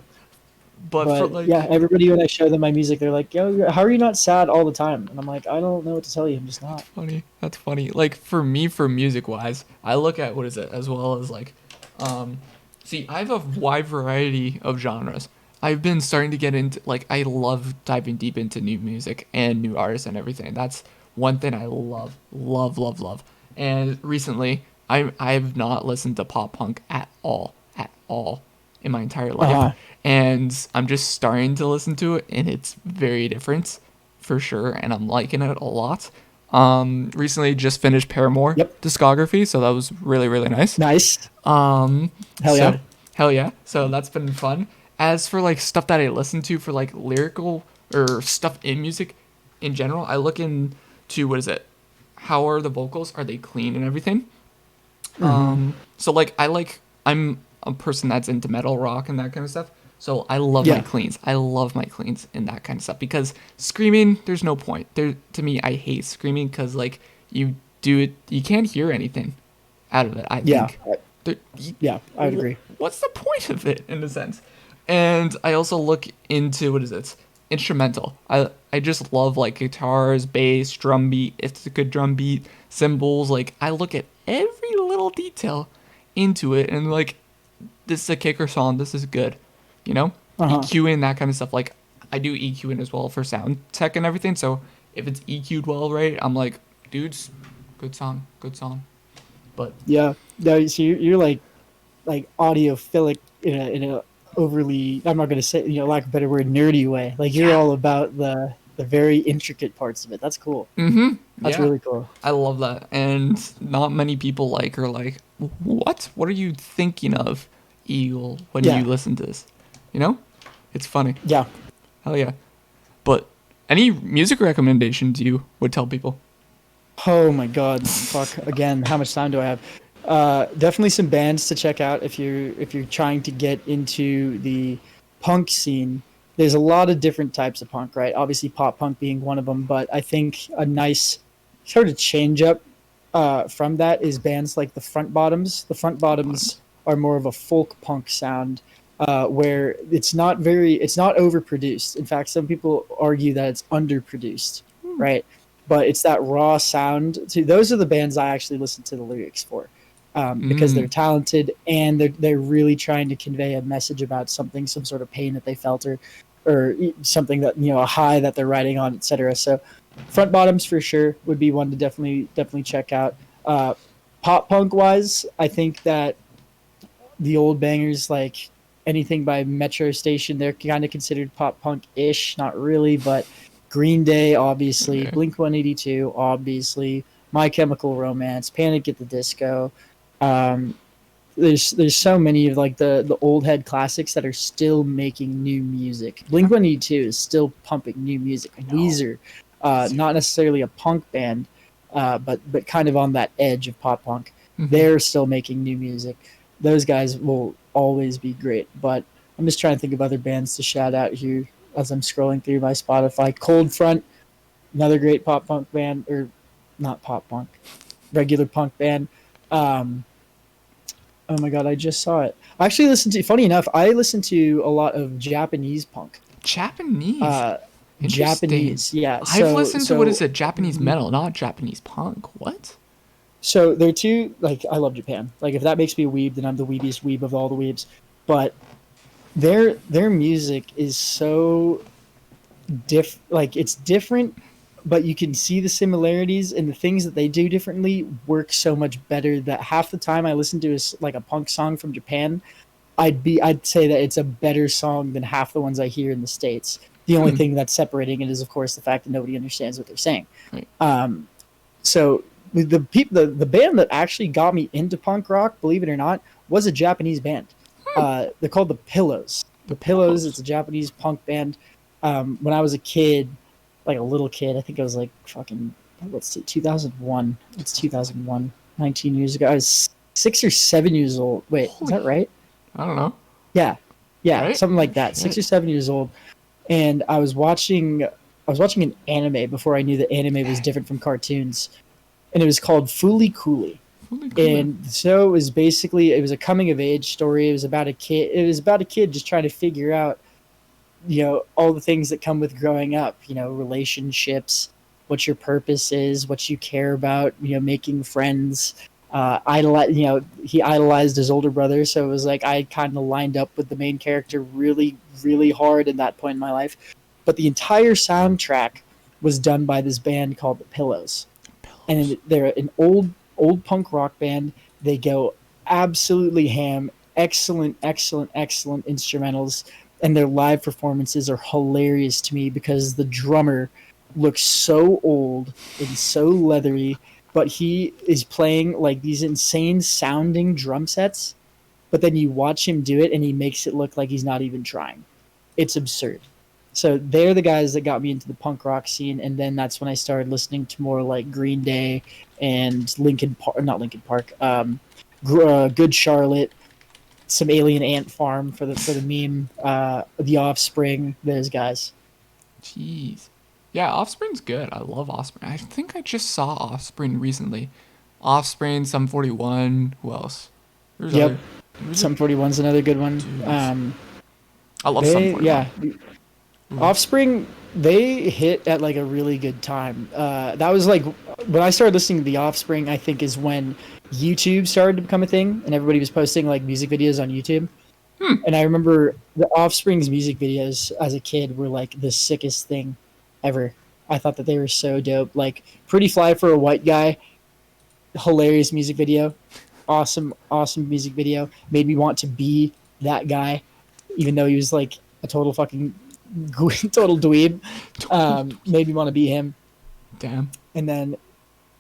But for but like, yeah, everybody when I show them my music, they're like, "Yo, how are you not sad all the time?" And I'm like, "I don't know what to tell you. I'm just that's not." funny. That's funny. Like for me, for music wise, I look at what is it as well as like, um, see, I have a wide variety of genres. I've been starting to get into like I love diving deep into new music and new artists and everything. That's one thing I love, love, love, love. And recently, I've not listened to pop punk at all, in my entire Uh life, huh. and I'm just starting to listen to it, and it's very different, for sure, and I'm liking it a lot. Recently just finished Paramore Yep. discography, so that was really really nice. Nice. Um, Hell yeah. so hell yeah, so that's been fun. As for like stuff that I listen to for like lyrical or stuff in music in general, I look into what is it? How are the vocals? Are they clean and everything? Mm-hmm. So like I'm a person that's into metal rock and that kind of stuff. So I love my Yeah. cleans. I love my cleans and that kind of stuff because screaming, there's no point. There to me, I hate screaming because like you do it, you can't hear anything out of it. I Yeah. think. There, you, Yeah. I would agree. what's the point of it in a sense? And I also look into what is it? Instrumental. I just love like guitars, bass, drum beat. If it's a good drum beat, cymbals. Like I look at every little detail into it and like this is a kicker song. This is good. You know, Uh huh. EQing that kind of stuff. Like I do EQing as well for sound tech and everything. So if it's EQ'd well, right, I'm like, dudes, good song, good song. But Yeah. No. So you're like audiophilic in a overly, I'm not going to say, lack of a better word, nerdy way. Like you're Yeah. all about the very intricate parts of it. That's cool. That's Yeah. really cool. I love that. And not many people are like, what? What are you thinking of, Eagle, when you Yeah. listen to this? You know? It's funny. Yeah. Hell yeah. But any music recommendations you would tell people? Oh my God. Fuck. Again, how much time do I have? Definitely some bands to check out if you're trying to get into the punk scene. There's a lot of different types of punk, right? Obviously, pop punk being one of them, but I think a nice sort of change up from that is bands like the Front Bottoms. The Front Bottoms are more of a folk punk sound, where it's not overproduced. In fact, some people argue that it's underproduced, right? But it's that raw sound. So those are the bands I actually listen to the lyrics for, because they're talented and they're really trying to convey a message about something, some sort of pain that they felt, or something that a high that they're riding on, etc. So, Front Bottoms for sure would be one to definitely check out. Pop punk wise, I think that the old bangers like anything by Metro Station, they're kind of considered pop punk ish, not really, but Green Day, obviously, Okay. Blink 182, obviously, My Chemical Romance, Panic at the Disco. Um, there's so many of like the old head classics that are still making new music. Blink 182 is still pumping new music. I know. Weezer, not necessarily a punk band, but kind of on that edge of pop punk. They're still making new music. Those guys will always be great. But I'm just trying to think of other bands to shout out here as I'm scrolling through my Spotify. Cold Front, another great pop punk band, or not pop punk, regular punk band. Um, oh my god, I just saw it. I actually listened to. Funny enough, I listened to a lot of Japanese punk. Japanese. Uh, Interesting. Japanese, yeah. I've So listened to what is so it? Japanese metal, not Japanese punk. What? so they're two. Like I love Japan. Like if that makes me a weeb, then I'm the weebiest weeb of all the weebs. But their music is so like it's different, but you can see the similarities, and the things that they do differently work so much better that half the time I listen to is like a punk song from Japan, I'd say that it's a better song than half the ones I hear in the States. The only thing that's separating it is of course the fact that nobody understands what they're saying. Right. So the band that actually got me into punk rock, believe it or not, was a Japanese band. They're called the Pillows. The Pillows. It's a Japanese punk band. When I was a kid, like a little kid, I think I was like fucking, let's see, 2001. It's 2001, 19 years ago. I was 6 or 7 years old. Wait, is that right? I don't know. Yeah, yeah, Right? something like that. 6 or 7 years old, and I was watching an anime before I knew that anime was different from cartoons, and it was called Fooly Cooly. Holy cool. And so it was a coming of age story. It was about a kid. It was about a kid just trying to figure out, all the things that come with growing up. Relationships, what your purpose is, what you care about. Making friends. He idolized his older brother, so it was like I kind of lined up with the main character really, really hard in that point in my life. But the entire soundtrack was done by this band called the Pillows, and they're an old punk rock band. They go absolutely ham. Excellent, excellent, excellent instrumentals, and their live performances are hilarious to me because the drummer looks so old and so leathery, but he is playing like these insane sounding drum sets. But then you watch him do it, and he makes it look like he's not even trying. It's absurd. So they're the guys that got me into the punk rock scene, and then that's when I started listening to more like Green Day and Lincoln Park, not Lincoln Park, Good Charlotte, some Alien Ant Farm for the meme, The Offspring, those guys. Jeez. Yeah, Offspring's good. I love Offspring. I think I just saw Offspring recently. Offspring, Sum 41. Who else? There's Yep, other. There's a, Sum 41's another good one. dudes. I love Sum They 41. yeah, Offspring, they hit at like a really good time. That was like when I started listening to The Offspring. I think is when YouTube started to become a thing, and everybody was posting like music videos on YouTube. And I remember the Offspring's music videos as a kid were like the sickest thing ever. I thought that they were so dope. Like Pretty Fly for a White Guy, hilarious music video, awesome, awesome music video. Made me want to be that guy. even though he was like a total fucking total dweeb. Made me want to be him. Damn. And then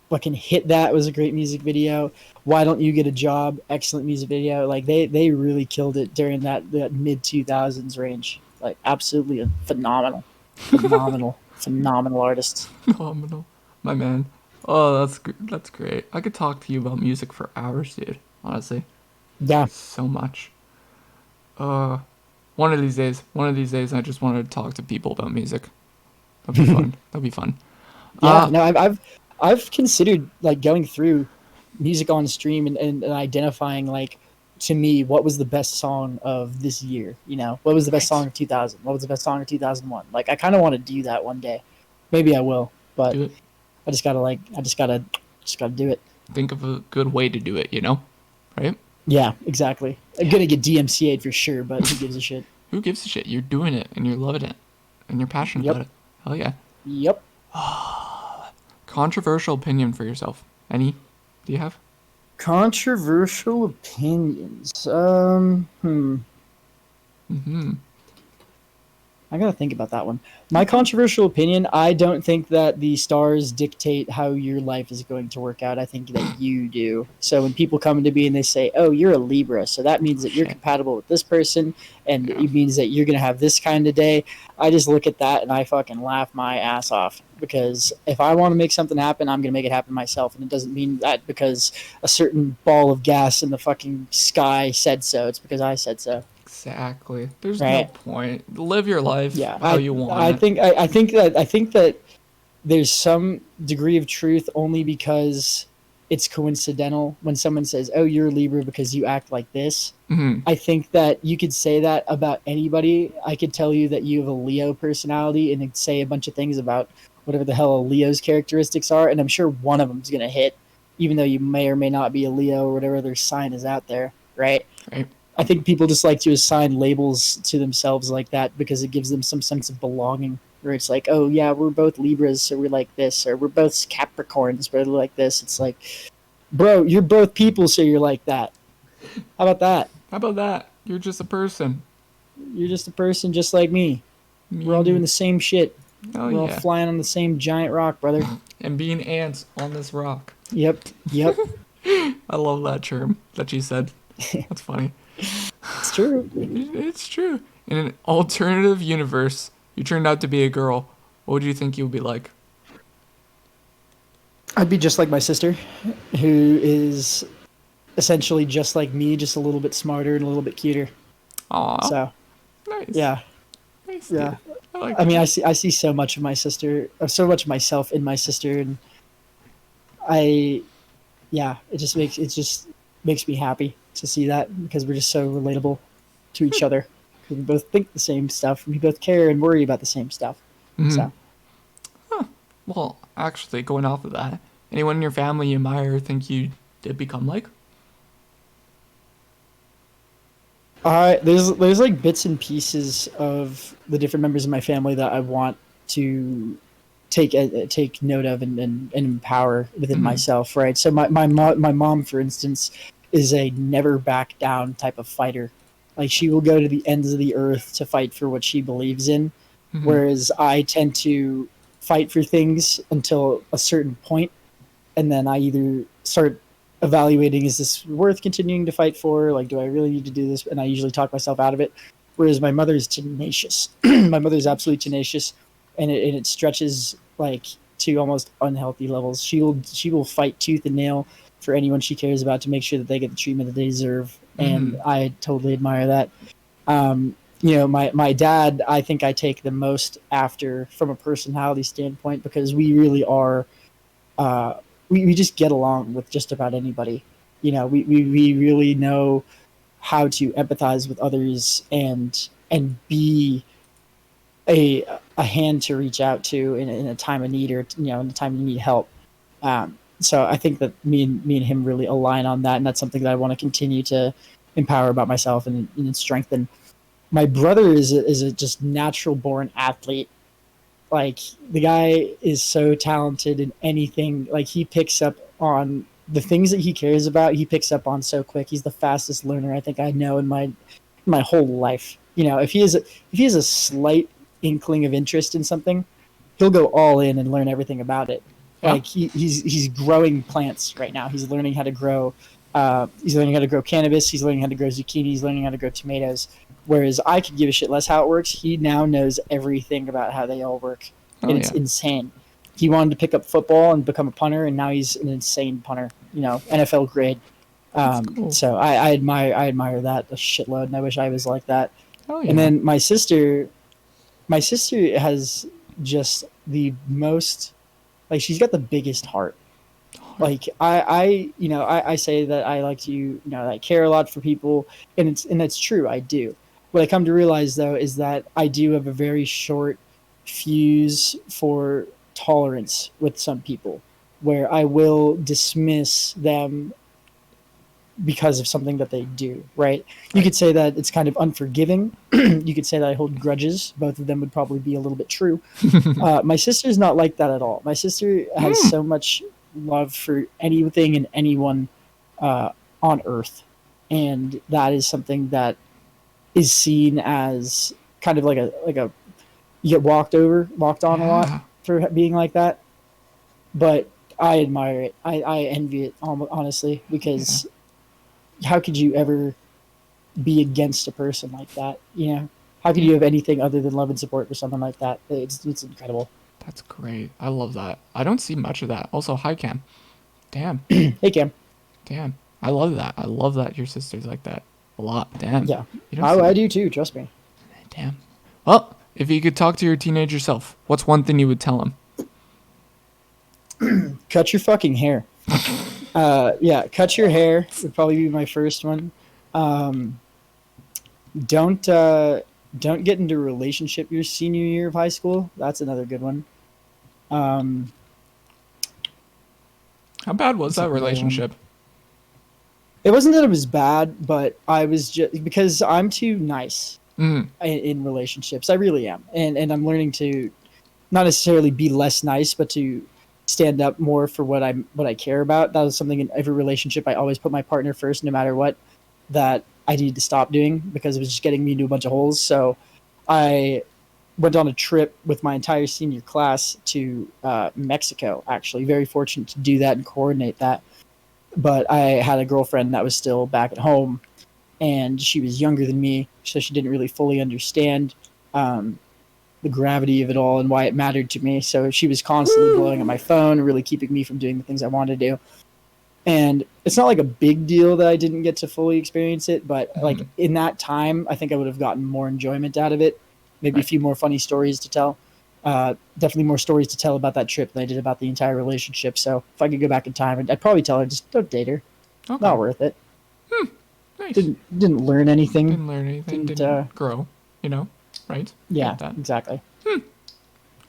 fucking Hit That was a great music video. Why Don't You Get a Job? Excellent music video. Like they really killed it during that mid 2000s range. Like absolutely phenomenal, phenomenal artists. Phenomenal. My man. Oh, that's great. I could talk to you about music for hours, dude. Honestly. Yeah. So much. One of these days, I just wanted to talk to people about music. That'd be fun. That'd be fun. Yeah, no, I've considered like going through music on stream and identifying like to me what was the best song of this year. You know, what was the best song of 2000? What was the best song of 2001? Like, I kind of want to do that one day. Maybe I will, but Do it. I just gotta do it. Think of a good way to do it, you know? Right? Yeah, exactly. I'm gonna get DMCA'd for sure, but who gives a shit? Who gives a shit? You're doing it and you're loving it and you're passionate Yep. about it. Hell yeah. Yep. Controversial opinion for yourself. Any? Do you have? Controversial opinions. I gotta think about that one. My controversial opinion, I don't think that the stars dictate how your life is going to work out. I think that you do. So when people come to me and they say, oh, you're a Libra, so that means that you're compatible with this person, and it means that you're gonna have this kind of day, I just look at that and I fucking laugh my ass off. Because if I want to make something happen, I'm gonna make it happen myself. And it doesn't mean that because a certain ball of gas in the fucking sky said so. It's because I said so. Exactly. There's no point. Live your life how you want. I think that there's some degree of truth only because it's coincidental when someone says, "Oh, you're a Libra because you act like this." Mm-hmm. I think that you could say that about anybody. I could tell you that you have a Leo personality and say a bunch of things about whatever the hell a Leo's characteristics are, and I'm sure one of them's gonna hit, even though you may or may not be a Leo or whatever their sign is out there, right? Right. I think people just like to assign labels to themselves like that because it gives them some sense of belonging. Where it's like, oh yeah, we're both Libras, so we're like this, or we're both Capricorns, but we're like this. It's like, bro, you're both people, so you're like that. How about that? How about that? You're just a person. You're just a person, just like me. We're all doing the same shit. We're all flying on the same giant rock, brother. And being ants on this rock. Yep. I love that term that you said. That's funny. It's true. It's true. In an alternative universe, you turned out to be a girl. What would you think you would be like? I'd be just like my sister, who is essentially just like me, just a little bit smarter and a little bit cuter. Aww. So, nice. Yeah. Nice, yeah. I mean, I see so much of my sister, so much of myself in my sister, and it just makes me happy to see that because we're just so relatable to each other. We both think the same stuff. We both care and worry about the same stuff. Mm-hmm. So, well, actually, going off of that, anyone in your family you admire or think you did become like? There's like bits and pieces of the different members of my family that I want to take note of and empower within myself, right? So my mom, for instance, is a never back down type of fighter. Like, she will go to the ends of the earth to fight for what she believes in, whereas I tend to fight for things until a certain point, and then I either start evaluating, is this worth continuing to fight for? Like, do I really need to do this? And I usually talk myself out of it. Whereas my mother is tenacious. My mother's absolutely tenacious, and it stretches like to almost unhealthy levels. She will fight tooth and nail for anyone she cares about to make sure that they get the treatment that they deserve. And I totally admire that. My dad, I think I take the most after from a personality standpoint, because we really are, we just get along with just about anybody. We really know how to empathize with others and be a hand to reach out to in a time of need, or in a time you need help. So I think that me and him really align on that, and that's something that I want to continue to empower about myself and strengthen. My brother is a just natural born athlete. Like, the guy is so talented in anything. Like, he picks up on the things that he cares about. He picks up on so quick. He's the fastest learner I think I know in my whole life. if he has a slight inkling of interest in something, he'll go all in and learn everything about it. Yeah. Like he's growing plants right now. He's learning how to grow. He's learning how to grow cannabis. He's learning how to grow zucchini. He's learning how to grow tomatoes. Whereas I could give a shit less how it works. He now knows everything about how they all work, Oh and it's yeah. insane. He wanted to pick up football and become a punter, and now he's an insane punter. NFL grade. That's cool. So I admire that a shitload, and I wish I was like that. Oh And yeah. then my sister has just the most, like, she's got the biggest heart. Like I say that I like to, I care a lot for people, and that's true. I do. What I come to realize though is that I do have a very short fuse for tolerance with some people, where I will dismiss them because of something that they do, right? You Right. could say that it's kind of unforgiving. You could say that I hold grudges. Both of them would probably be a little bit true. My sister's not like that at all. My sister has Mm. so much love for anything and anyone uh, on Earth, and that is something that is seen as kind of like a you get walked on a lot Yeah. for being like that. But I admire it. I envy it, honestly, Yeah. because how could you ever be against a person like that? How could Yeah. you have anything other than love and support for someone like that? It's incredible. That's great. I love that. I don't see much of that. Also, hi Cam. Damn. Hey, Cam. Damn. I love that. I love that your sister's like that a lot. Damn. Yeah, You don't I see. do too. Trust me. Damn. Well, if you could talk to your teenager self, what's one thing you would tell him? Cut your fucking hair. Yeah, cut your hair would probably be my first one. Um, don't don't get into a relationship your senior year of high school. That's another good one. Um, How bad was what's that another one? relationship? It wasn't that it was bad, but I was just because I'm too nice Mm. in relationships. I really am, and I'm learning to not necessarily be less nice, but to stand up more for what I care about. That was something in every relationship. I always put my partner first, no matter what. That I needed to stop doing because it was just getting me into a bunch of holes. So I went on a trip with my entire senior class to Mexico. Actually, very fortunate to do that and coordinate that. But I had a girlfriend that was still back at home, and she was younger than me, so she didn't really fully understand um, the gravity of it all and why it mattered to me. So she was constantly blowing up my phone, really keeping me from doing the things I wanted to do. And it's not like a big deal that I didn't get to fully experience it, but like Mm. in that time, I think I would have gotten more enjoyment out of it. Maybe a Right. few more funny stories to tell. Definitely more stories to tell about that trip than I did about the entire relationship. So if I could go back in time, I'd probably tell her just don't date her. Okay. Not worth it. Nice. Didn't learn anything. Didn't learn anything. Didn't. Didn't grow. Right? I Yeah, get that. exactly.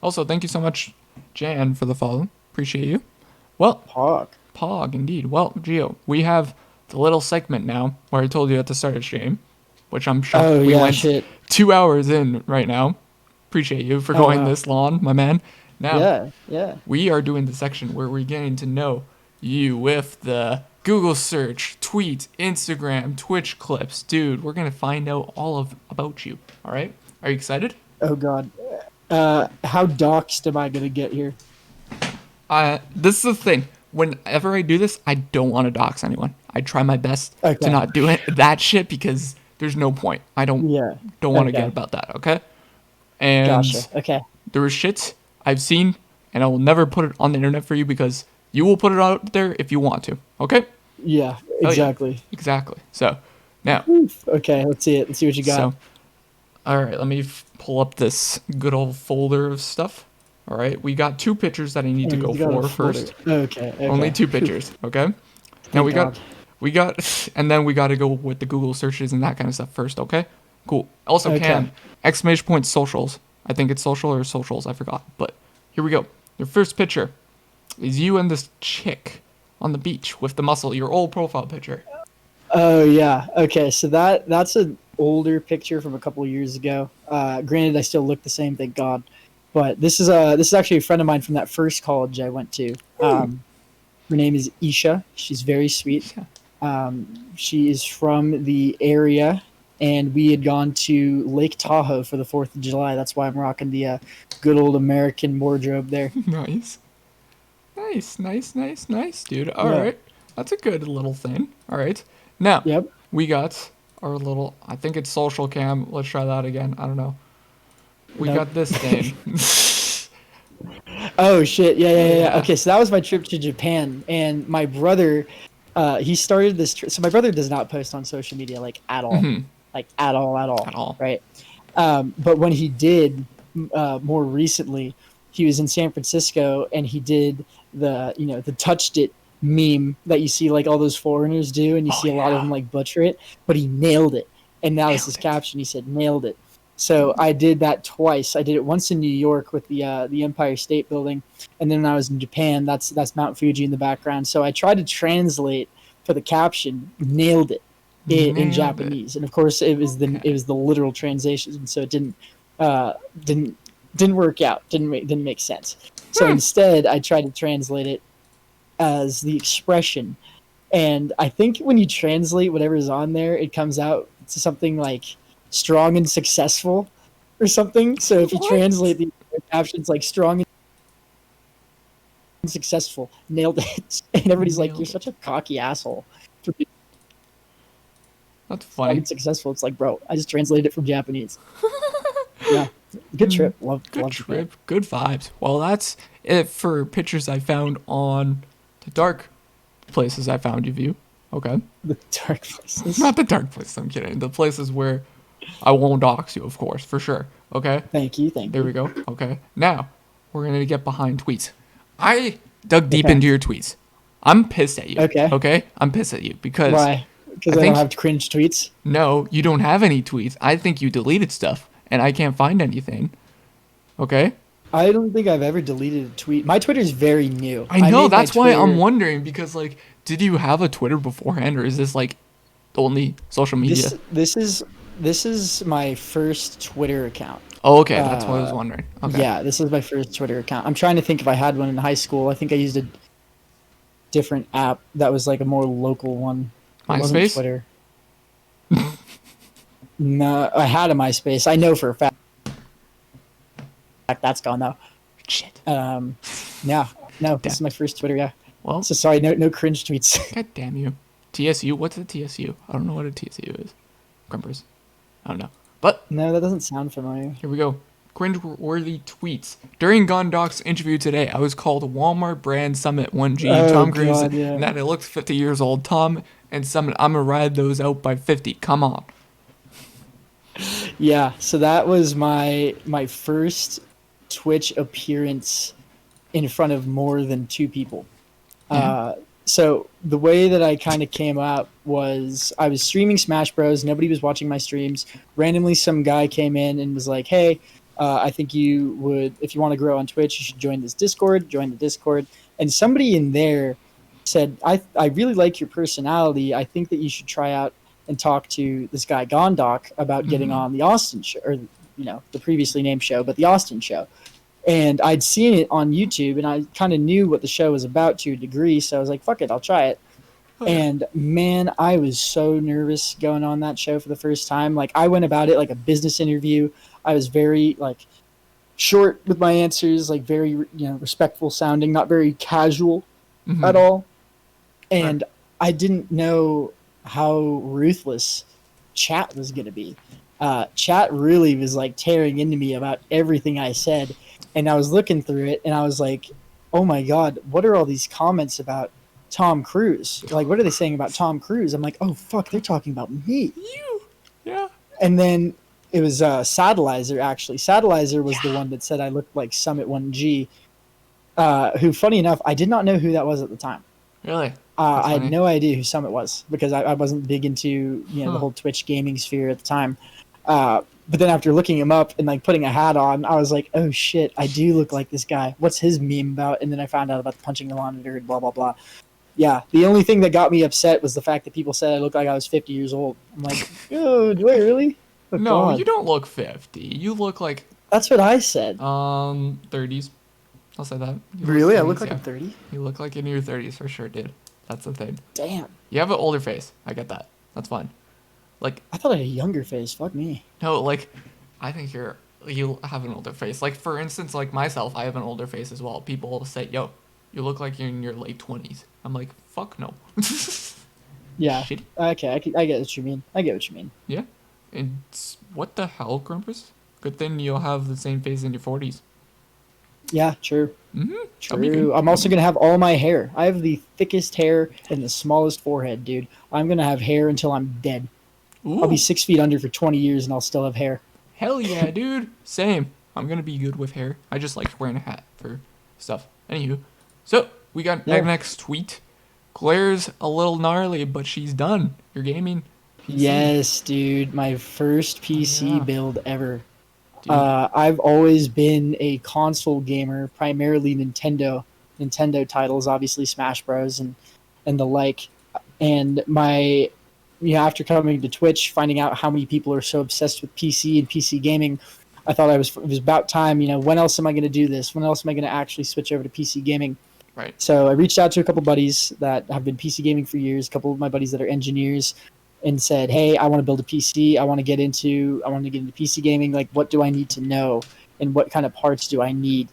Also, thank you so much, Jan, for the follow. Appreciate you. Well, Hog. Pog, indeed. Well, Gio, we have the little segment now where I told you at the start of stream, which I'm shocked Oh we yeah, went shit. 2 hours in right now. Appreciate you for Oh going wow. this long, my man. Now, Yeah, yeah. we are doing the section where we're getting to know you with the Google search, tweet, Instagram, Twitch clips. Dude, we're going to find out all of about you. All right? Are you excited? Oh god. How doxxed am I gonna get here? This is the thing. Whenever I do this, I don't want to dox anyone. I try my best to Okay. not do it that shit because there's no point. I Yeah. don't want to get Okay. about that, okay? Gotcha. And Okay. there is shit I've seen, and I will never put it on the internet for you because you will put it out there if you want to, okay? Yeah. Oh yeah, Exactly. exactly. So now, Oof. Okay. Let's see it. Let's see what you got. so all right, let me pull up this good old folder of stuff. All right, we got two pictures that I need to And go you got a for folder. first. Okay. Only Okay. two Phew. pictures, okay? Now Thank God. and then we got to go with the Google searches and that kind of stuff first, okay? Cool. Also, Okay. Cam, exclamation point socials. I think it's social or socials, I forgot. But here we go. Your first picture is you and this chick on the beach with the muscle, your old profile picture. Oh yeah. Okay. So that's an older picture from a couple of years ago. Granted, I still look the same, thank God. But this is actually a friend of mine from that first college I went to. Her name is Isha. She's very sweet. Yeah. She is from the area. and we had gone to Lake Tahoe for the 4th of July. That's why I'm rocking the good old American wardrobe there. Nice. Nice, dude. All Yeah. right. That's a good little thing. All right. Now, Yep. we got our little, I think it's social cam. Let's try that again. I don't know. We Nope. got this thing. Oh shit! Yeah. Yeah. Okay, so that was my trip to Japan, and my brother, he started this. So my brother does not post on social media like at all, Mm-hmm. like at all, At all. right? But when he did, more recently, he was in San Francisco, and he did the touched it meme that you see like all those foreigners do, and you Oh, see a lot of yeah. them like butcher it, but he nailed it, and that was his Nailed it. caption. He said nailed it. So I did that twice. I did it once in New York with the Empire State Building, and then when I was in Japan, that's Mount Fuji in the background. So I tried to translate for the caption, nailed it in Nailed it. Japanese, and of course Okay. it was the literal translation, so it uh, didn't didn't work out, didn't make sense. So instead, I tried to translate it as the expression, and I think when you translate whatever's on there, it comes out to something like strong and successful or something. So if you What? translate the captions like strong and successful, nailed it. And everybody's like, you're Nailed it. such a cocky asshole for being That's strong funny. and successful. It's like, bro, I just translated it from Japanese. Yeah. Good trip. Good Love Japan. trip. Good vibes. Well, that's it for pictures I found on the dark places I found you view. Okay. The dark places. Not the dark places, I'm kidding. The places where I won't dox you, of course, for sure. Okay? Thank you. Thank There you. we go. Okay. Now, we're going to get behind tweets. I dug deep Okay. into your tweets. I'm pissed at you. Okay. Okay? I'm pissed at you because Why? I Because I don't think, have cringe tweets. no, you don't have any tweets. I think you deleted stuff and I can't find anything. Okay? I don't think I've ever deleted a tweet. My Twitter is very new. I I know, made my that's why I'm Twitter wondering because, like, did you have a Twitter beforehand or is this, like, the only social media? this is my first Twitter account. Oh, okay. That's what I was Uh, wondering. Okay. yeah, this is my first Twitter account. I'm trying to think if I had one in high school. I think I used a different app that was like a more local one. It wasn't MySpace? Twitter. No, I had a MySpace. I know for a fact that's gone though. Shit. Yeah, no, this Damn. is my first Twitter. Yeah. Well, So sorry, no cringe tweets. god damn you. TSU? What's a TSU? I don't know what a TSU is. Grimpers. I don't know. But No, that doesn't sound familiar. here we go. Cringe-worthy tweets. During Gondok's interview today, I was called Walmart Brand Summit 1G. Oh Tom Cruise, God, yeah. and that it looks 50 years old. Tom and Summit, I'm gonna ride those out by 50. Come on. Yeah, so that was my first Twitch appearance in front of more than two people. Yeah. So the way that I kind of came up was I was streaming Smash Bros. Nobody was watching my streams. Randomly, some guy came in and was like, "Hey, I think you would, if you want to grow on Twitch, you should join this Discord. Join the Discord." And somebody in there said, "I really like your personality. I think that you should try out and talk to this guy Gondok about getting Mm-hmm. on the Austin show, or the previously named show, but the Austin show." And I'd seen it on YouTube, and I kind of knew what the show was about to a degree, so I was like, "Fuck it, I'll try it." Oh, yeah. And man, I was so nervous going on that show for the first time. Like I went about it like a business interview. I was very like short with my answers, like very respectful sounding, not very casual at Mm-hmm. all. Right. And I didn't know how ruthless chat was going to be. Chat really was like tearing into me about everything I said, and I was looking through it, and I was like, "Oh my god, what are all these comments about Tom Cruise? Like, what are they saying about Tom Cruise?" I'm like, "Oh fuck, they're talking about me." You. Yeah. And then it was Satelliter actually. Satelliter was the one that said I looked like Summit 1G. Who, funny enough, I did not know who that was at the time. Really? That's I had funny. no idea who Summit was because I wasn't big into the Huh. whole Twitch gaming sphere at the time. But then after looking him up and like putting a hat on, I was like, "Oh shit, I do look like this guy. What's his meme about?" And then I found out about the punching the monitor and blah blah blah. Yeah, the only thing that got me upset was the fact that people said I looked like I was 50 years old. I'm like, "Oh, do I really?" Oh No, you god, don't look 50. You look like that's what I said. 30s. I'll say that. You Really, I 30s, look like yeah. I'm 30. You look like in your 30s for sure, dude. That's the thing. Damn. You have an older face. I get that. That's fine. Like, I thought I had a younger face. Fuck me. no, like, I think you have an older face. Like, for instance, like myself, I have an older face as well. People will say, "Yo, you look like you're in your late 20s." I'm like, "Fuck no." Yeah. Shitty. Okay, I get what you mean. I get what you mean. Yeah. And what the hell, Grumpus? Good thing you'll have the same face in your 40s. Yeah, true. That'll be good. True. I'm also gonna have all my hair. I have the thickest hair and the smallest forehead, dude. I'm gonna have hair until I'm dead. I'll be Ooh, 6 feet under for 20 years and I'll still have hair. hell yeah, dude. Same. I'm gonna be good with hair. I just like wearing a hat for stuff. Anywho, so we got Yeah. next tweet. Claire's a little gnarly, but she's done. You're gaming PC. Yes, dude. My first PC yeah. build ever. Dude. I've always been a console gamer, primarily Nintendo titles, obviously Smash Bros. And the like. And after coming to Twitch, finding out how many people are so obsessed with PC and PC gaming, I thought it was about time. When else am I going to do this? When else am I going to actually switch over to PC gaming? Right. So I reached out to a couple buddies that have been PC gaming for years, a couple of my buddies that are engineers, and said, "Hey, I want to build a PC. I want to get into PC gaming. Like, what do I need to know, and what kind of parts do I need?"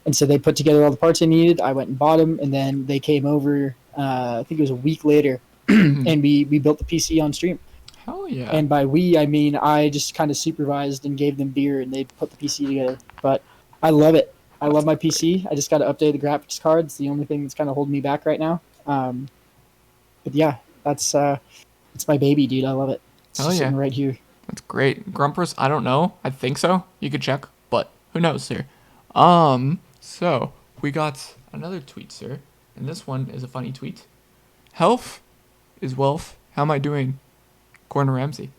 And so they put together all the parts I needed. I went and bought them, and then they came over. I think it was a week later, and we built the PC on stream. Hell yeah. And by we, I mean I just kind of supervised and gave them beer, and they put the PC together. But I love it. I love my PC. I just got to update the graphics card. It's the only thing that's kind of holding me back right now. But yeah, it's my baby, dude. I love it. It's Hell just yeah. sitting right here. That's great. Grumpers, I don't know. I think so. You could check, but who knows, sir? So we got another tweet, sir. And this one is a funny tweet. Health is wealth. How am I doing? Gordon Ramsay.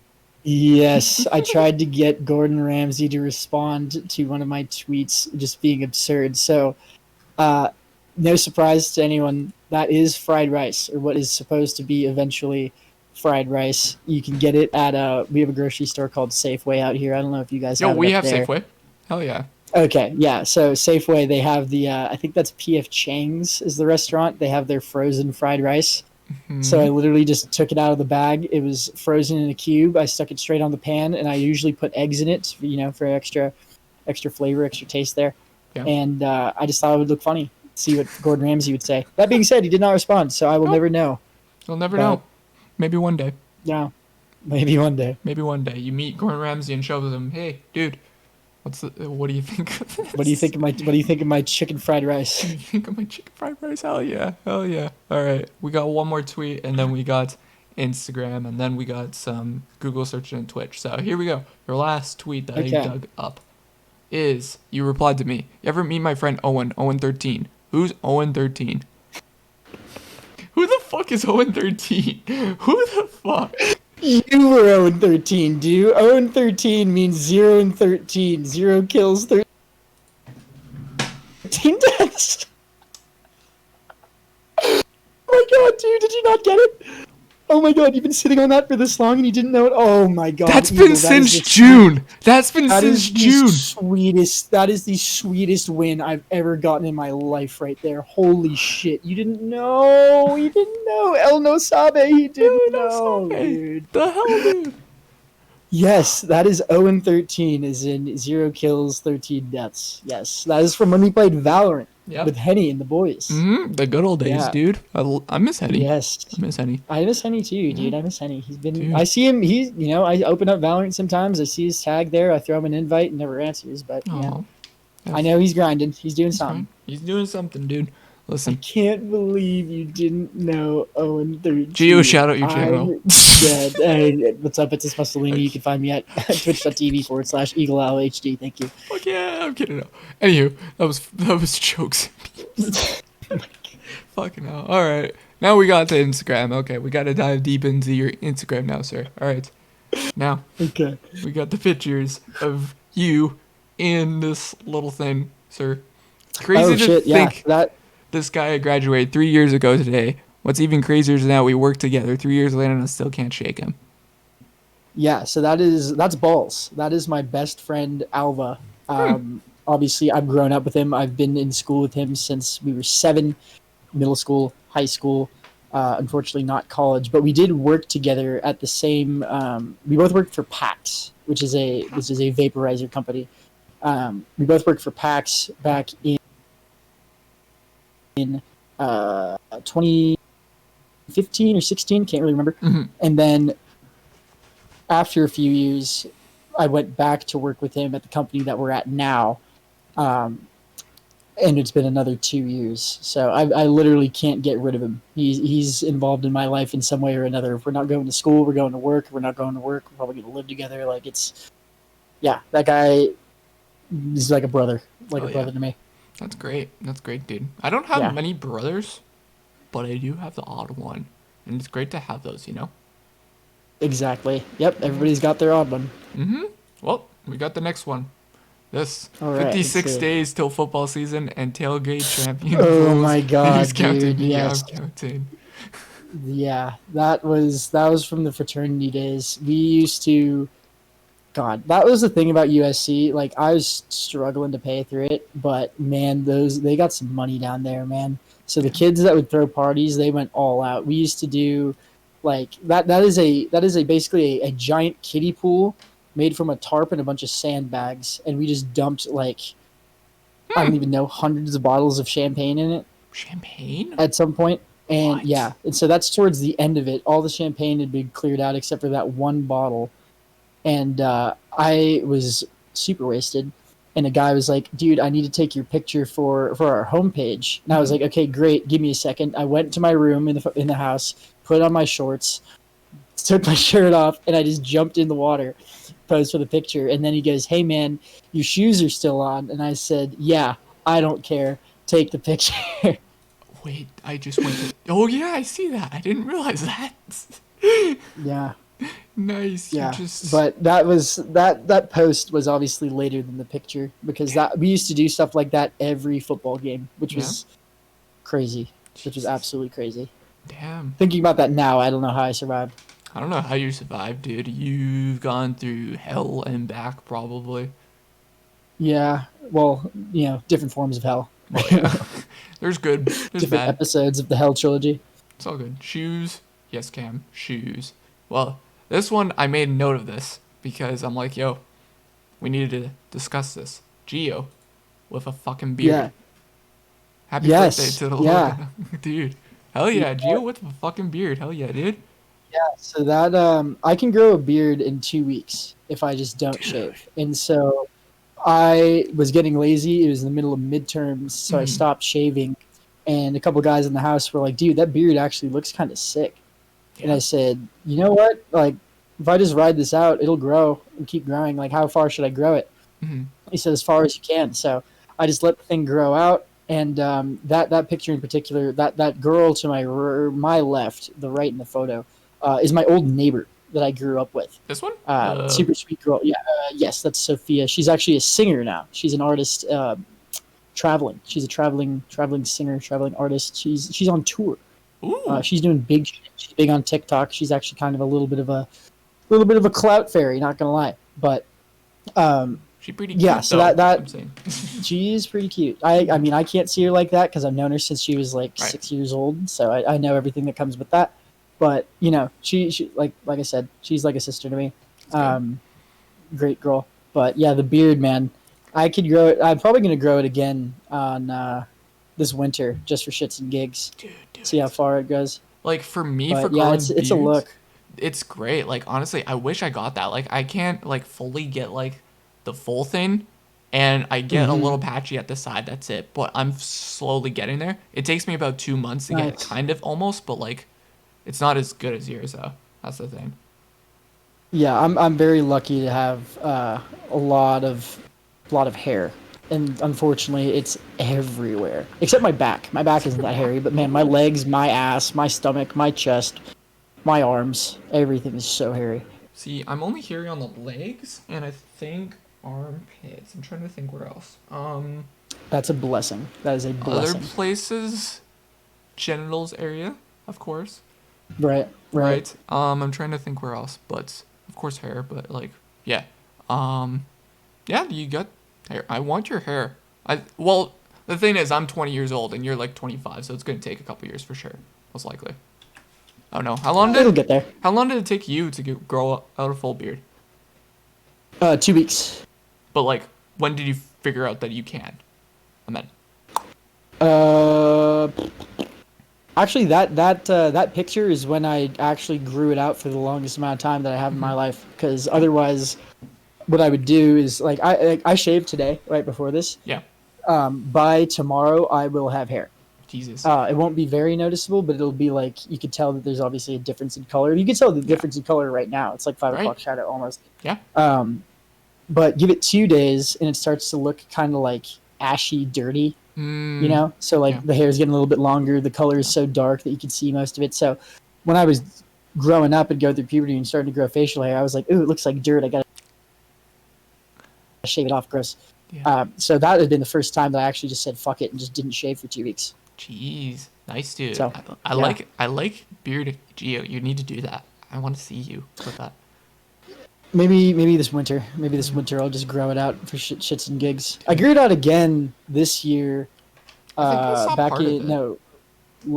Yes, I tried to get Gordon Ramsay to respond to one of my tweets just being absurd. So, no surprise to anyone, that is fried rice, or what is supposed to be eventually fried rice. You can get it at we have a grocery store called Safeway out here. I don't know if you guys Yo, have it we up have there. Safeway. Hell yeah. Okay, yeah. So Safeway, they have the I think that's PF Chang's is the restaurant. They have their frozen fried rice. So I literally just took it out of the bag. It was frozen in a cube. I stuck it straight on the pan, and I usually put eggs in it, for extra flavor, extra taste there. Yeah. And I just thought it would look funny. See what Gordon Ramsay would say. That being said, he did not respond, so I will never know. You'll never know. Maybe one day. Yeah, maybe one day. Maybe one day you meet Gordon Ramsay and show him, hey, dude, what do you think of this? What do you think of my chicken fried rice? What do you think of my chicken fried rice? Hell yeah. Hell yeah. All right. We got one more tweet, and then we got Instagram, and then we got some Google search and Twitch. So here we go. Your last tweet that I dug up is, you replied to me. You ever meet my friend Owen, Owen13? Who's Owen13? Who the fuck is Owen13? Who the fuck? You were 0-13, dude. 0-13 means 0 and 13. 0 kills, 13 deaths. Oh my god, dude, did you not get it? Oh my god, you've been sitting on that for this long and you didn't know it? Oh my god. That's been since June. That's been since June. That is the sweetest win I've ever gotten in my life right there. Holy shit. You didn't know. You didn't know. El No Sabe, he didn't know, dude. The hell, dude? Yes, that is 0-13, is in 0 kills, 13 deaths. Yes, that is from when we played Valorant with Henny and the boys. The good old days, dude. I miss Henny. Yes. I miss Henny. I miss Henny too, dude. I miss Henny. He's been. Dude. I see him. I open up Valorant sometimes. I see his tag there. I throw him an invite and never answers. But I know he's grinding. He's doing something. He's doing something, dude. I Listen. can't believe you didn't know 0-13. Gio, shout out your channel. Hey, what's up? It's Itsmuscleini. You can find me at twitch.tv/EagleOwlHD. Thank you. Fuck yeah, I'm kidding. No. Anywho, that was jokes. Fucking hell. All right. Now we got to Instagram. Okay, we got to dive deep into your Instagram now, sir. All right. Now, okay, we got the pictures of you in this little thing, sir. It's crazy to think that this guy graduated 3 years ago today. What's even crazier is now we work together 3 years later and I still can't shake him. Yeah, so that's balls. That is my best friend, Alva. Obviously, I've grown up with him. I've been in school with him since we were 7, middle school, high school. Unfortunately, not college, but we did work together at the same. We both worked for PAX, which is a vaporizer company. We both worked for PAX back in 2015 or 16, can't really remember. Hmm. And then after a few years, I went back to work with him at the company that we're at now. Um, and it's been another 2 years. So I literally can't get rid of him. He's involved in my life in some way or another. If we're not going to school, we're going to work. If we're not going to work, we're probably going to live together. Like yeah, that guy is like Oh a yeah, brother to me. that's great. That's great, dude. I don't have Yeah, many brothers, but I do have the odd one, and it's great to have those, you know. exactly. Yep, Yeah. everybody's got their odd one. Mm-hmm. Well, we got the next one. This All right, let's 56 see. days till football season and tailgate champion Oh rules. my He's god, counting dude! me. I'm Yes, counting. yeah, that was from the fraternity days. We used to. God, that was the thing about USC. Like I was struggling to pay through it, but man, those they got some money down there, man. So the Yeah. kids that would throw parties, they went all out. We used to do like that is a basically a giant kiddie pool made from a tarp and a bunch of sandbags, and we just dumped like I Hmm. don't even know hundreds of bottles of champagne in it Champagne? at some point. And What? yeah, and so that's towards the end of it. All the champagne had been cleared out except for that one bottle, and I was super wasted. And a guy was like, "Dude, I need to take your picture for our homepage." And I was Hmm. like, "Okay, great. Give me a second." I went to my room in the house, put on my shorts, took my shirt off, and I just jumped in the water, posed for the picture. And then he goes, "Hey, man, your shoes are still on." And I said, "Yeah, I don't care. Take the picture." Wait, I just went to. Oh yeah, I see that. I didn't realize that. Yeah, Nice. You yeah. just. But that post was obviously later than the picture because that we used to do stuff like that every football game, which Yeah. was crazy, which was Jesus. absolutely crazy. Damn. Thinking about that now, I don't know how I survived. I don't know how you survived, dude. You've gone through hell and back, probably. Yeah, well, different forms of hell, Well, yeah. There's good. There's different bad. episodes of the Hell trilogy. It's all good. Shoes. Yes, Cam. Shoes. Well, this one, I made a note of this because I'm like, yo, we needed to discuss this. Geo with a fucking beard. Yeah. Happy birthday Yes. to the Yeah. Lord. Dude. Hell yeah. Geo with a fucking beard. Hell yeah, dude. So that I can grow a beard in 2 weeks if I just don't Dude. shave. And so I was getting lazy. It was in the middle of midterms, so I Mm. stopped shaving. And a couple guys in the house were like, "Dude, that beard actually looks kind of sick." And Yeah. I said, "You know what? Like, if I just ride this out, it'll grow and keep growing. Like, how far should I grow it?" Mm. He said, "As far as you can." So I just let the thing grow out. And that picture in particular, that girl to my left, the right in the photo, is my old neighbor that I grew up with. This one? Super sweet girl. Yeah, yes, that's Sophia. She's actually a singer now. She's an artist, traveling. She's a traveling singer, traveling artist. She's on tour. Ooh. She's doing big. She's big on TikTok. She's actually kind of a little bit of a clout fairy. Not gonna lie, but um, She pretty yeah. cute So though. that I'm saying. she is pretty cute. I mean, I can't see her like that because I've known her since she was like Right. 6 years old. So I know everything that comes with that. But she like I said, she's like a sister to me. That's good. Um, Great girl. But yeah, the beard, man. I could grow it. I'm probably gonna grow it again on this winter just for shits and gigs. Dude, do See how it. far it goes. Like for me, for But yeah, growing it's a beards, look. it's great. Like honestly, I wish I got that. Like I can't like fully get like the full thing, and I get a Hmm. little patchy at the side. That's it. But I'm slowly getting there. It takes me about 2 months to get it Nice. kind of almost, but like it's not as good as yours though. That's the thing. Yeah, I'm very lucky to have a lot of hair, and unfortunately, it's everywhere except my back. My back isn't that hairy, but man, my Oh, legs, my ass, my stomach, my chest, my arms, everything is so hairy. see, I'm only hearing on the legs, and I think armpits. I'm trying to think where else. That's a blessing. That is a Other blessing. places, genitals area, of course. Right, right. Right. I'm trying to think where else, but of course hair, but like, yeah. Um, yeah, you got hair. I want your hair. Well, the thing is, I'm 20 years old and you're like 25, so it's gonna take a couple years for sure, most likely. Oh no. It'll get there. How long did it take you to grow out a full beard? 2 weeks. But like, when did you figure out that you can? And then. Uh, Actually, that picture is when I actually grew it out for the longest amount of time that I have in my life. Because otherwise, what I would do is like I shaved today right before this. Yeah. By tomorrow, I will have hair. Jesus. It won't be very noticeable, but it'll be like you could tell that there's obviously a difference in color. You can tell the difference in color right now. It's like 5 o'clock shadow almost. Yeah. But give it 2 days and it starts to look kind of like ashy, dirty. You know, so like the hair is getting a little bit longer. The color is so dark that you can see most of it. So when I was growing up and going through puberty and starting to grow facial hair, I was like, ooh, it looks like dirt. I gotta shave it off. Gross. Yeah. So that had been the first time that I actually just said fuck it and just didn't shave for 2 weeks. Jeez, nice dude. So, I like beard Geo. You need to do that. I want to see you with that. Maybe this winter. Maybe this winter I'll just grow it out for shits and gigs. I grew it out again this year. Back in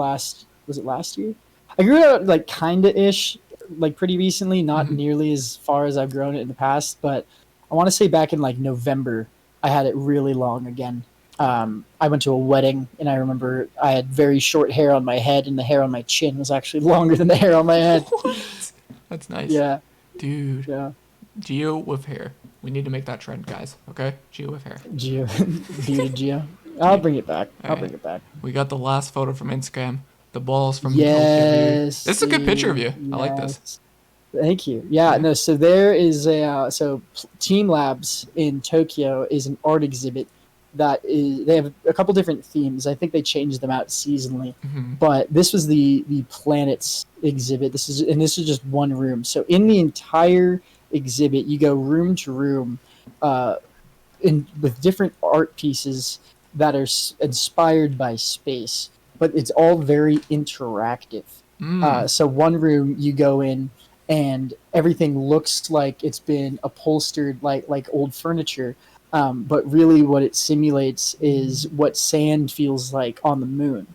was it last year? I grew it out like kinda ish, like pretty recently. Not nearly as far as I've grown it in the past, but I want to say back in like November, I had it really long again. I went to a wedding and I remember I had very short hair on my head and the hair on my chin was actually longer than the hair on my head. What? That's nice. Yeah. Dude. Yeah. Geo with hair. We need to make that trend, guys. Okay? Geo with hair. Geo. Bearded Geo. I'll bring it back. I'll bring it back. We got the last photo from Instagram. The balls from yes. This is a good picture of you. Yes. I like this. Thank you. Yeah, no, so there is Team Labs in Tokyo is an art exhibit they have a couple different themes. I think they change them out seasonally. But this was the planets exhibit. This is just one room. So in the entire exhibit, you go room to room with different art pieces that are inspired by space, but it's all very interactive. So one room you go in and everything looks like it's been upholstered like old furniture. But really what it simulates is what sand feels like on the moon.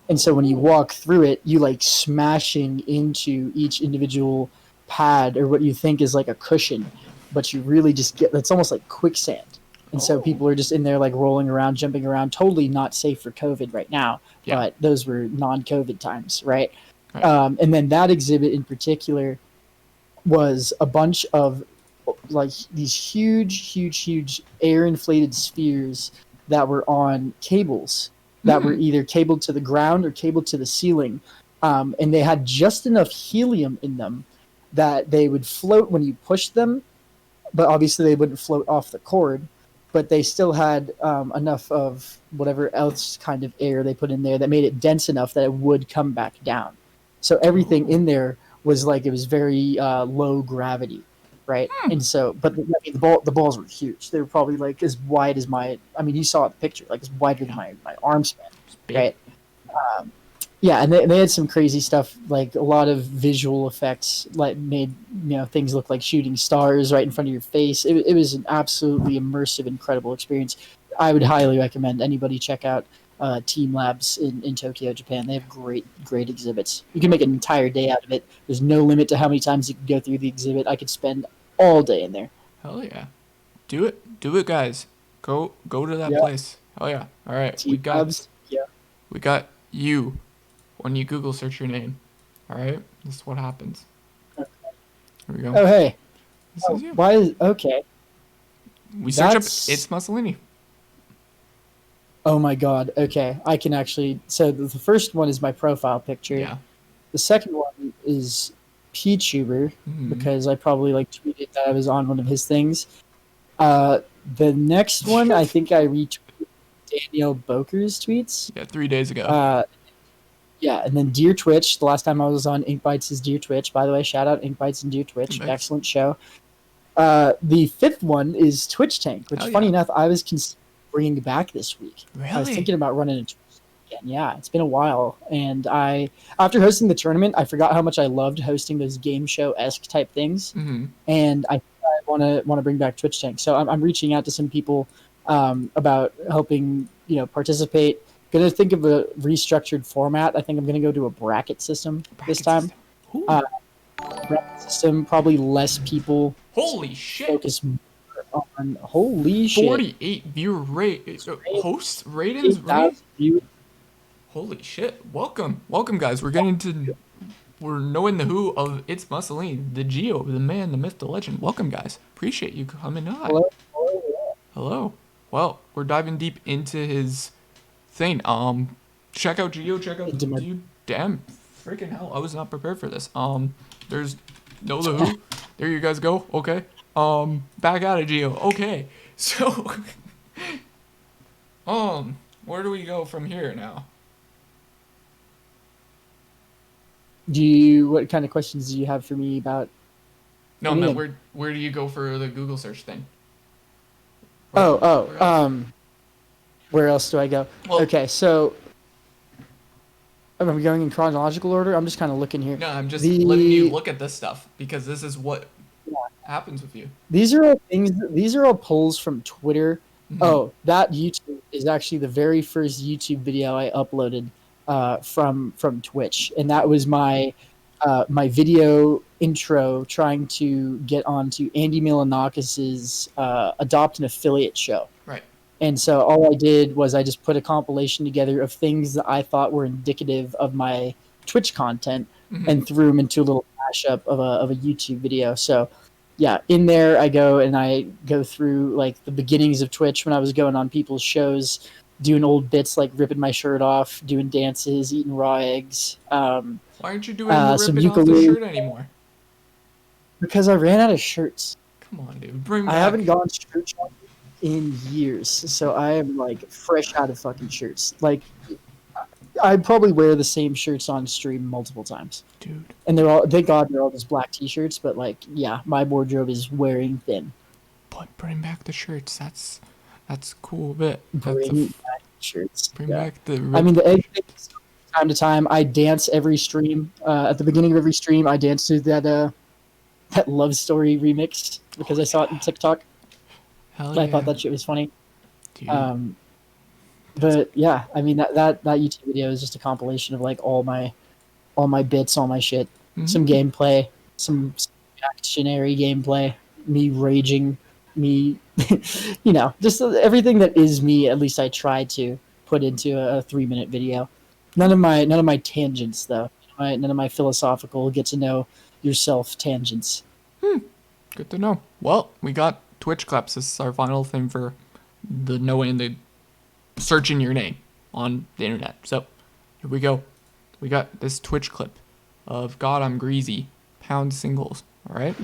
And so when you walk through it, you like smashing into each individual pad or what you think is like a cushion, but you really just it's almost like quicksand. And so people are just in there like rolling around, jumping around, totally not safe for COVID right now. Yeah. But those were non-COVID times, right? And then that exhibit in particular was a bunch of like these huge air inflated spheres that were on cables that were either cabled to the ground or cabled to the ceiling. And they had just enough helium in them that they would float when you pushed them, but obviously they wouldn't float off the cord, but they still had enough of whatever else kind of air they put in there that made it dense enough that it would come back down. So everything in there was like, it was very low gravity. Right. And so, but the balls were huge. They were probably like as wide as you saw the picture, like as wider than my arm span. Right. Yeah. And they had some crazy stuff, like a lot of visual effects, like made, things look like shooting stars right in front of your face. It was an absolutely immersive, incredible experience. I would highly recommend anybody check out Team Labs in Tokyo, Japan. They have great exhibits. You can make an entire day out of it. There's no limit to how many times you can go through the exhibit. I could spend all day in there. Hell yeah. Do it, guys. Go to that place. Oh yeah. All right. Team Labs. Yeah. We got you when you Google search your name. All right. This is what happens. Okay. Here we go. Oh hey. This is you. Why is okay? We search up Itsmuscleini. Oh my god, okay. I can actually... So the first one is my profile picture. Yeah. The second one is PTuber, because I probably tweeted that I was on one of his things. The next one, I think I retweeted Danielle Boker's tweets. Yeah, 3 days ago. Yeah, and then Dear Twitch. The last time I was on Ink Bites is Dear Twitch. By the way, shout out Ink Bites and Dear Twitch. Nice. Excellent show. The fifth one is Twitch Tank, which, funny enough, I was bringing back this week. Really? I was thinking about running a tournament again. Yeah, it's been a while. And after hosting the tournament, I forgot how much I loved hosting those game show-esque type things. And I want to bring back Twitch Tank. So I'm reaching out to some people about helping participate. Going to think of a restructured format. I think I'm going to go to a bracket system this time. Ooh, system, probably less people holy shit. focus more on. Holy shit! 48 viewer rate. Host ratings rate? 8,000 views. Holy shit. Welcome. Welcome, guys. We're knowing the who of It's Mussolini, the Geo, the man, the myth, the legend. Welcome, guys. Appreciate you coming on. Hello, hello. Hello. Well, we're diving deep into his thing. Check out Geo, check out the Into my dude. Damn, freaking hell, I was not prepared for this. There's know the who. There you guys go. Okay. Back out of Geo. Okay. So, where do we go from here now? What kind of questions do you have for me about No, man, anything? where do you go for the Google search thing? Oh, Where else? where else do I go? Well, Okay, so am I going in chronological order? I'm just kind of looking here. no, I'm just letting you The look at this stuff because this is what happens with you. These are all things. These are all polls from Twitter. Hmm. Oh, that YouTube is actually the very first YouTube video I uploaded from Twitch, and that was my video intro trying to get onto Andy Milanakis's Adopt an Affiliate show. Right. And so all I did was I just put a compilation together of things that I thought were indicative of my Twitch content Hmm. and threw them into a little mashup of a YouTube video. So yeah, in there I go and I go through like the beginnings of Twitch when I was going on people's shows, doing old bits like ripping my shirt off, doing dances, eating raw eggs, Why aren't you doing the some ripping off the ukulele shirt anymore? because I ran out of shirts. Come on, dude. Bring I haven't back. gone shirt shopping in years, so I am like fresh out of fucking shirts. Like I probably wear the same shirts on stream multiple times, Dude. and they're all thank God they're all just black t-shirts. But like, yeah, my wardrobe is wearing thin. But bring back the shirts. That's a cool bit. That's Bring back shirts. bring Yeah, back the I rip. mean the egg thing is time to time. I dance every stream. At the beginning of every stream, I dance to that love story remix because I saw it in TikTok. Hell I thought yeah. that shit was funny. Dude. Um, That's but yeah, I mean that YouTube video is just a compilation of like all my bits, all my shit, some mm-hmm. gameplay, some actionary gameplay, me raging, me, just everything that is me. At least I try to put into a 3 minute video. None of my tangents though. None of my philosophical get to know yourself tangents. Good to know. Well, we got Twitch clips. This is our final thing for the knowing the searching your name on the internet. So here we go. We got this Twitch clip of God I'm Greasy pound singles. All right.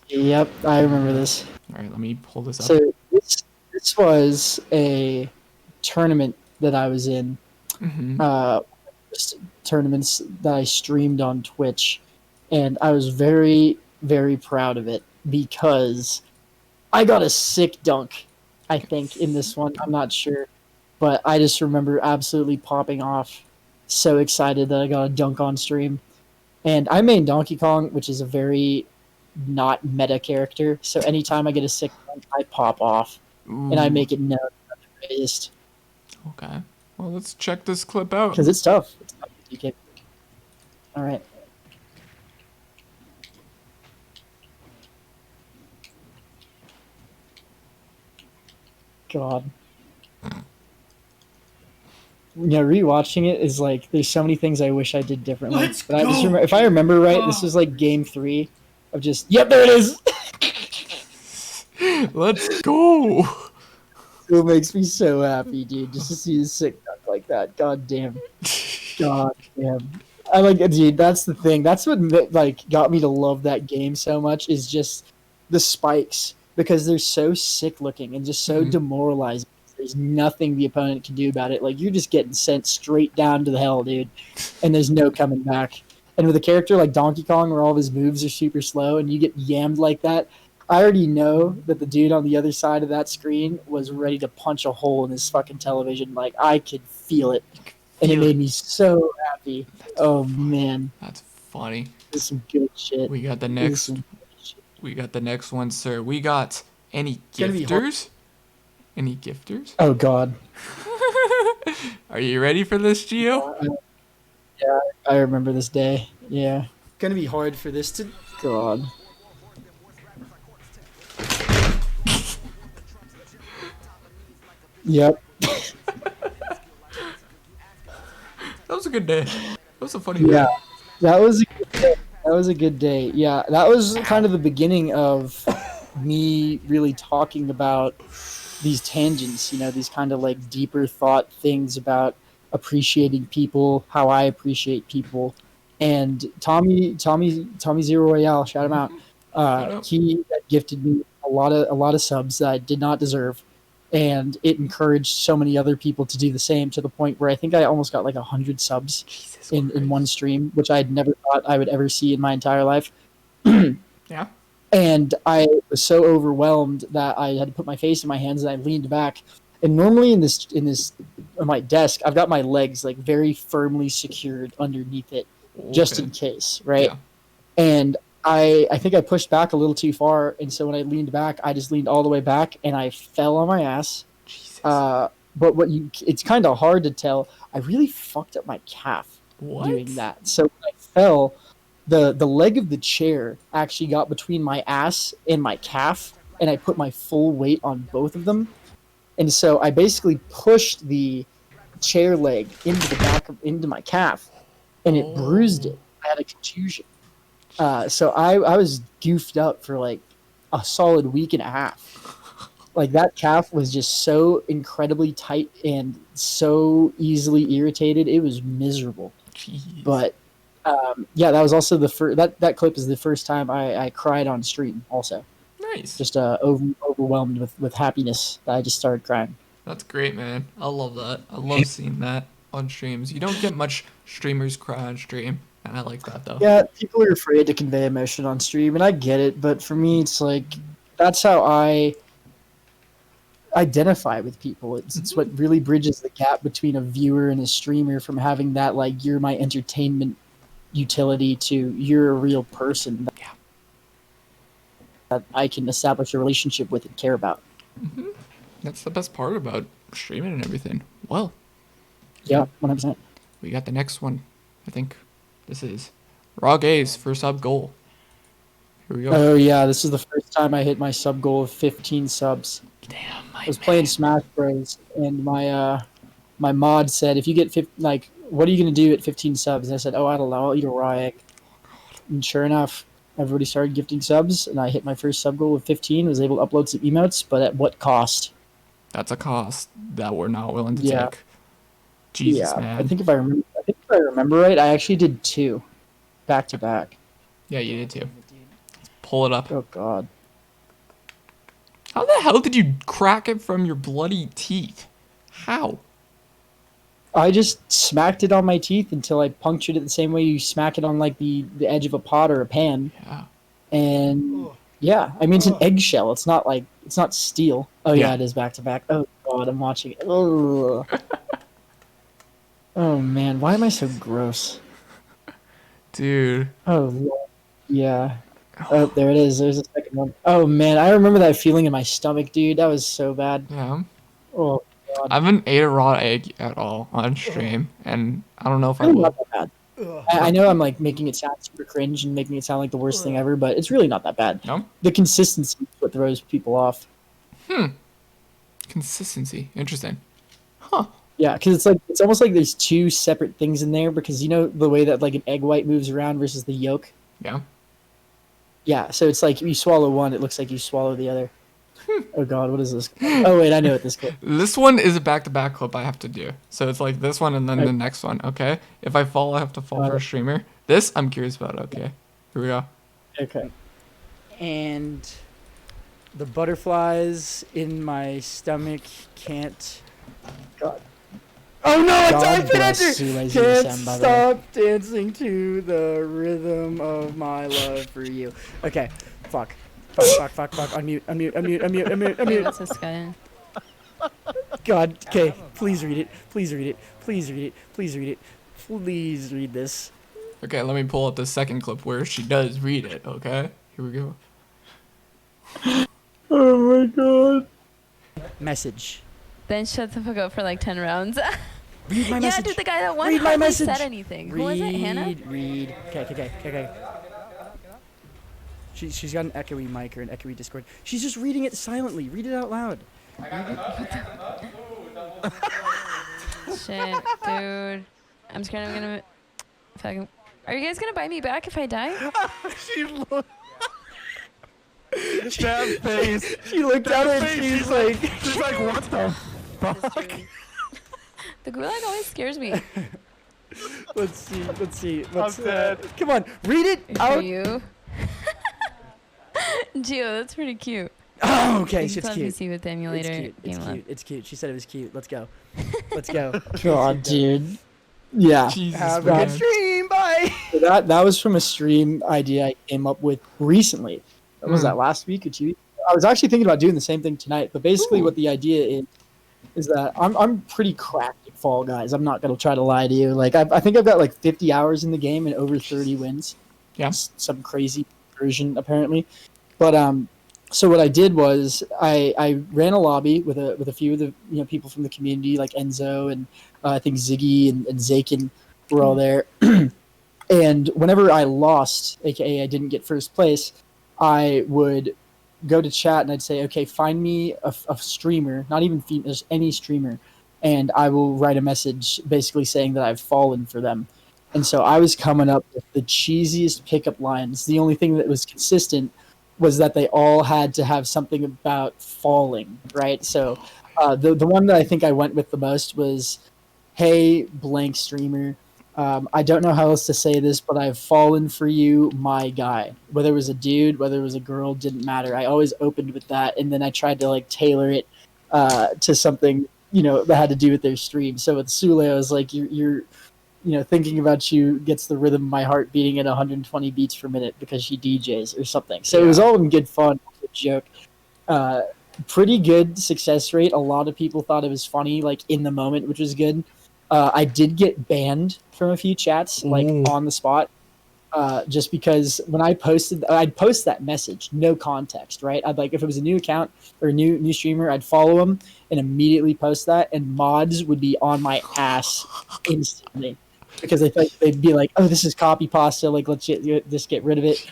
Yep, I remember this. All right. Let me pull this up. So this was a tournament that I was in. Mm-hmm. Just tournaments that I streamed on Twitch, and I was very, very proud of it because I got a sick dunk. I think in this one, I'm not sure, but I just remember absolutely popping off, so excited that I got a dunk on stream. And I main Donkey Kong, which is a very not meta character. So anytime I get a sick dunk, I pop off and I Ooh. make it known that I'm the greatest Okay. Well, let's check this clip out. because it's tough. It's tough. DK. All right. God. Rewatching it is like there's so many things I wish I did differently. Let's But I just go. remember, if I remember right, this was like game 3 of just yep, there it is. Let's go. It makes me so happy, dude, just to see a sick duck like that. God damn. God damn. I like it, dude. That's the thing. That's what like got me to love that game so much is just the spikes because they're so sick looking and just so Mhm. demoralizing. There's nothing the opponent can do about it. Like you're just getting sent straight down to the hell, dude, and there's no coming back. And with a character like Donkey Kong, where all of his moves are super slow, and you get yammed like that, I already know that the dude on the other side of that screen was ready to punch a hole in his fucking television. Like I could feel it, and it Feel made it. me so happy. Oh man, That's funny. this is some good shit. We got the This is next. some good shit. We got the next one, sir. We got any It's gonna be hard. gifters? Any gifters? Oh god, Are you ready for this, Gio? yeah, I remember this day. Yeah. Gonna be hard for this to. God. Yep. That was a good day. That was a funny Yeah. day. That was a good day. That was a good day. Yeah. That was kind of the beginning of me really talking about these tangents, these kind of like deeper thought things about appreciating people, how I appreciate people. And Tommy Zero Royale, shout him out. Shut up. He gifted me a lot of subs that I did not deserve, and it encouraged so many other people to do the same to the point where I think I almost got like 100 subs Jesus in one Christ. stream, which I had never thought I would ever see in my entire life. Yeah. And I was so overwhelmed that I had to put my face in my hands and I leaned back. And normally in this on my desk, I've got my legs like very firmly secured underneath it, just Okay. in case, right? Yeah. And I think I pushed back a little too far, and so when I leaned back, I just leaned all the way back and I fell on my ass. Jesus. Uh, but it's kind of hard to tell. I really fucked up my calf doing What? that. So when I fell, the leg of the chair actually got between my ass and my calf, and I put my full weight on both of them. And so I basically pushed the chair leg into the back into my calf, and it bruised Oh. it. I had a contusion. So I was goofed up for like a solid week and a half. Like that calf was just so incredibly tight and so easily irritated. It was miserable. Jeez. But yeah, that was also the first. That clip is the first time I cried on stream. Also, Nice. just overwhelmed with happiness that I just started crying. That's great, man. I love that. I love seeing that on streams. You don't get much streamers cry on stream, and I like that though. Yeah, people are afraid to convey emotion on stream, and I get it. But for me, it's like that's how I identify with people. It's what really bridges the gap between a viewer and a streamer from having that like you're my entertainment utility to you're a real person Yeah. that I can establish a relationship with and care about. That's the best part about streaming and everything. Well, Yeah, 100%. we got the next one. I think this is Raw Gaze for sub goal. Here we go. Oh yeah, this is the first time I hit my sub goal of 15 subs. Damn, my I was man. playing Smash Bros. And my mod said, if you get like, what are you gonna do at 15 subs? And I said, oh, I don't know, I'll eat a raw egg. And sure enough, everybody started gifting subs, and I hit my first sub goal of 15. Was able to upload some emotes, but at what cost? That's a cost that we're not willing to Yeah, take. Jesus, yeah. I man. think if I remember right, I actually did two, back to back. Yeah, you did too. Pull it up. Oh god. How the hell did you crack it from your bloody teeth? How? I just smacked it on my teeth until I punctured it the same way you smack it on like the edge of a pot or a pan. Yeah. And yeah, I mean it's an eggshell. It's not like it's not steel. Oh yeah, Yeah. it is back to back. Oh god, I'm watching it. Ugh. Oh man, why am I so gross? Dude. Oh Lord. Yeah. Oh, there it is. There's a second one. Oh man, I remember that feeling in my stomach, dude. That was so bad. Yeah. Oh god. I haven't ate a raw egg at all on stream, and I don't know if I Really will. not that bad. I know I'm like making it sound super cringe and making it sound like the worst thing ever, but it's really not that bad. No? The consistency is what throws people off. Consistency. Interesting. Huh. Yeah, because it's almost like there's two separate things in there because you know the way that like an egg white moves around versus the yolk. Yeah. Yeah, so it's like you swallow one, it looks like you swallow the other. Oh god, what is this? Oh wait, I know what this clip. This one is a back-to-back clip I have to do. So it's like this one and then Okay. the next one, okay? If I fall, I have to fall for a Alright. streamer. This, I'm curious about, okay? Here we go. Okay. And the butterflies in my stomach can't. God. Oh no! I God typed it bless under. Sulai's Can't ESM, by the stop dancing to the rhythm of my love for you. Okay. Fuck. Fuck. Unmute. Wait, what's this guy in? God. Okay. Please read it. Please read it. Please read it. Please read it. Please read this. Okay, let me pull up the second clip where she does read it, okay? Here we go. Oh my god. Message. Then shut the fuck up for like 10 rounds. Read my Yeah, message. dude, the guy that won Read my hardly message. said anything. Who was it? Hannah? Read. Okay. She's got an echoey mic or an echoey Discord. She's just reading it silently. Read it out loud. Shit, dude. I'm scared I'm gonna fucking. Are you guys gonna buy me back if I die? She looked. That face. She looked at it and she's like, She's like, what the fuck? The gulag always scares me. let's see. I'm dead. Come on, read it For out. you. Gio, that's pretty cute. Oh, okay, You shit's can cute. see with the emulator. It's cute. She said it was cute. Let's go. Let's go. God, dude. Yeah. Jesus, Have a man. good stream. Bye. So that was from a stream idea I came up with recently. Was that last week or 2 weeks? I was actually thinking about doing the same thing tonight, but basically what the idea is that I'm pretty cracked at Fall Guys. I'm not gonna try to lie to you. Like I think I've got like 50 hours in the game and over 30 wins. Yeah. Some crazy version apparently. But so what I did was I ran a lobby with a few of the people from the community like Enzo and I think Ziggy and Zakin were all there. And whenever I lost, aka I didn't get first place, I would go to chat and I'd say, okay, find me a streamer, not even just any streamer, and I will write a message basically saying that I've fallen for them. And so I was coming up with the cheesiest pickup lines. The only thing that was consistent was that they all had to have something about falling, right? So the one that I think I went with the most was, hey, blank streamer, I don't know how else to say this, but I've fallen for you, my guy. Whether it was a dude, whether it was a girl, didn't matter. I always opened with that, and then I tried to like tailor it to something that had to do with their stream. So with Sule, I was like, you're thinking about you gets the rhythm of my heart beating at 120 beats per minute because she DJs or something. So it was all in good fun, good joke. Pretty good success rate. A lot of people thought it was funny, like in the moment, which was good. I did get banned from a few chats, like on the spot, just because when I'd post that message, no context, right? I'd like if it was a new account or a new streamer, I'd follow them and immediately post that, and mods would be on my ass instantly because they'd be like, "Oh, this is copy pasta. Like, let's just get rid of it."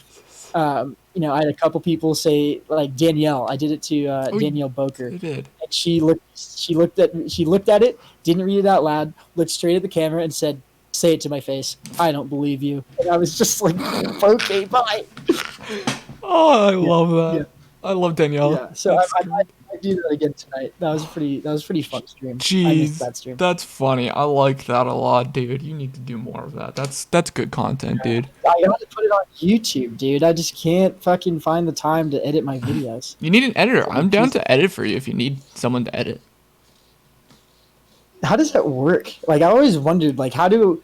I had a couple people say like Danielle. I did it to Danielle Boker. You did. And she looked at it, didn't read it out loud, looked straight at the camera and said, "Say it to my face. I don't believe you." And I was just like, "Okay, bye." Oh, I love that. Yeah. I love Danielle. Yeah. So I do that again tonight. That was a pretty fun stream. I missed that Jeez, stream. that's funny. I like that a lot, dude. You need to do more of that. That's good content, dude. I gotta put it on YouTube, dude. I just can't fucking find the time to edit my videos. You need an editor. I'm down to edit for you if you need someone to edit. How does that work? Like I always wondered, like how do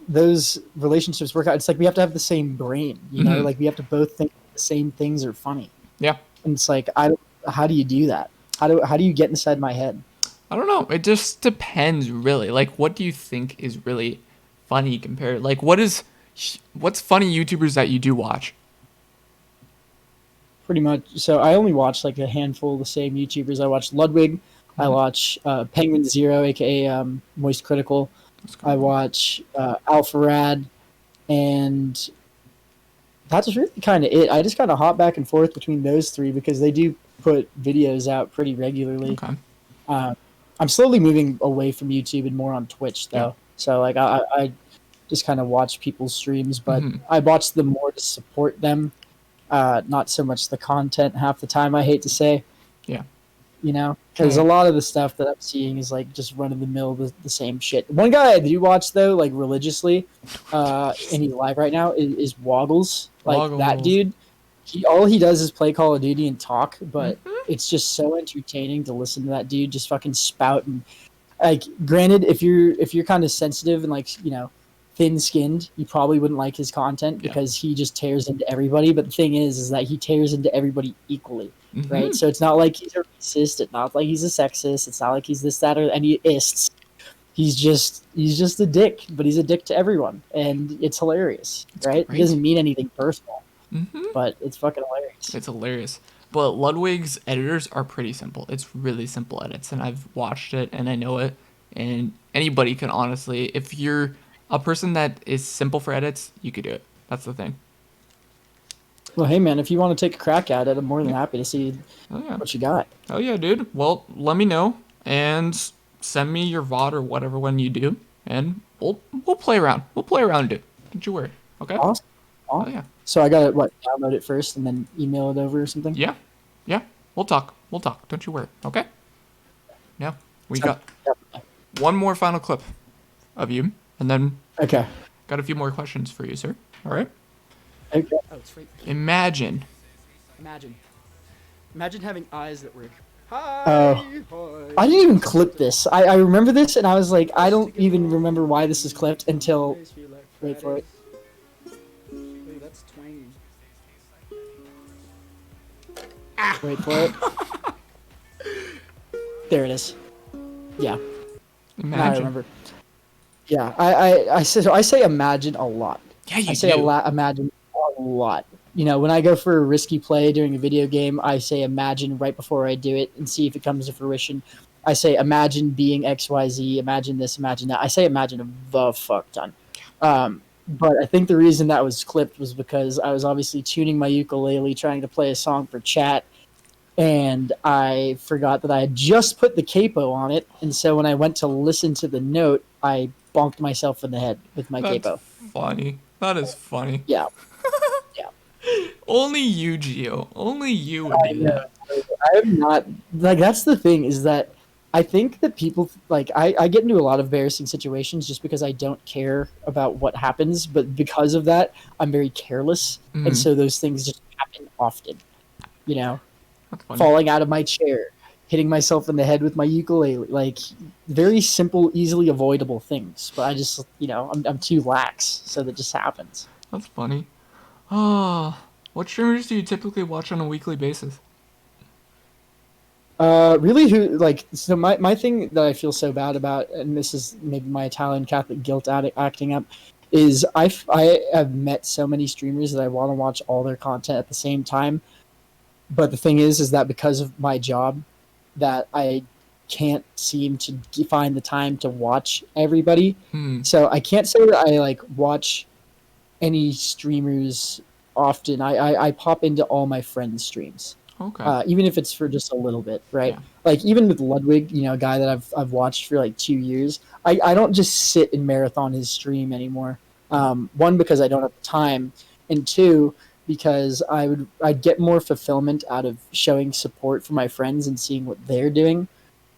those relationships work out? It's like we have to have the same brain, like we have to both think the same things are funny. Yeah. And it's like how do you do that? How do you get inside my head? I don't know. It just depends, really. Like, what do you think is really funny compared? Like, what's funny YouTubers that you do watch? Pretty much. So I only watch like a handful of the same YouTubers. I watch Ludwig. I watch Penguin Zero, aka Moist Critical. I watch Alpharad, and that's really kind of it. I just kind of hop back and forth between those three because they do put videos out pretty regularly. Okay. I'm slowly moving away from YouTube and more on Twitch though. Yeah. So like I just kind of watch people's streams, but I watch them more to support them, not so much the content half the time. I hate to say. Yeah. Because a lot of the stuff that I'm seeing is like just run of the mill, the same shit. One guy I do watch though, like religiously, and he's live right now, is Woggles. Like that dude, all he does is play Call of Duty and talk, but it's just so entertaining to listen to that dude just fucking spout. And like, granted, if you're kind of sensitive and like thin-skinned, you probably wouldn't like his content because he just tears into everybody. But the thing is that he tears into everybody equally. Right, so it's not like he's a racist. It's not like he's a sexist. It's not like he's this, that, or any ists. He's just a dick, but he's a dick to everyone, and it's hilarious. Right, it doesn't mean anything personal, but it's fucking hilarious. It's hilarious. But Ludwig's editors are pretty simple. It's really simple edits, and I've watched it and I know it. and anybody can honestly, if you're a person that is simple for edits, you could do it. That's the thing. Well, hey man, if you want to take a crack at it, I'm more than happy to see Oh yeah. what you got. Oh yeah, dude. Well, let me know and send me your VOD or whatever when you do, and we'll play around. We'll play around, dude. Don't you worry. Okay. Awesome. Oh yeah. So I gotta download it first and then email it over or something. Yeah. Yeah. We'll talk. We'll talk. Don't you worry. Okay. Now we got one more final clip of you, and then Okay. got a few more questions for you, sir. All right. Okay. Oh, it's right. Imagine. Imagine having eyes that work. Hi. I didn't even clip this. I remember this and I was like, I don't even remember why this is clipped until. Wait for it. Wait, that's twangy. Wait for it. There it is. Yeah. Now I Imagine. remember. Yeah, I say imagine a lot. Yeah, you I say do. imagine a lot. You know, when I go for a risky play during a video game, I say imagine right before I do it and see if it comes to fruition. I say imagine being XYZ, imagine this, imagine that. I say imagine the fuck ton. But I think the reason that was clipped was because I was obviously tuning my ukulele, trying to play a song for chat, and I forgot that I had just put the capo on it. And so when I went to listen to the note, I bonked myself in the head with my That's capo. funny. That is funny. Yeah. Only you, Gio. Only you would do that. I am not like that's the thing is that I think that people like I get into a lot of embarrassing situations just because I don't care about what happens, but because of that, I'm very careless, and so those things just happen often. You know, That's funny. falling out of my chair, hitting myself in the head with my ukulele, like very simple, easily avoidable things. But I just I'm too lax, so that just happens. That's funny. Oh, what streamers do you typically watch on a weekly basis? Really, who like so my thing that I feel so bad about, and this is maybe my Italian Catholic guilt acting up, is I have met so many streamers that I want to watch all their content at the same time, but the thing is that because of my job, that I can't seem to find the time to watch everybody. So I can't say that I like watch any streamers often. I pop into all my friends' streams. Okay. Even if it's for just a little bit, right? Yeah. Like even with Ludwig, a guy that I've watched for like 2 years, I don't just sit and marathon his stream anymore. One, because I don't have time, and two, because I'd get more fulfillment out of showing support for my friends and seeing what they're doing.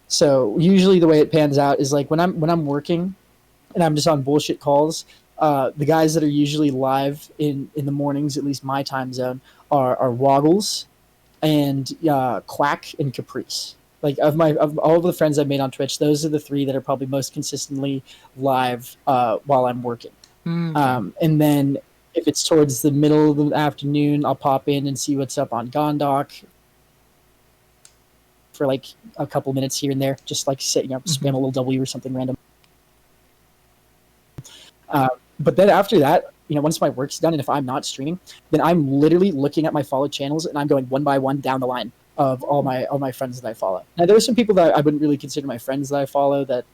So usually the way it pans out is like when I'm working and I'm just on bullshit calls. The guys that are usually live in the mornings, at least my time zone, are Woggles and Quack and Caprice. Like of all of the friends I've made on Twitch, those are the three that are probably most consistently live while I'm working. And then if it's towards the middle of the afternoon, I'll pop in and see what's up on Gondok for like a couple minutes here and there, just like spam a little W or something random. But then after that, once my work's done and if I'm not streaming, then I'm literally looking at my followed channels and I'm going one by one down the line of all my friends that I follow. Now there are some people that I wouldn't really consider my friends that I follow that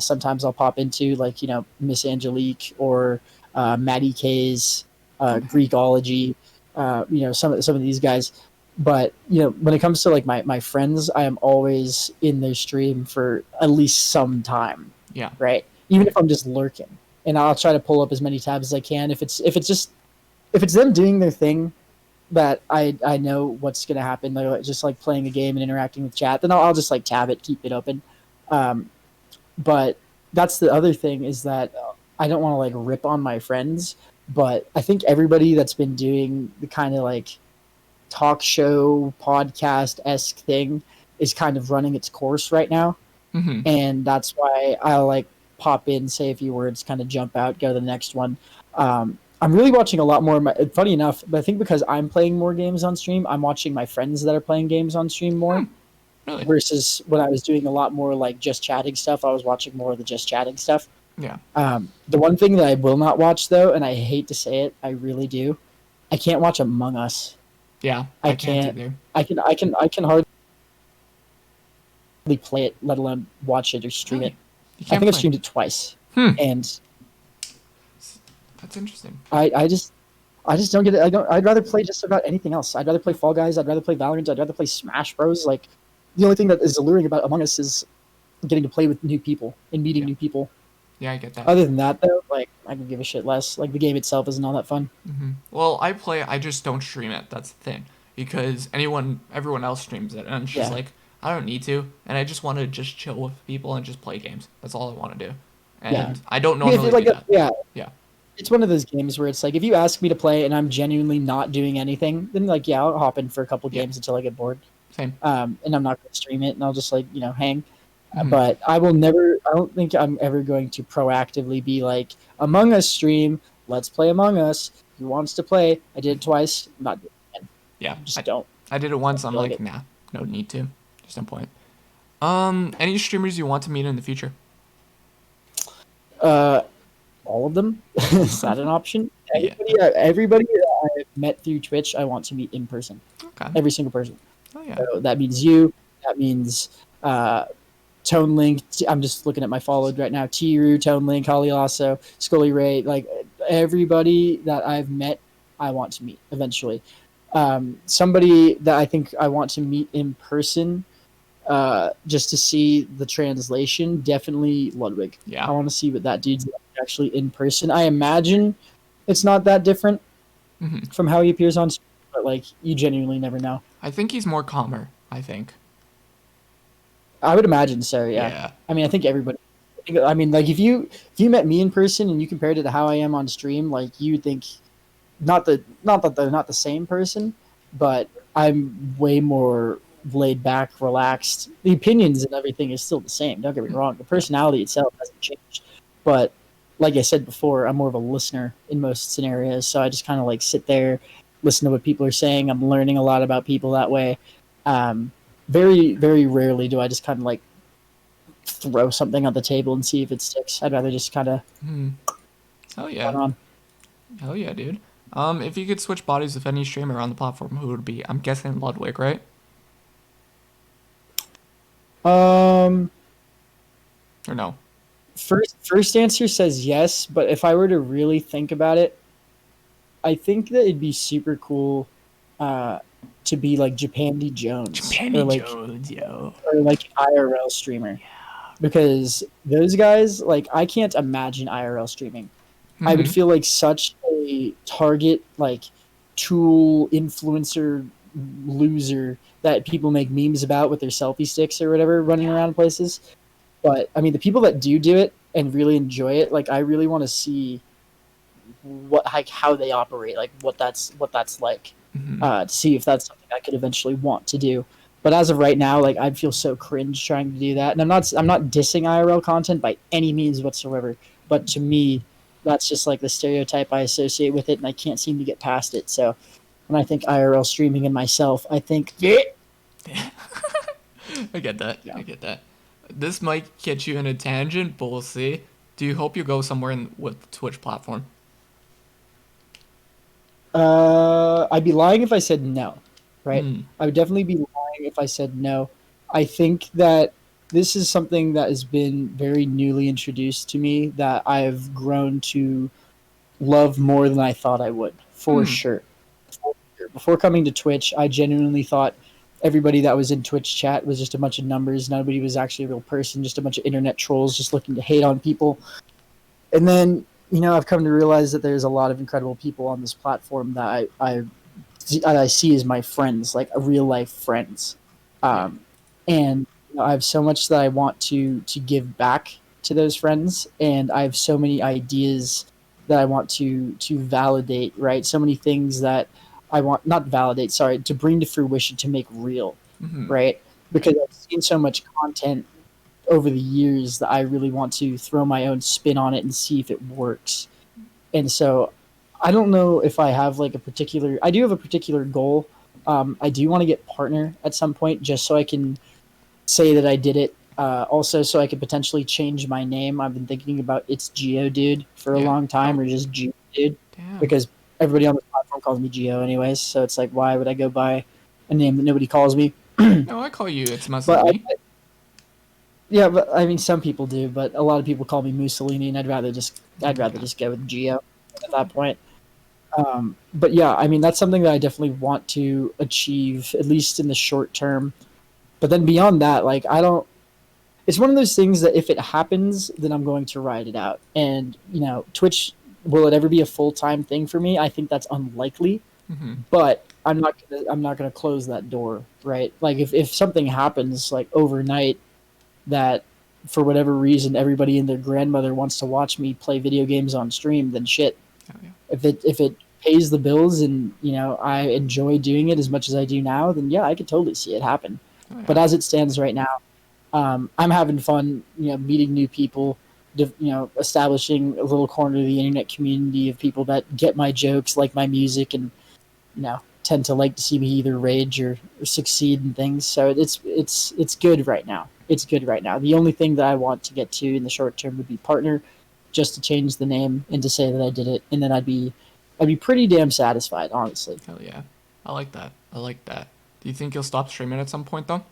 sometimes I'll pop into, like Miss Angelique or Maddie K's, Greekology, some of these guys. But when it comes to like my friends, I am always in their stream for at least some time. Yeah. Right. Even if I'm just lurking. And I'll try to pull up as many tabs as I can. If it's them doing their thing, that I know what's gonna happen. Like just like playing a game and interacting with chat, then I'll just like tab it, keep it open. But that's the other thing is that I don't want to like rip on my friends, but I think everybody that's been doing the kind of like talk show podcast-esque thing is kind of running its course right now, and that's why I'll like pop in, say a few words, kind of jump out, go to the next one. I'm really watching a lot more. Funny enough, but I think because I'm playing more games on stream, I'm watching my friends that are playing games on stream more. Really? Versus when I was doing a lot more like just chatting stuff, I was watching more of the just chatting stuff. Yeah. The one thing that I will not watch though, and I hate to say it, I really do, I can't watch Among Us. Yeah. I can't can't. either. I can hardly play it, let alone watch it or stream it. You I can't think I've play. streamed it twice, Hmm. and That's interesting. I just don't get it. I'd rather play just about anything else. I'd rather play Fall Guys. I'd rather play Valorant. I'd rather play Smash Bros. Like, the only thing that is alluring about Among Us is getting to play with new people and meeting Yeah. new people. Yeah, I get that. Other than that, though, like, I can give a shit less. Like, the game itself isn't all that fun. Well, I just don't stream it. That's the thing. Because everyone else streams it, and it's just Yeah. like, I don't need to, and I just want to just chill with people and just play games. That's all I want to do. Yeah. And I don't I mean, if normally you're like do that. yeah, Yeah. it's one of those games where it's like, if you ask me to play and I'm genuinely not doing anything, then like, yeah, I'll hop in for a couple Yeah. games until I get bored. Same. And I'm not going to stream it, and I'll just like, hang. Mhm. But I will never. I don't think I'm ever going to proactively be like, Among Us stream. Let's play Among Us. Who wants to play? I did it twice. I'm not doing it again. Yeah. Just don't. I did it once. I'm feel like like, it. nah, no need to. There's no point. Any streamers you want to meet in the future? All of them. Is that an option? Yeah. Everybody that I've met through Twitch, I want to meet in person. Okay. Every single person. Oh yeah. So that means you. That means Tone Link. I'm just looking at my followed right now. Tiru, Tone Link, Holly Lasso, Scully Ray. Like, everybody that I've met, I want to meet eventually. Somebody that I think I want to meet in person, just to see the translation, definitely Ludwig. Yeah. I want to see what that dude's like actually in person. I imagine it's not that different Mhm. from how he appears on screen, but like, you genuinely never know. I think he's more calmer. I think. I would imagine so. Yeah. Yeah. I mean, I think everybody. I mean, like, if you met me in person and you compared it to how I am on stream, like, you would think not that they're not the same person, but I'm way more laid back, relaxed. The opinions and everything is still the same. Don't get me wrong. The personality itself hasn't changed, but like I said before, I'm more of a listener in most scenarios. So I just kind of like sit there, listen to what people are saying. I'm learning a lot about people that way. Very, very rarely do I just kind of like throw something on the table and see if it sticks. I'd rather just kind of Oh run yeah. on. Hell yeah, dude. If you could switch bodies with any streamer on the platform, who would it be? I'm guessing Ludwig, right? Um, Or no? first answer says yes, but if I were to really think about it, I think that it'd be super cool to be like Japandi Jones Jones, yo. or like IRL streamer. Because those guys, like, I can't imagine IRL streaming. I would Mhm. feel like such a target, like, tool influencer loser that people make memes about with their selfie sticks or whatever running around places. But I mean, the people that do it and really enjoy it, like, I really want to see how they operate, like what that's like, to see if that's something I could eventually want to do. But as of right now, like, I'd feel so cringe trying to do that. And I'm not dissing IRL content by any means whatsoever. But to me, that's just like the stereotype I associate with it, and I can't seem to get past it. So when I think IRL streaming and myself, I think, yeah. I get that. Yeah. I get that. This might get you in a tangent, but we'll see. Do you hope you go somewhere with the Twitch platform? I'd be lying if I said no, right? Hmm. I would definitely be lying if I said no. I think that this is something that has been very newly introduced to me that I've grown to love more than I thought I would, for sure. Before coming to Twitch, I genuinely thought everybody that was in Twitch chat was just a bunch of numbers. Nobody was actually a real person, just a bunch of internet trolls just looking to hate on people. And then, I've come to realize that there's a lot of incredible people on this platform that I see as my friends, like real life friends. And I have so much that I want to give back to those friends, and I have so many ideas that I want to validate, right? So many things that I want not validate, sorry, to bring to fruition, to make real, right? Because I've seen so much content over the years that I really want to throw my own spin on it and see if it works. And so I don't know if I have like I do have a particular goal. I do want to get partner at some point just so I can say that I did it. Also, so I could potentially change my name. I've been thinking about It's Geo Dude for a long time, or just Geo Dude, Damn. because everybody on this platform calls me Geo anyways. So it's like, why would I go by a name that nobody calls me? No, I call you But Itsmuscleini. Yeah, but I mean, some people do, but a lot of people call me Mussolini, and I'd rather just go with Geo at that point. But yeah, I mean, that's something that I definitely want to achieve, at least in the short term. But then beyond that, like, I don't. It's one of those things that if it happens, then I'm going to ride it out. And Twitch, will it ever be a full time thing for me? I think that's unlikely. Mm-hmm. But I'm not gonna close that door, right? Like if something happens like overnight that for whatever reason everybody and their grandmother wants to watch me play video games on stream, then shit. Hell yeah. If it pays the bills and I enjoy doing it as much as I do now, then yeah, I could totally see it happen. Hell But yeah. as it stands right now, I'm having fun, meeting new people, establishing a little corner of the internet community of people that get my jokes, like my music, and tend to like to see me either rage or succeed in things. So it's good right now. It's good right now. The only thing that I want to get to in the short term would be partner, just to change the name and to say that I did it, and then I'd be pretty damn satisfied, honestly. Hell yeah. I like that. I like that. Do you think you'll stop streaming at some point though?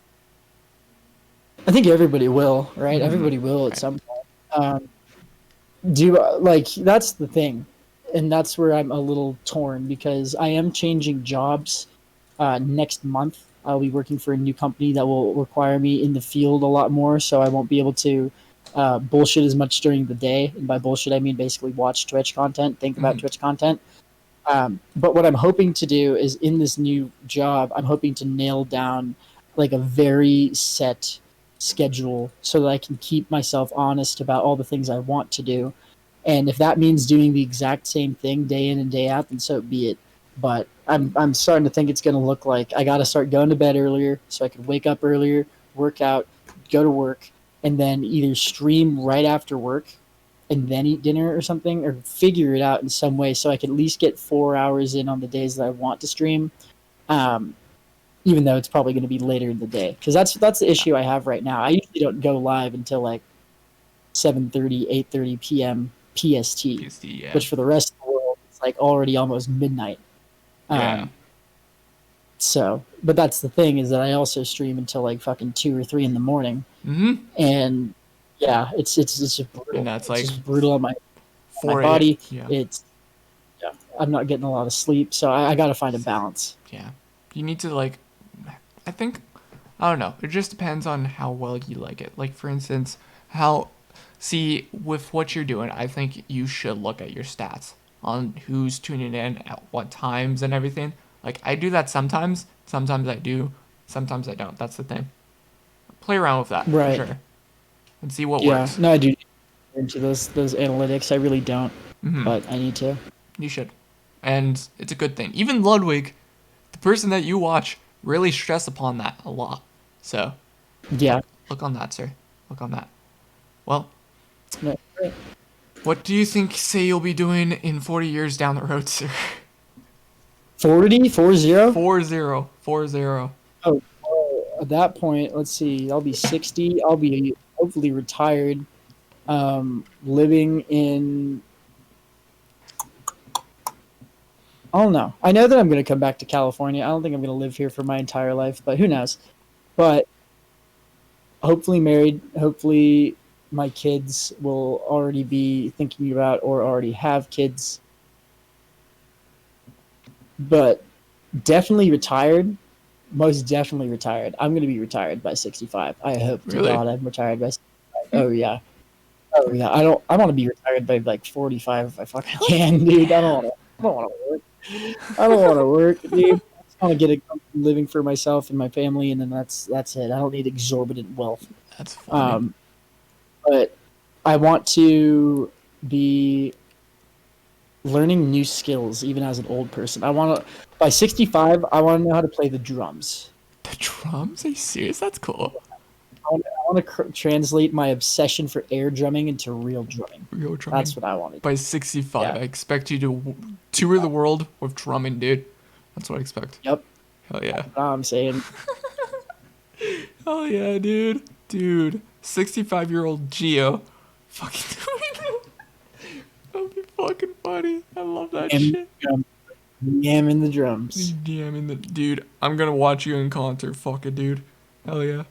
I think everybody will, right? Mhm. Everybody will at Right. some point. Do like that's the thing, and that's where I'm a little torn because I am changing jobs next month. I'll be working for a new company that will require me in the field a lot more, so I won't be able to bullshit as much during the day. And by bullshit, I mean basically watch Twitch content, think about Mhm. Twitch content. But what I'm hoping to do is in this new job, I'm hoping to nail down like a very set schedule so that I can keep myself honest about all the things I want to do. And if that means doing the exact same thing day in and day out, then so be it. But I'm starting to think it's going to look like I got to start going to bed earlier so I can wake up earlier, work out, go to work, and then either stream right after work and then eat dinner or something, or figure it out in some way so I can at least get 4 hours in on the days that I want to stream. Um, Even though it's probably going to be later in the day, because that's the issue I have right now. I usually don't go live until like 7:30, 8:30 p.m. PST, PSD, yeah. which for the rest of the world it's like already almost midnight. Yeah. But that's the thing is that I also stream until like fucking 2 or 3 in the morning, Mm-hmm. and yeah, it's just brutal. And that's It's like just brutal on my 4 body. Yeah. It's yeah, I'm not getting a lot of sleep, so I got to find a balance. Yeah. You need to like, I think, I don't know. It just depends on how well you like it. Like for instance, see with what you're doing, I think you should look at your stats on who's tuning in at what times and everything. Like I do that sometimes. Sometimes I do. Sometimes I don't. That's the thing. Play around with that Right. for sure, and see what Yeah, works. no, I do need to get into those analytics. I really don't, Mhm. but I need to. You should, and it's a good thing. Even Ludwig, the person that you watch, really stress upon that a lot. So Yeah. look on that, sir. Look on that. Well, No, right. what do you think, say, you'll be doing in 40 years down the road, sir? 40, 40? 40. 40. Oh, at that point, let's see. I'll be 60. I'll be hopefully retired, living in. I don't know. I know that I'm going to come back to California. I don't think I'm going to live here for my entire life, but who knows? But hopefully married. Hopefully my kids will already be thinking about or already have kids. But definitely retired. Most definitely retired. I'm going to be retired by 65. I hope to Really? God I'm retired by 65. Oh yeah. Oh yeah. I want to be retired by like 45 if I fucking can, dude. I don't want to work. I don't want to work, dude. I just want to get a comfortable living for myself and my family, and then that's it. I don't need exorbitant wealth. That's funny. But I want to be learning new skills even as an old person. I want to by 65, I want to know how to play the drums. The drums? Are you serious? That's cool. I want to translate my obsession for air drumming into real drumming. Real drumming. That's what I want to do. By 65, Yeah. I expect you to tour the world with drumming, dude. That's what I expect. Yep. Hell yeah. That's what I'm saying. Hell yeah, dude. Dude. 65-year-old Geo. Fucking doing that. That'd be fucking funny. I love that shit. Yamming the drums. Damn, dude, I'm gonna watch you in concert. Fuck it, dude. Hell yeah.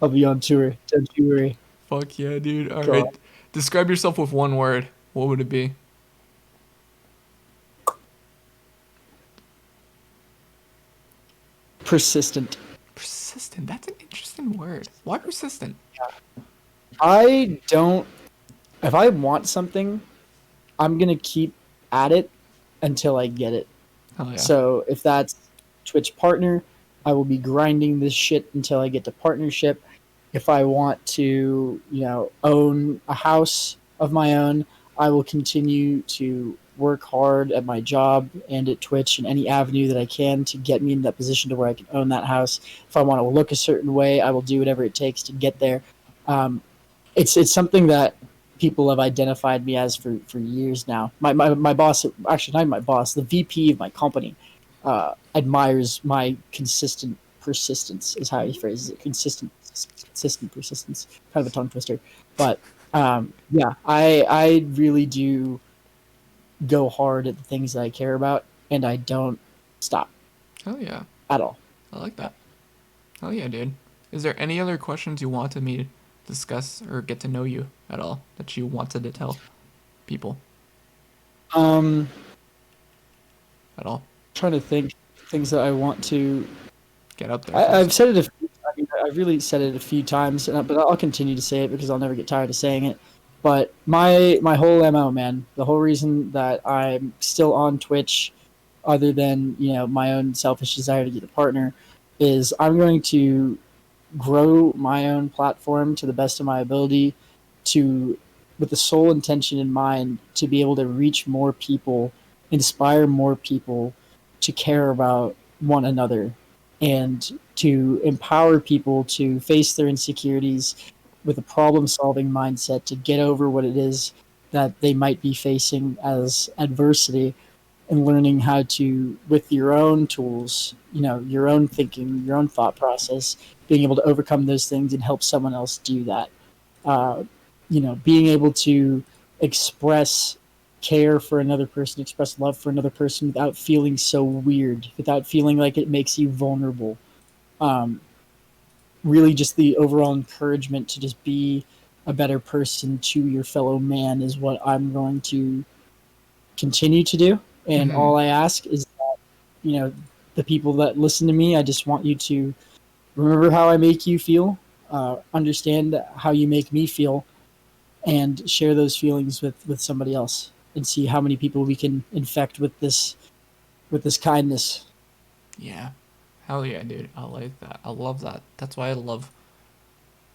I'll be on tour. Don't you worry. Fuck yeah, dude. All God. right. Describe yourself with one word. What would it be? Persistent. Persistent. That's an interesting word. Why persistent? I don't. If I want something, I'm gonna keep at it until I get it. Oh yeah. So if that's Twitch partner, I will be grinding this shit until I get to partnership. If I want to, own a house of my own, I will continue to work hard at my job and at Twitch and any avenue that I can to get me in that position to where I can own that house. If I want to look a certain way, I will do whatever it takes to get there. It's something that people have identified me as for years now. My boss, actually not my boss, the VP of my company, admires my consistent persistence, is how he phrases it. Consistent persistence. Kind of a tongue twister, but yeah, I really do go hard at the things that I care about, and I don't stop Oh yeah. at all. I like that. Oh yeah, dude. Is there any other questions you wanted me to discuss or get to know you at all that you wanted to tell people Um, at all? Trying to think things that I want to. Get up there. I've First. said it. I've really said it a few times, but I'll continue to say it because I'll never get tired of saying it. But my whole MO, man, the whole reason that I'm still on Twitch, other than my own selfish desire to get a partner, is I'm going to grow my own platform to the best of my ability, to with the sole intention in mind to be able to reach more people, inspire more people to care about one another, and to empower people to face their insecurities with a problem solving mindset to get over what it is that they might be facing as adversity, and learning how to, with your own tools, your own thinking, your own thought process, being able to overcome those things and help someone else do that. uh, Being able to express care for another person, express love for another person without feeling so weird, without feeling like it makes you vulnerable. Um, Really, just the overall encouragement to just be a better person to your fellow man is what I'm going to continue to do. And Mm-hmm. all I ask is that, the people that listen to me, I just want you to remember how I make you feel, understand how you make me feel, and share those feelings with somebody else, and see how many people we can infect with this kindness. Yeah. Hell yeah, dude. I like that. I love that. That's why I love.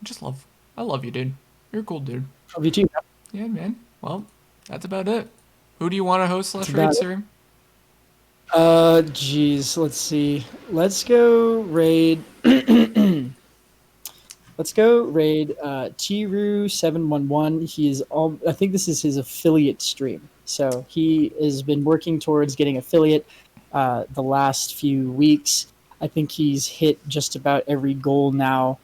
Just love. I love you, dude. You're a cool dude. Love you too. Yeah, man. Well, that's about it. Who do you want to host slash about raid, it. sir? Geez, let's see. Let's go raid. Let's go raid Tiru711. He's all. I think this is his affiliate stream. So he has been working towards getting affiliate the last few weeks. I think he's hit just about every goal now,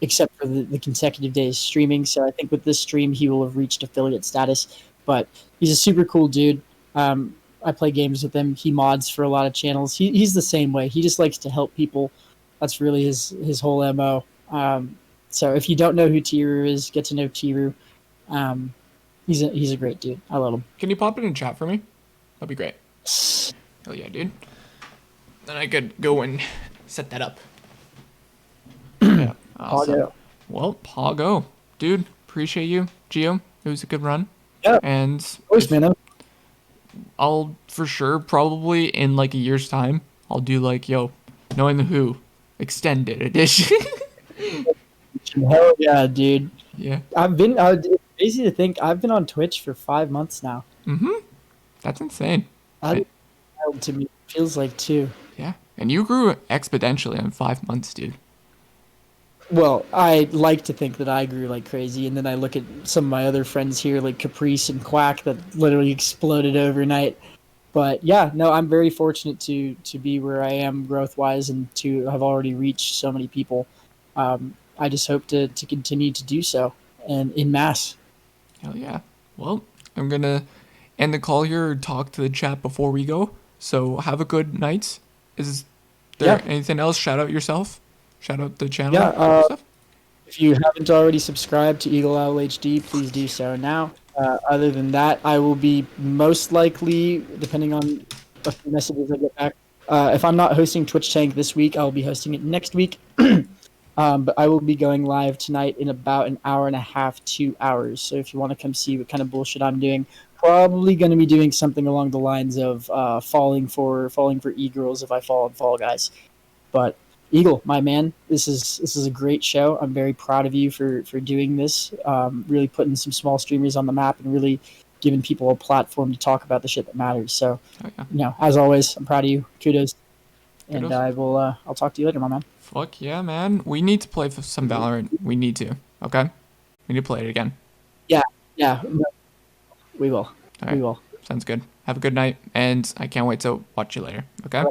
except for the consecutive days streaming. So I think with this stream, he will have reached affiliate status. But he's a super cool dude. I play games with him. He mods for a lot of channels. He's the same way. He just likes to help people. That's really his whole MO. So if you don't know who Tiru is, get to know Tiru. He's a great dude. I love him. Can you pop it in chat for me? That'd be great. Hell yeah, dude. Then I could go and set that up. Yeah. Awesome. Pago. Well, Pago. Dude, appreciate you. Gio, it was a good run. Yeah. And Of course, man. I'll for sure, probably in like a year's time, I'll do like, Knowing the Who extended edition. Hell yeah, dude. Yeah. It's crazy to think I've been on Twitch for 5 months now. Mm-hmm. That's insane. That's wild to me. Feels like 2. Yeah. And you grew exponentially in 5 months, dude. Well, I like to think that I grew like crazy, and then I look at some of my other friends here, like Caprice and Quack, that literally exploded overnight. But yeah, no, I'm very fortunate to be where I am growth wise, and to have already reached so many people. I just hope to continue to do so, and in mass. Hell yeah. Well, I'm going to end the call here or talk to the chat before we go. So have a good night. Is there anything else? Shout out yourself. Shout out the channel. Yeah, Stuff. if you haven't already subscribed to Eagle Owl HD, please do so now. Other than that, I will be most likely, depending on a few messages I get back, if I'm not hosting Twitch Tank this week, I'll be hosting it next week. But I will be going live tonight in about an hour and a half, 2 hours. So if you want to come see what kind of bullshit I'm doing, probably going to be doing something along the lines of falling for e-girls if I fall in Fall Guys. But Eagle, my man, this is a great show. I'm very proud of you for doing this. Really putting some small streamers on the map and really giving people a platform to talk about the shit that matters. So, as always, I'm proud of you. Kudos. And Kudos. I'll talk to you later, my man. Fuck yeah, man. We need to play some Valorant. We need to. Okay? We need to play it again. Yeah, we will. All right. We will. Sounds good. Have a good night, and I can't wait to watch you later. Okay?